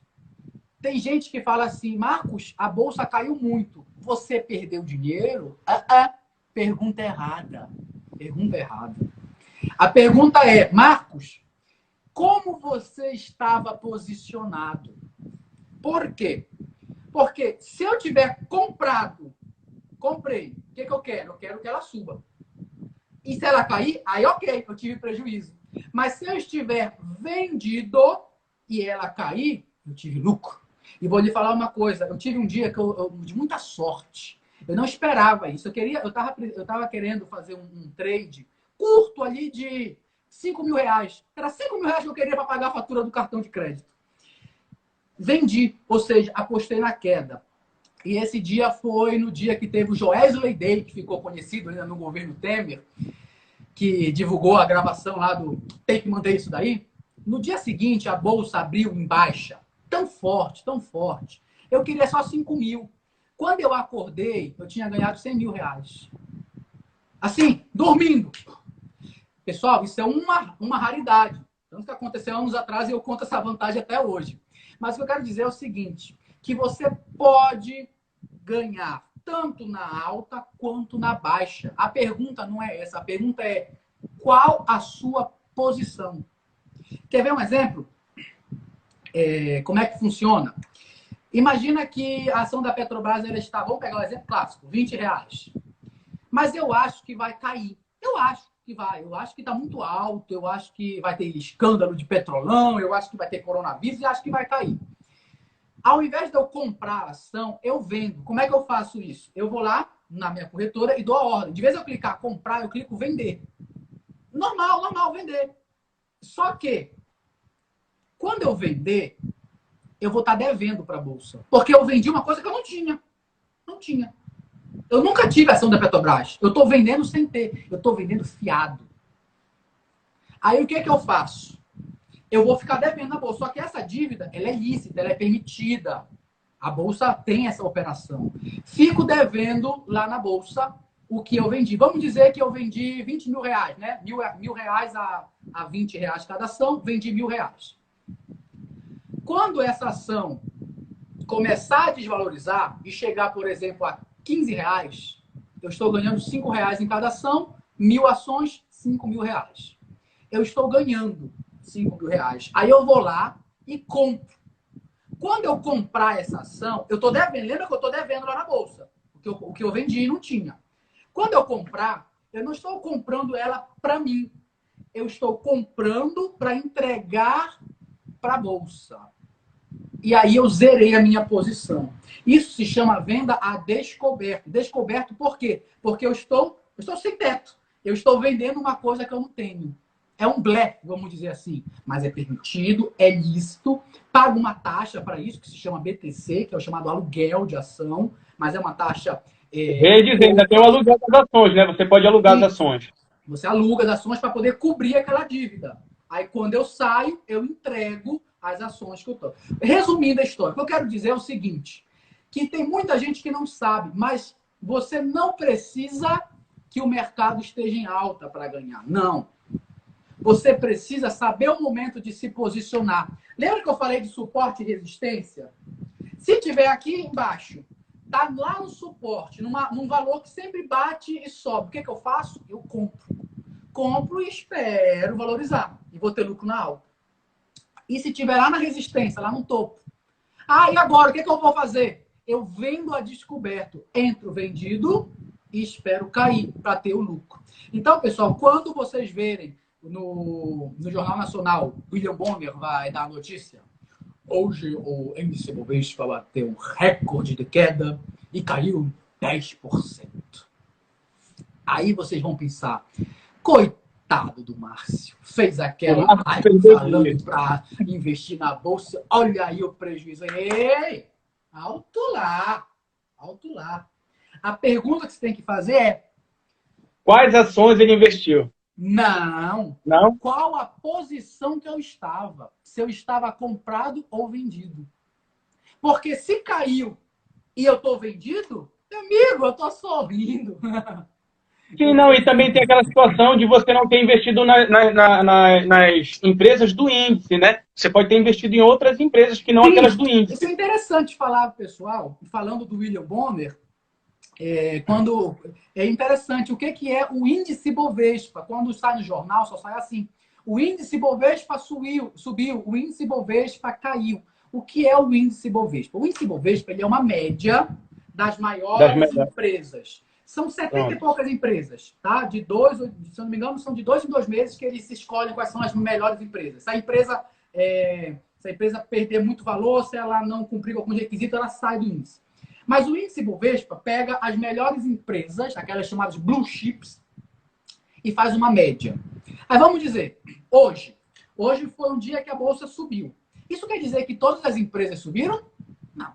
Tem gente que fala assim, Marcos, a bolsa caiu muito. Você perdeu dinheiro? Pergunta errada. Pergunta errada. A pergunta é, Marcos, como você estava posicionado? Por quê? Porque se eu tiver comprei, o que eu quero? Eu quero que ela suba. E se ela cair, aí ok, eu tive prejuízo. Mas se eu estiver vendido e ela cair, eu tive lucro. E vou lhe falar uma coisa, eu tive um dia que de muita sorte. Eu não esperava isso. Eu tava querendo fazer um trade curto ali de 5 mil reais. Era 5 mil reais que eu queria para pagar a fatura do cartão de crédito. Vendi, ou seja, apostei na queda. E esse dia foi no dia que teve o Joesley Day, que ficou conhecido ainda no governo Temer, que divulgou a gravação lá do Tem que manter isso daí. No dia seguinte, a bolsa abriu em baixa. Tão forte, tão forte. Eu queria só 5 mil. Quando eu acordei, eu tinha ganhado 100 mil reais. Assim, dormindo. Pessoal, isso é uma raridade. Tanto que aconteceu anos atrás e eu conto essa vantagem até hoje. Mas o que eu quero dizer é o seguinte, que você pode ganhar tanto na alta quanto na baixa. A pergunta não é essa. A pergunta é qual a sua posição? Quer ver um exemplo? Como é que funciona? Imagina que a ação da Petrobras ela está, vamos pegar um exemplo clássico, 20 reais. Mas eu acho que vai cair. Eu acho que vai. Eu acho que está muito alto. Eu acho que vai ter escândalo de petrolão. Eu acho que vai ter coronavírus e acho que vai cair. Ao invés de eu comprar a ação, eu vendo. Como é que eu faço isso? Eu vou lá na minha corretora e dou a ordem. De vez eu clicar comprar, eu clico vender. Normal, vender. Só que, quando eu vender, eu vou estar devendo para a Bolsa. Porque eu vendi uma coisa que eu não tinha. Não tinha. Eu nunca tive ação da Petrobras. Eu estou vendendo sem ter. Eu estou vendendo fiado. Aí o que eu faço? Eu vou ficar devendo na Bolsa. Só que essa dívida, ela é lícita, ela é permitida. A Bolsa tem essa operação. Fico devendo lá na Bolsa o que eu vendi. Vamos dizer que eu vendi 20 mil reais, né? Mil reais a 20 reais cada ação, vendi 1.000 reais. Quando essa ação começar a desvalorizar e chegar, por exemplo, a 15 reais, eu estou ganhando 5 reais em cada ação, 1.000 ações, 5 mil reais. Eu estou ganhando 5 mil reais. Aí eu vou lá e compro. Quando eu comprar essa ação, eu estou devendo, lembra que eu estou devendo lá na bolsa, o que eu vendi e não tinha. Quando eu comprar, eu não estou comprando ela para mim, eu estou comprando para entregar para a bolsa. E aí eu zerei a minha posição. Isso se chama venda a descoberto. Descoberto por quê? Porque eu estou sem teto. Eu estou vendendo uma coisa que eu não tenho. É um blefe, vamos dizer assim. Mas é permitido, é lícito. Paga uma taxa para isso, que se chama BTC, que é o chamado aluguel de ação. Mas é uma taxa... Ainda tem o aluguel das ações, né? Você pode alugar as ações. Você aluga as ações para poder cobrir aquela dívida. Aí, quando eu saio, eu entrego as ações que eu estou. Resumindo a história, o que eu quero dizer é o seguinte, que tem muita gente que não sabe, mas você não precisa que o mercado esteja em alta para ganhar. Não. Você precisa saber o momento de se posicionar. Lembra que eu falei de suporte e resistência? Se tiver aqui embaixo, tá lá no suporte, num valor que sempre bate e sobe, o que eu faço? Eu compro. Compro e espero valorizar. E vou ter lucro na alta. E se tiver lá na resistência, lá no topo? Ah, e agora? O que eu vou fazer? Eu vendo a descoberto. Entro vendido e espero cair para ter o lucro. Então, pessoal, quando vocês verem no Jornal Nacional, William Bonner vai dar a notícia. Hoje o índice Bovespa bateu um recorde de queda e caiu 10%. Aí vocês vão pensar, coitado do Márcio, fez aquela live falando para investir na bolsa, olha aí o prejuízo. Ei, alto lá, alto lá. A pergunta que você tem que fazer é... Quais ações ele investiu? Não. Não? Qual a posição que eu estava? Se eu estava comprado ou vendido. Porque se caiu e eu estou vendido, amigo, eu estou sorrindo. Sim, não, e também tem aquela situação de você não ter investido nas empresas do índice, né? Você pode ter investido em outras empresas que não Sim, aquelas do índice. Isso é interessante falar, pessoal, falando do William Bonner, quando é interessante o que é o índice Bovespa. Quando sai no jornal, só sai assim. O índice Bovespa subiu, o índice Bovespa caiu. O que é o índice Bovespa? O índice Bovespa ele é uma média das maiores empresas. São 70 e poucas empresas, tá? Se eu não me engano, são de 2 em 2 meses que eles se escolhem quais são as melhores empresas. Se a empresa perder muito valor, se ela não cumprir algum requisito, ela sai do índice. Mas o índice Bovespa pega as melhores empresas, aquelas chamadas blue chips, e faz uma média. Aí vamos dizer, hoje foi um dia que a bolsa subiu. Isso quer dizer que todas as empresas subiram? Não.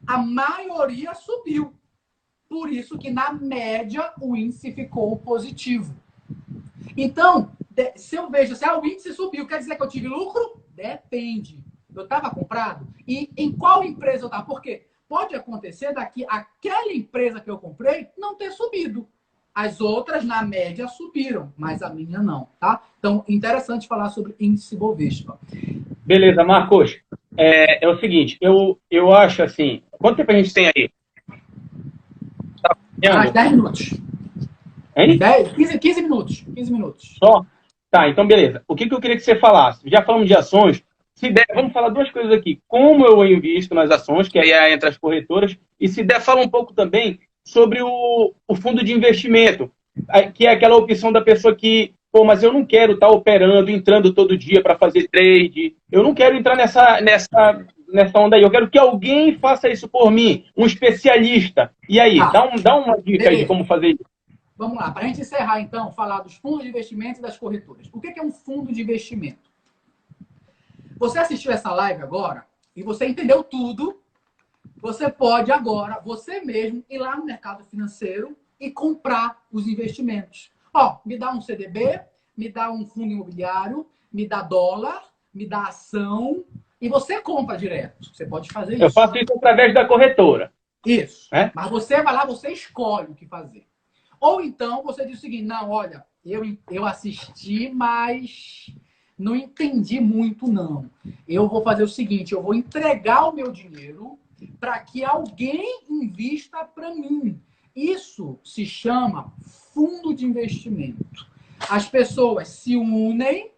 A maioria subiu. Por isso que, na média, o índice ficou positivo. Então, se eu vejo, se o índice subiu, quer dizer que eu tive lucro? Depende. Eu estava comprado? E em qual empresa eu estava? Por quê? Pode acontecer daqui aquela empresa que eu comprei não ter subido. As outras, na média, subiram, mas a minha não, tá? Então, interessante falar sobre índice Bovespa. Beleza, Marcos. É o seguinte, eu acho assim... Quanto tempo a gente tem aí? Tá mais 10 minutos. Hein? 15 minutos. 15 minutos. Só? Tá, então beleza. O que eu queria que você falasse? Já falamos de ações. Se der, vamos falar duas coisas aqui. Como eu invisto nas ações, que aí é entre as corretoras. E se der, fala um pouco também sobre o fundo de investimento, que é aquela opção da pessoa que, pô, mas eu não quero estar operando, entrando todo dia para fazer trade. Eu não quero entrar nessa onda aí. Eu quero que alguém faça isso por mim, um especialista. E aí, dá uma dica aí de como fazer isso. Vamos lá, para a gente encerrar, então, falar dos fundos de investimento e das corretoras. O que é um fundo de investimento? Você assistiu essa live agora e você entendeu tudo. Você pode agora, você mesmo, ir lá no mercado financeiro e comprar os investimentos. Ó, me dá um CDB, me dá um fundo imobiliário, me dá dólar, me dá ação e você compra direto. Você pode fazer isso. Eu faço isso através da corretora. Isso. Mas você vai lá, você escolhe o que fazer. Ou então você diz o seguinte, não, olha, eu assisti, mas não entendi muito, não. Eu vou fazer o seguinte, eu vou entregar o meu dinheiro para que alguém invista para mim. Isso se chama fundo de investimento. As pessoas se unem,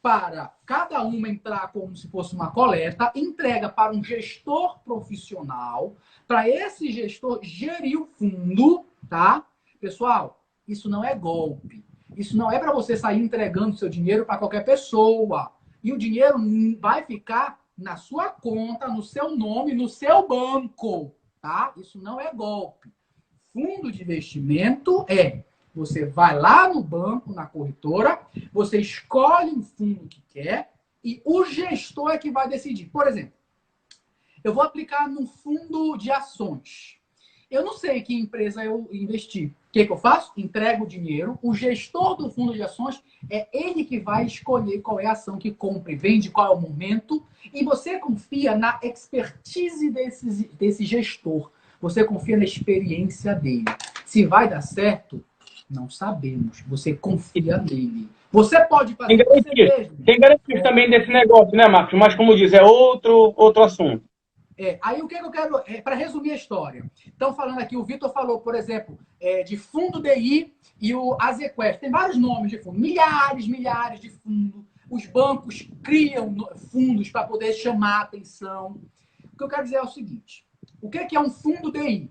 para cada uma entrar como se fosse uma coleta, entrega para um gestor profissional, para esse gestor gerir o fundo, tá? Pessoal, isso não é golpe. Isso não é para você sair entregando seu dinheiro para qualquer pessoa. E o dinheiro vai ficar na sua conta, no seu nome, no seu banco, tá? Isso não é golpe. Fundo de investimento você vai lá no banco, na corretora, você escolhe um fundo que quer e o gestor é que vai decidir. Por exemplo, eu vou aplicar num fundo de ações. Eu não sei que empresa eu investi. O que eu faço? Entrego o dinheiro. O gestor do fundo de ações é ele que vai escolher qual é a ação que compra e vende, qual é o momento. E você confia na expertise desse gestor. Você confia na experiência dele. Se vai dar certo, não sabemos. Você confia nele. Você pode fazer você mesmo. Tem garantia também desse negócio, né, Marcos? Mas, como diz, é outro assunto. Aí o que eu quero, para resumir a história. Estão falando aqui, o Vitor falou, por exemplo, de fundo DI e o Azequest. Tem vários nomes de fundo, milhares de fundos. Os bancos criam fundos para poder chamar a atenção. O que eu quero dizer é o seguinte, o que é um fundo DI?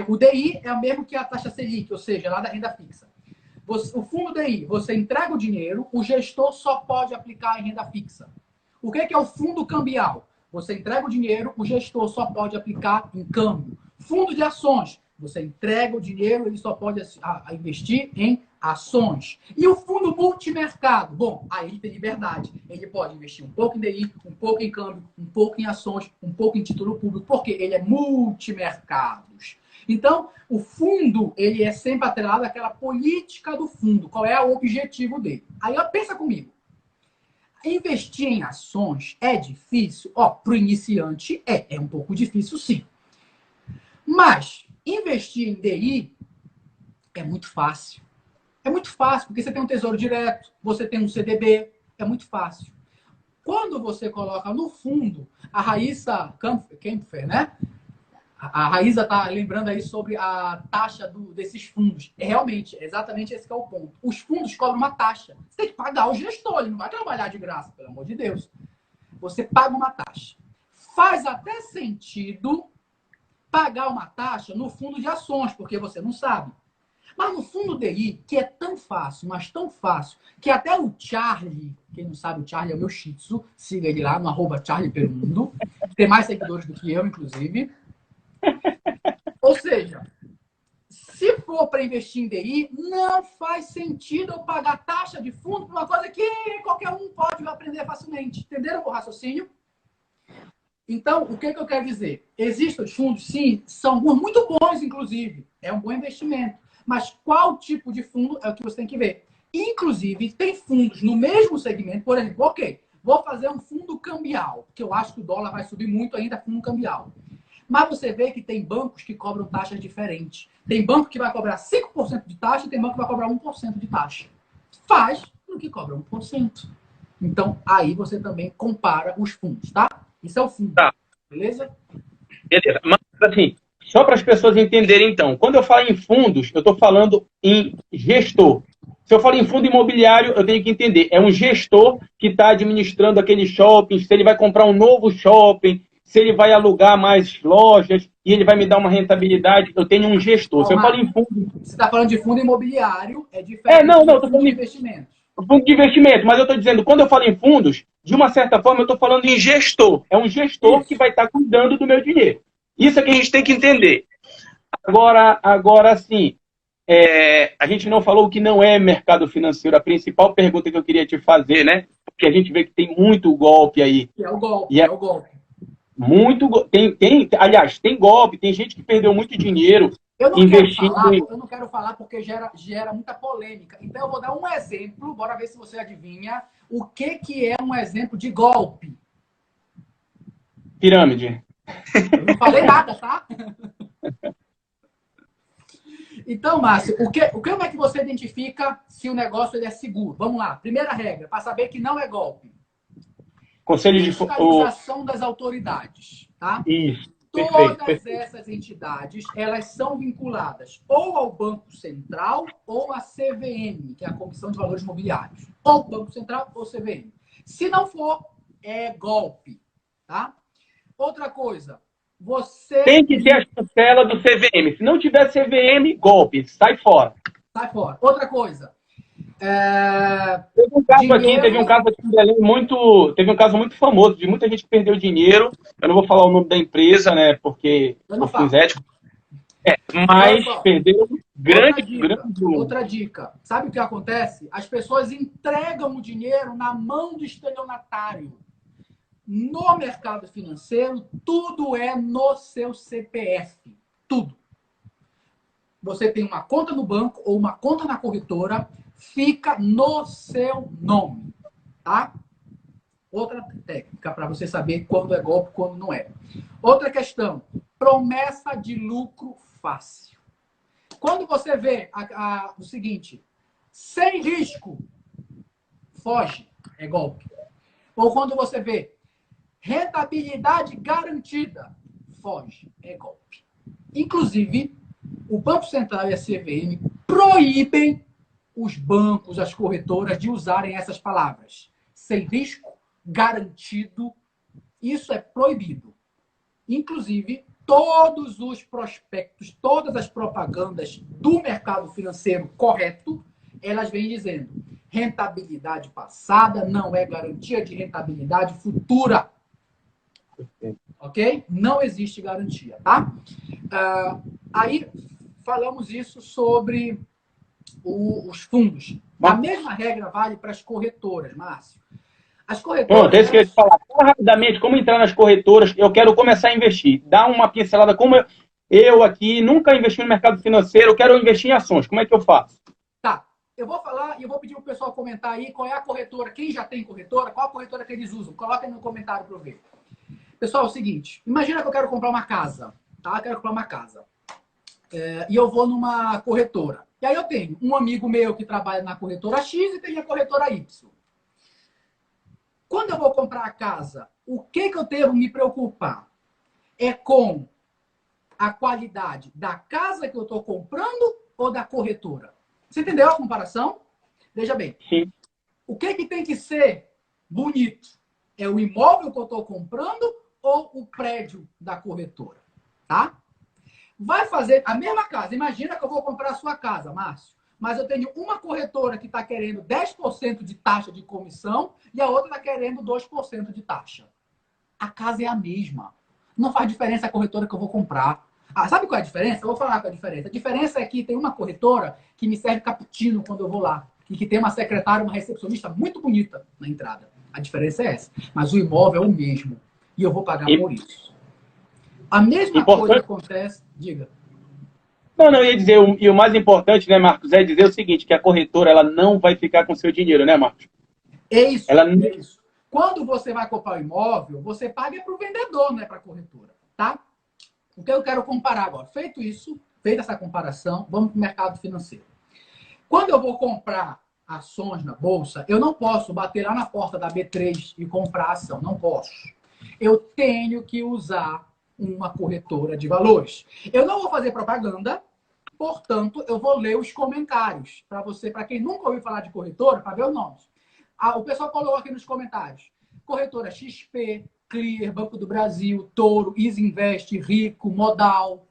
O DI é o mesmo que a taxa Selic, ou seja, lá da renda fixa. O fundo DI, você entrega o dinheiro, o gestor só pode aplicar em renda fixa. O que é o fundo cambial? Você entrega o dinheiro, o gestor só pode aplicar em câmbio. Fundo de ações, você entrega o dinheiro, ele só pode investir em ações. E o fundo multimercado? Bom, aí ele tem liberdade. Ele pode investir um pouco em DI, um pouco em câmbio, um pouco em ações, um pouco em título público, porque ele é multimercados. Então, o fundo, ele é sempre atrelado àquela política do fundo. Qual é o objetivo dele? Aí, pensa comigo. Investir em ações é difícil? Para o iniciante é um pouco difícil, sim. Mas investir em DI é muito fácil. É muito fácil, porque você tem um tesouro direto, você tem um CDB, é muito fácil. Quando você coloca no fundo, a Raíssa Kempfer, né? A Raíssa está lembrando aí sobre a taxa desses fundos. Realmente, exatamente esse que é o ponto. Os fundos cobram uma taxa. Você tem que pagar o gestor, ele não vai trabalhar de graça, pelo amor de Deus. Você paga uma taxa. Faz até sentido pagar uma taxa no fundo de ações, porque você não sabe. Mas no fundo DI, que é tão fácil, mas tão fácil, que até o Charlie, quem não sabe, o Charlie é o meu shih tzu, siga ele lá no @Charlie pelo mundo. Tem mais seguidores do que eu, inclusive. Ou seja, se for para investir em DI, não faz sentido eu pagar taxa de fundo por uma coisa que qualquer um pode aprender facilmente. Entenderam o raciocínio? Então, o que eu quero dizer? Existem os fundos, sim, são muito bons, inclusive. É um bom investimento. Mas qual tipo de fundo é o que você tem que ver? Inclusive, tem fundos no mesmo segmento, por exemplo, vou fazer um fundo cambial, porque eu acho que o dólar vai subir muito ainda, fundo cambial. Mas você vê que tem bancos que cobram taxas diferentes. Tem banco que vai cobrar 5% de taxa e tem banco que vai cobrar 1% de taxa. Faz no que cobra 1%. Então, aí você também compara os fundos, tá? Isso é o fundo. Tá. Beleza? Beleza. Mas, assim, só para as pessoas entenderem, então, quando eu falo em fundos, eu estou falando em gestor. Se eu falo em fundo imobiliário, eu tenho que entender. É um gestor que está administrando aquele shopping, se ele vai comprar um novo shopping, se ele vai alugar mais lojas e ele vai me dar uma rentabilidade, eu tenho um gestor. Se eu falo em fundo... Você está falando de fundo imobiliário, é diferente do fundo de investimento. Fundo de investimento, mas eu estou dizendo, quando eu falo em fundos, de uma certa forma eu estou falando em gestor. É um gestor que vai estar cuidando do meu dinheiro. Isso é que a gente tem que entender. Agora sim, a gente não falou o que não é mercado financeiro. A principal pergunta que eu queria te fazer, né? Porque a gente vê que tem muito golpe aí. É o golpe, é o golpe. Aliás, tem golpe, tem gente que perdeu muito dinheiro investindo. Eu não quero falar porque gera muita polêmica. Então eu vou dar um exemplo, bora ver se você adivinha o que é um exemplo de golpe. Pirâmide. Eu não falei nada, tá? Então, Márcio, como é que você identifica se o negócio ele é seguro? Vamos lá, primeira regra, para saber que não é golpe. Conselho de fiscalização das autoridades, tá? Isso. Perfeito, Todas perfeito. essas entidades, elas são vinculadas ou ao Banco Central ou à CVM, que é a Comissão de Valores Mobiliários. Ou Banco Central ou CVM. Se não for, é golpe, tá? Outra coisa, você Tem que ter a chancela do CVM. Se não tiver CVM, golpe, sai fora. sai fora. Outra coisa, Teve um caso aqui, dinheiro... em Belém teve um caso muito famoso de muita gente que perdeu dinheiro. Eu não vou falar o nome da empresa, né, porque Eu não por fins falo. éticos, Olha mas só, perdeu outra grande, dica, grande volume. outra dica. Sabe o que acontece? As pessoas entregam o dinheiro na mão do estelionatário. No mercado financeiro, tudo é no seu CPF. Tudo. Você tem uma conta no banco ou uma conta na corretora, fica no seu nome, tá? Outra técnica para você saber quando é golpe e quando não é. Outra questão, promessa de lucro fácil. Quando você vê o seguinte, sem risco, foge, é golpe. Ou quando você vê rentabilidade garantida, foge, é golpe. Inclusive, o Banco Central e a CVM proíbem os bancos, as corretoras, de usarem essas palavras. Sem risco, garantido, isso é proibido. Inclusive, todos os prospectos, todas as propagandas do mercado financeiro correto, elas vêm dizendo rentabilidade passada não é garantia de rentabilidade futura. Ok? Não existe garantia, tá? Aí falamos isso sobre os fundos. A mesma regra vale para as corretoras, Márcio. As corretoras... Pronto, é isso que eu ia te falar. Fala rapidamente, como entrar nas corretoras, eu quero começar a investir. Dá uma pincelada, como eu aqui nunca investi no mercado financeiro, eu quero investir em ações. Como é que eu faço? Tá, eu vou falar e eu vou pedir pro pessoal comentar aí qual é a corretora, quem já tem corretora, qual a corretora que eles usam. Coloca aí no comentário para eu ver. Pessoal, é o seguinte, imagina que eu quero comprar uma casa, tá? Eu quero comprar uma casa. E eu vou numa corretora. E aí eu tenho um amigo meu que trabalha na corretora X e tem a corretora Y. Quando eu vou comprar a casa, o que eu devo me preocupar? É com a qualidade da casa que eu estou comprando ou da corretora? Você entendeu a comparação? Veja bem. Sim. O que tem que ser bonito? É o imóvel que eu estou comprando ou o prédio da corretora? Tá? Vai fazer a mesma casa. Imagina que eu vou comprar a sua casa, Márcio. Mas eu tenho uma corretora que está querendo 10% de taxa de comissão e a outra está querendo 2% de taxa. A casa é a mesma. Não faz diferença a corretora que eu vou comprar. Sabe qual é a diferença? Eu vou falar qual é a diferença. A diferença é que tem uma corretora que me serve cappuccino quando eu vou lá. E que tem uma secretária, uma recepcionista muito bonita na entrada. A diferença é essa. Mas o imóvel é o mesmo. E eu vou pagar por isso. A mesma coisa acontece... Diga. Não, eu ia dizer, e o mais importante, né, Marcos, é dizer o seguinte, que a corretora ela não vai ficar com seu dinheiro, né, Marcos? É isso, ela... é isso. Quando você vai comprar o imóvel, você paga para o vendedor, não é para a corretora, tá? O que eu quero comparar agora? Feito isso, feita essa comparação, vamos para o mercado financeiro. Quando eu vou comprar ações na bolsa, eu não posso bater lá na porta da B3 e comprar ação, não posso. Eu tenho que usar uma corretora de valores. Eu não vou fazer propaganda, portanto, eu vou ler os comentários para você, para quem nunca ouviu falar de corretora, para ver os nomes. O pessoal colocou aqui nos comentários. Corretora XP, Clear, Banco do Brasil, Toro, Isinvest, Rico, Modal.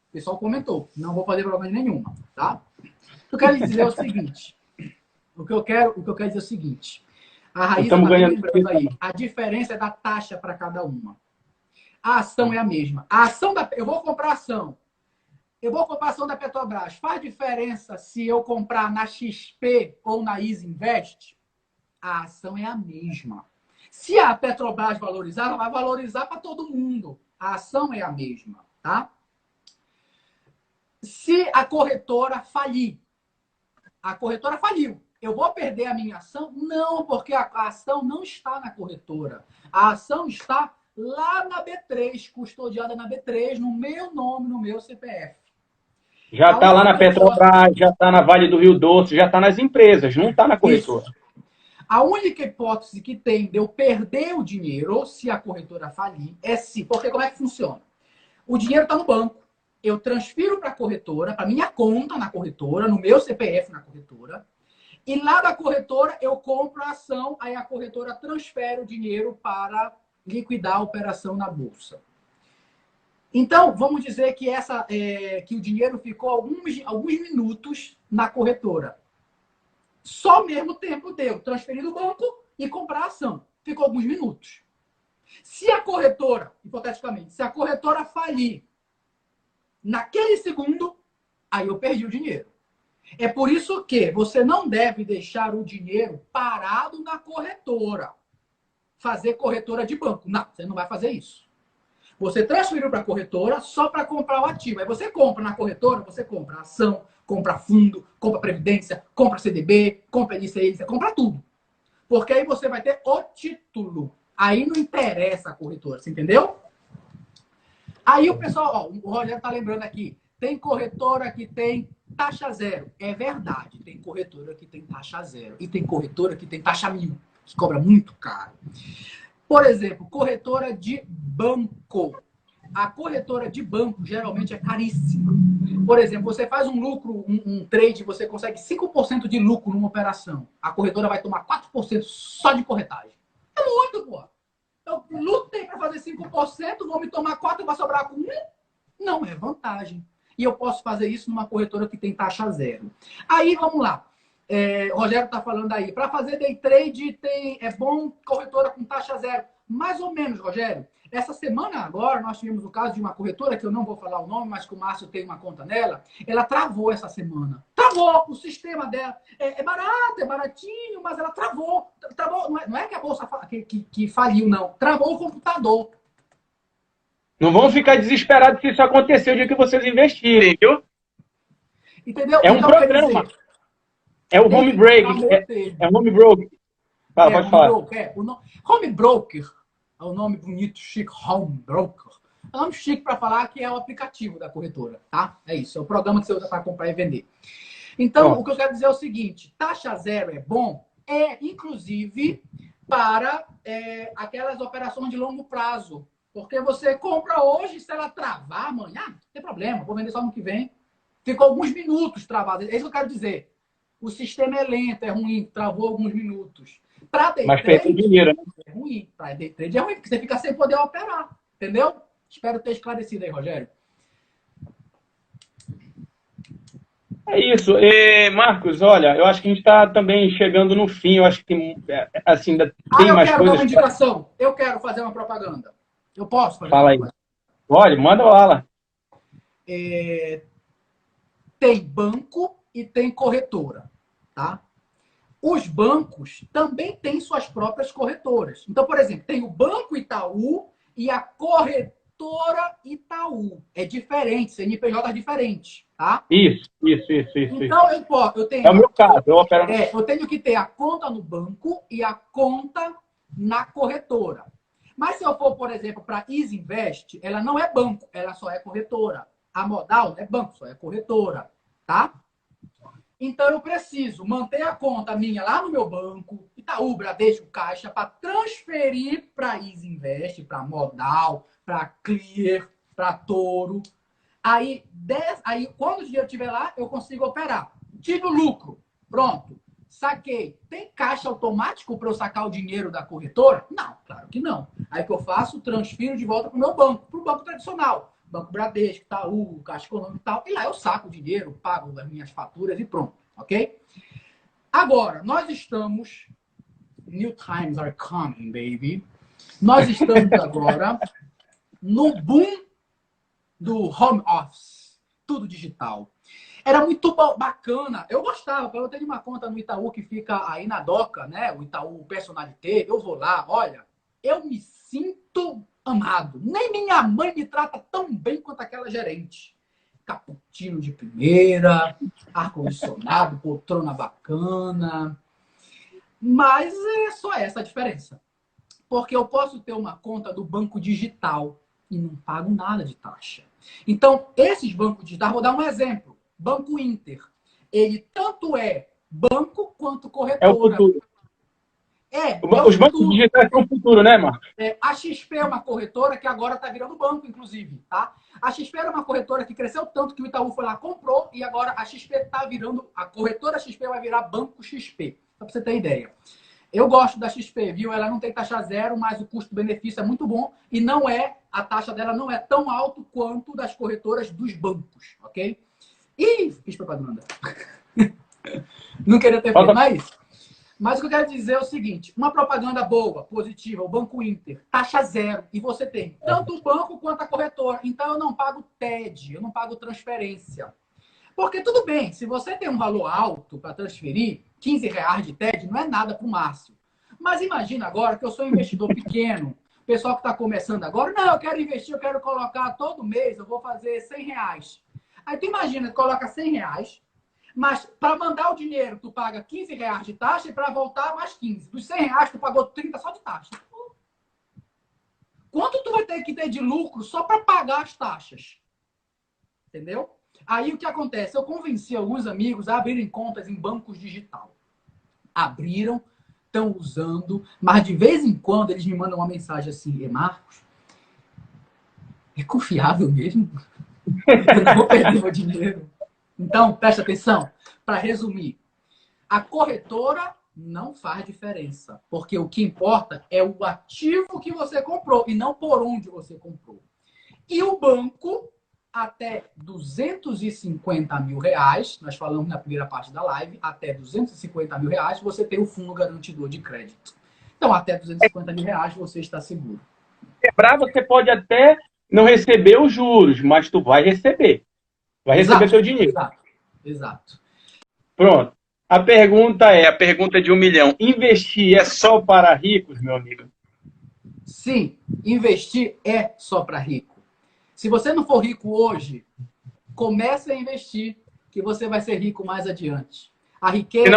O pessoal comentou. Não vou fazer propaganda nenhuma, tá? O que eu quero dizer é o seguinte. O que eu quero dizer é o seguinte. A Raíssa está lembrando aí. A diferença é da taxa para cada uma. A ação é a mesma. A ação eu vou comprar ação. Eu vou comprar ação da Petrobras. Faz diferença se eu comprar na XP ou na Isinvest? A ação é a mesma. Se a Petrobras valorizar, ela vai valorizar para todo mundo. A ação é a mesma, tá? Se a corretora falir, a corretora faliu, eu vou perder a minha ação? Não, porque a ação não está na corretora. A ação está lá na B3, custodiada na B3, no meu nome, no meu CPF. Já está lá na Petrobras, já está na Vale do Rio Doce, já está nas empresas, não está na corretora. Isso. A única hipótese que tem de eu perder o dinheiro, ou se a corretora falir, é se. Porque como é que funciona? O dinheiro está no banco. Eu transfiro para a corretora, para minha conta na corretora, no meu CPF na corretora. E lá da corretora eu compro a ação, aí a corretora transfere o dinheiro para liquidar a operação na bolsa. Então, vamos dizer que, que o dinheiro ficou alguns minutos na corretora. Só o mesmo tempo deu transferir do banco e comprar a ação. Ficou alguns minutos. Se a corretora, hipoteticamente, se a corretora falir naquele segundo, aí eu perdi o dinheiro. É por isso que você não deve deixar o dinheiro parado na corretora. Fazer corretora de banco. Não, você não vai fazer isso. Você transferiu para a corretora só para comprar o ativo. Aí você compra na corretora, você compra ação, compra fundo, compra previdência, compra CDB, compra LCI, você compra tudo. Porque aí você vai ter o título. Aí não interessa a corretora, você entendeu? Aí o pessoal, o Rogério tá lembrando aqui, tem corretora que tem taxa zero. É verdade, tem corretora que tem taxa zero. E tem corretora que tem taxa 1000, que cobra muito caro. Por exemplo, corretora de banco. A corretora de banco geralmente é caríssima. Por exemplo, você faz um lucro, um trade, você consegue 5% de lucro numa operação. A corretora vai tomar 4% só de corretagem. É muito, pô. Eu lutei para fazer 5%, vou me tomar 4%, vai sobrar com 1%? Não, é vantagem. E eu posso fazer isso numa corretora que tem taxa zero. Aí, vamos lá. O Rogério está falando aí. Para fazer day trade, é bom corretora com taxa zero. Mais ou menos, Rogério. Essa semana agora, nós tivemos o caso de uma corretora, que eu não vou falar o nome, mas que o Márcio tem uma conta nela. Ela travou essa semana. Travou o sistema dela. É barato, é baratinho, mas ela travou. Travou. Não é que a bolsa que faliu, não. Travou o computador. Não vão ficar desesperados se isso acontecer o dia que vocês investirem, viu? Entendeu? É um então, programa. É o home break. É home broker. Pode falar. Home broker é o nome bonito, chique, home broker. É um nome chique para falar que é o aplicativo da corretora, tá? É isso, é o programa que você usa para comprar e vender. Então, o que eu quero dizer é o seguinte, taxa zero é bom, inclusive para aquelas operações de longo prazo. Porque você compra hoje, se ela travar amanhã, não tem problema, vou vender só no que vem. Ficou alguns minutos travado. É isso que eu quero dizer. O sistema é lento, é ruim, travou alguns minutos. Para day trade, dinheiro, né? É ruim. Para day trade é ruim, porque você fica sem poder operar. Entendeu? Espero ter esclarecido aí, Rogério. É isso. Marcos, olha, eu acho que a gente está também chegando no fim. Eu acho que assim, ainda tem mais coisas. Eu quero dar uma indicação. Eu quero fazer uma propaganda. Eu posso fazer Fala aí. Olha, manda lá. Tem banco e tem corretora, tá? Os bancos também têm suas próprias corretoras. Então, por exemplo, tem o Banco Itaú e a Corretora Itaú. É diferente, CNPJ é diferente, tá? Isso. Então, eu tenho... É o meu caso, eu tenho que ter a conta no banco e a conta na corretora. Mas se eu for, por exemplo, para Easy Invest, ela não é banco, ela só é corretora. A Modal não é banco, só é corretora, tá? Então, eu preciso manter a conta minha lá no meu banco, Itaú, Bradesco, Caixa, para transferir para Easy Invest, para Modal, para Clear, para Toro. Aí, quando o dinheiro estiver lá, eu consigo operar. Tive o lucro. Pronto. Saquei. Tem caixa automático para eu sacar o dinheiro da corretora? Não, claro que não. Aí o que eu faço? Transfiro de volta para o meu banco, para o banco tradicional. Banco Bradesco, Itaú, Caixa Econômica e tal. E lá eu saco o dinheiro, pago as minhas faturas e pronto. Ok? Agora, nós estamos... New times are coming, baby. Nós estamos agora no boom do home office. Tudo digital. Era muito bacana. Eu gostava. Eu tenho uma conta no Itaú que fica aí na Doca, né? O Itaú Personalité. Eu vou lá, olha, eu me sinto amado. Nem minha mãe me trata tão bem quanto aquela gerente. Cappuccino de primeira, ar-condicionado, poltrona bacana. Mas é só essa a diferença. Porque eu posso ter uma conta do banco digital e não pago nada de taxa. Então, esses bancos digitais, vou dar um exemplo. Banco Inter. Ele tanto é banco quanto corretora. É o futuro. Os bancos digitais são o futuro, né, Marcos? A XP é uma corretora que agora está virando banco, inclusive, tá? A XP era uma corretora que cresceu tanto que o Itaú foi lá, comprou, e agora a XP está virando, a corretora XP vai virar Banco XP, só para você ter ideia. Eu gosto da XP, viu? Ela não tem taxa zero, mas o custo-benefício é muito bom e a taxa dela não é tão alto quanto das corretoras dos bancos, ok? Ih, fiz propaganda. Não queria ter feito mais. Mas o que eu quero dizer é o seguinte, uma propaganda boa, positiva, o Banco Inter, taxa zero, e você tem tanto o banco quanto a corretora. Então eu não pago TED, eu não pago transferência. Porque tudo bem, se você tem um valor alto para transferir, R$ 15 de TED não é nada para o Márcio. Mas imagina agora que eu sou um investidor pequeno, o pessoal que está começando agora, não, eu quero investir, eu quero colocar todo mês, eu vou fazer R$ 100. Aí tu imagina, tu coloca R$ 100, mas para mandar o dinheiro, tu paga R$ 15 de taxa e para voltar mais 15. Dos R$ 100, tu pagou 30 só de taxa. Quanto tu vai ter que ter de lucro só para pagar as taxas? Entendeu? Aí o que acontece? Eu convenci alguns amigos a abrirem contas em bancos digital. Abriram, estão usando, mas de vez em quando eles me mandam uma mensagem assim, Marcos, é confiável mesmo? Eu não vou perder meu dinheiro. Então, presta atenção. Para resumir, a corretora não faz diferença, porque o que importa é o ativo que você comprou e não por onde você comprou. E o banco, até R$ 250 mil, nós falamos na primeira parte da live, até R$ 250 mil, você tem o fundo garantidor de crédito. Então, até R$ 250 mil você está seguro. Quebrar, você pode até não receber os juros, mas tu vai receber. Vai receber seu dinheiro. Exato. Pronto. A pergunta de 1 milhão. Investir é só para ricos, meu amigo? Sim, investir é só para rico. Se você não for rico hoje, comece a investir, que você vai ser rico mais adiante. A riqueza,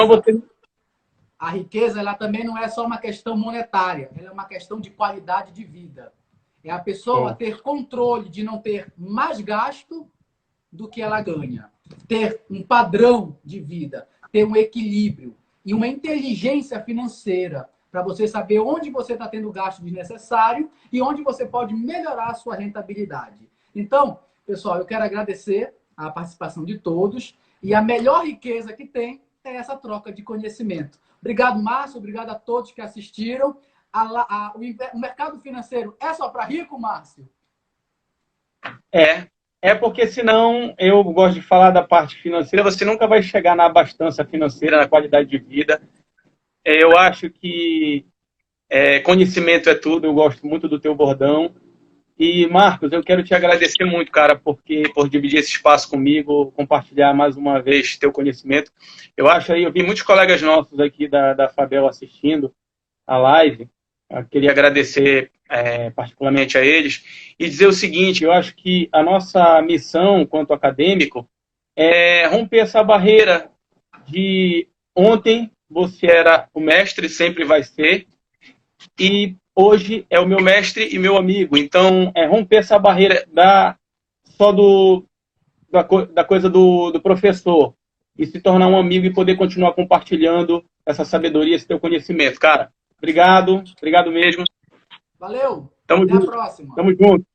ela também não é só uma questão monetária, ela é uma questão de qualidade de vida. É a pessoa ter controle de não ter mais gasto do que ela ganha. Ter um padrão de vida, ter um equilíbrio e uma inteligência financeira para você saber onde você está tendo gasto desnecessário e onde você pode melhorar a sua rentabilidade. Então, pessoal, eu quero agradecer a participação de todos e a melhor riqueza que tem é essa troca de conhecimento. Obrigado, Márcio. Obrigado a todos que assistiram. O mercado financeiro é só para rico, Márcio? É porque senão eu gosto de falar da parte financeira, você nunca vai chegar na abastança financeira, na qualidade de vida. Eu acho que conhecimento é tudo, eu gosto muito do teu bordão. E, Marcos, eu quero te agradecer muito, cara, por dividir esse espaço comigo, compartilhar mais uma vez teu conhecimento. Eu vi muitos colegas nossos aqui da Fabel assistindo a live. Eu queria agradecer particularmente a eles e dizer o seguinte, eu acho que a nossa missão, quanto acadêmico, é romper essa barreira de ontem você era o mestre, sempre vai ser, e hoje é o meu mestre e meu amigo. Então, romper essa barreira da coisa do professor e se tornar um amigo e poder continuar compartilhando essa sabedoria, esse teu conhecimento. Cara, obrigado mesmo. Valeu. Até a próxima. Tamo junto.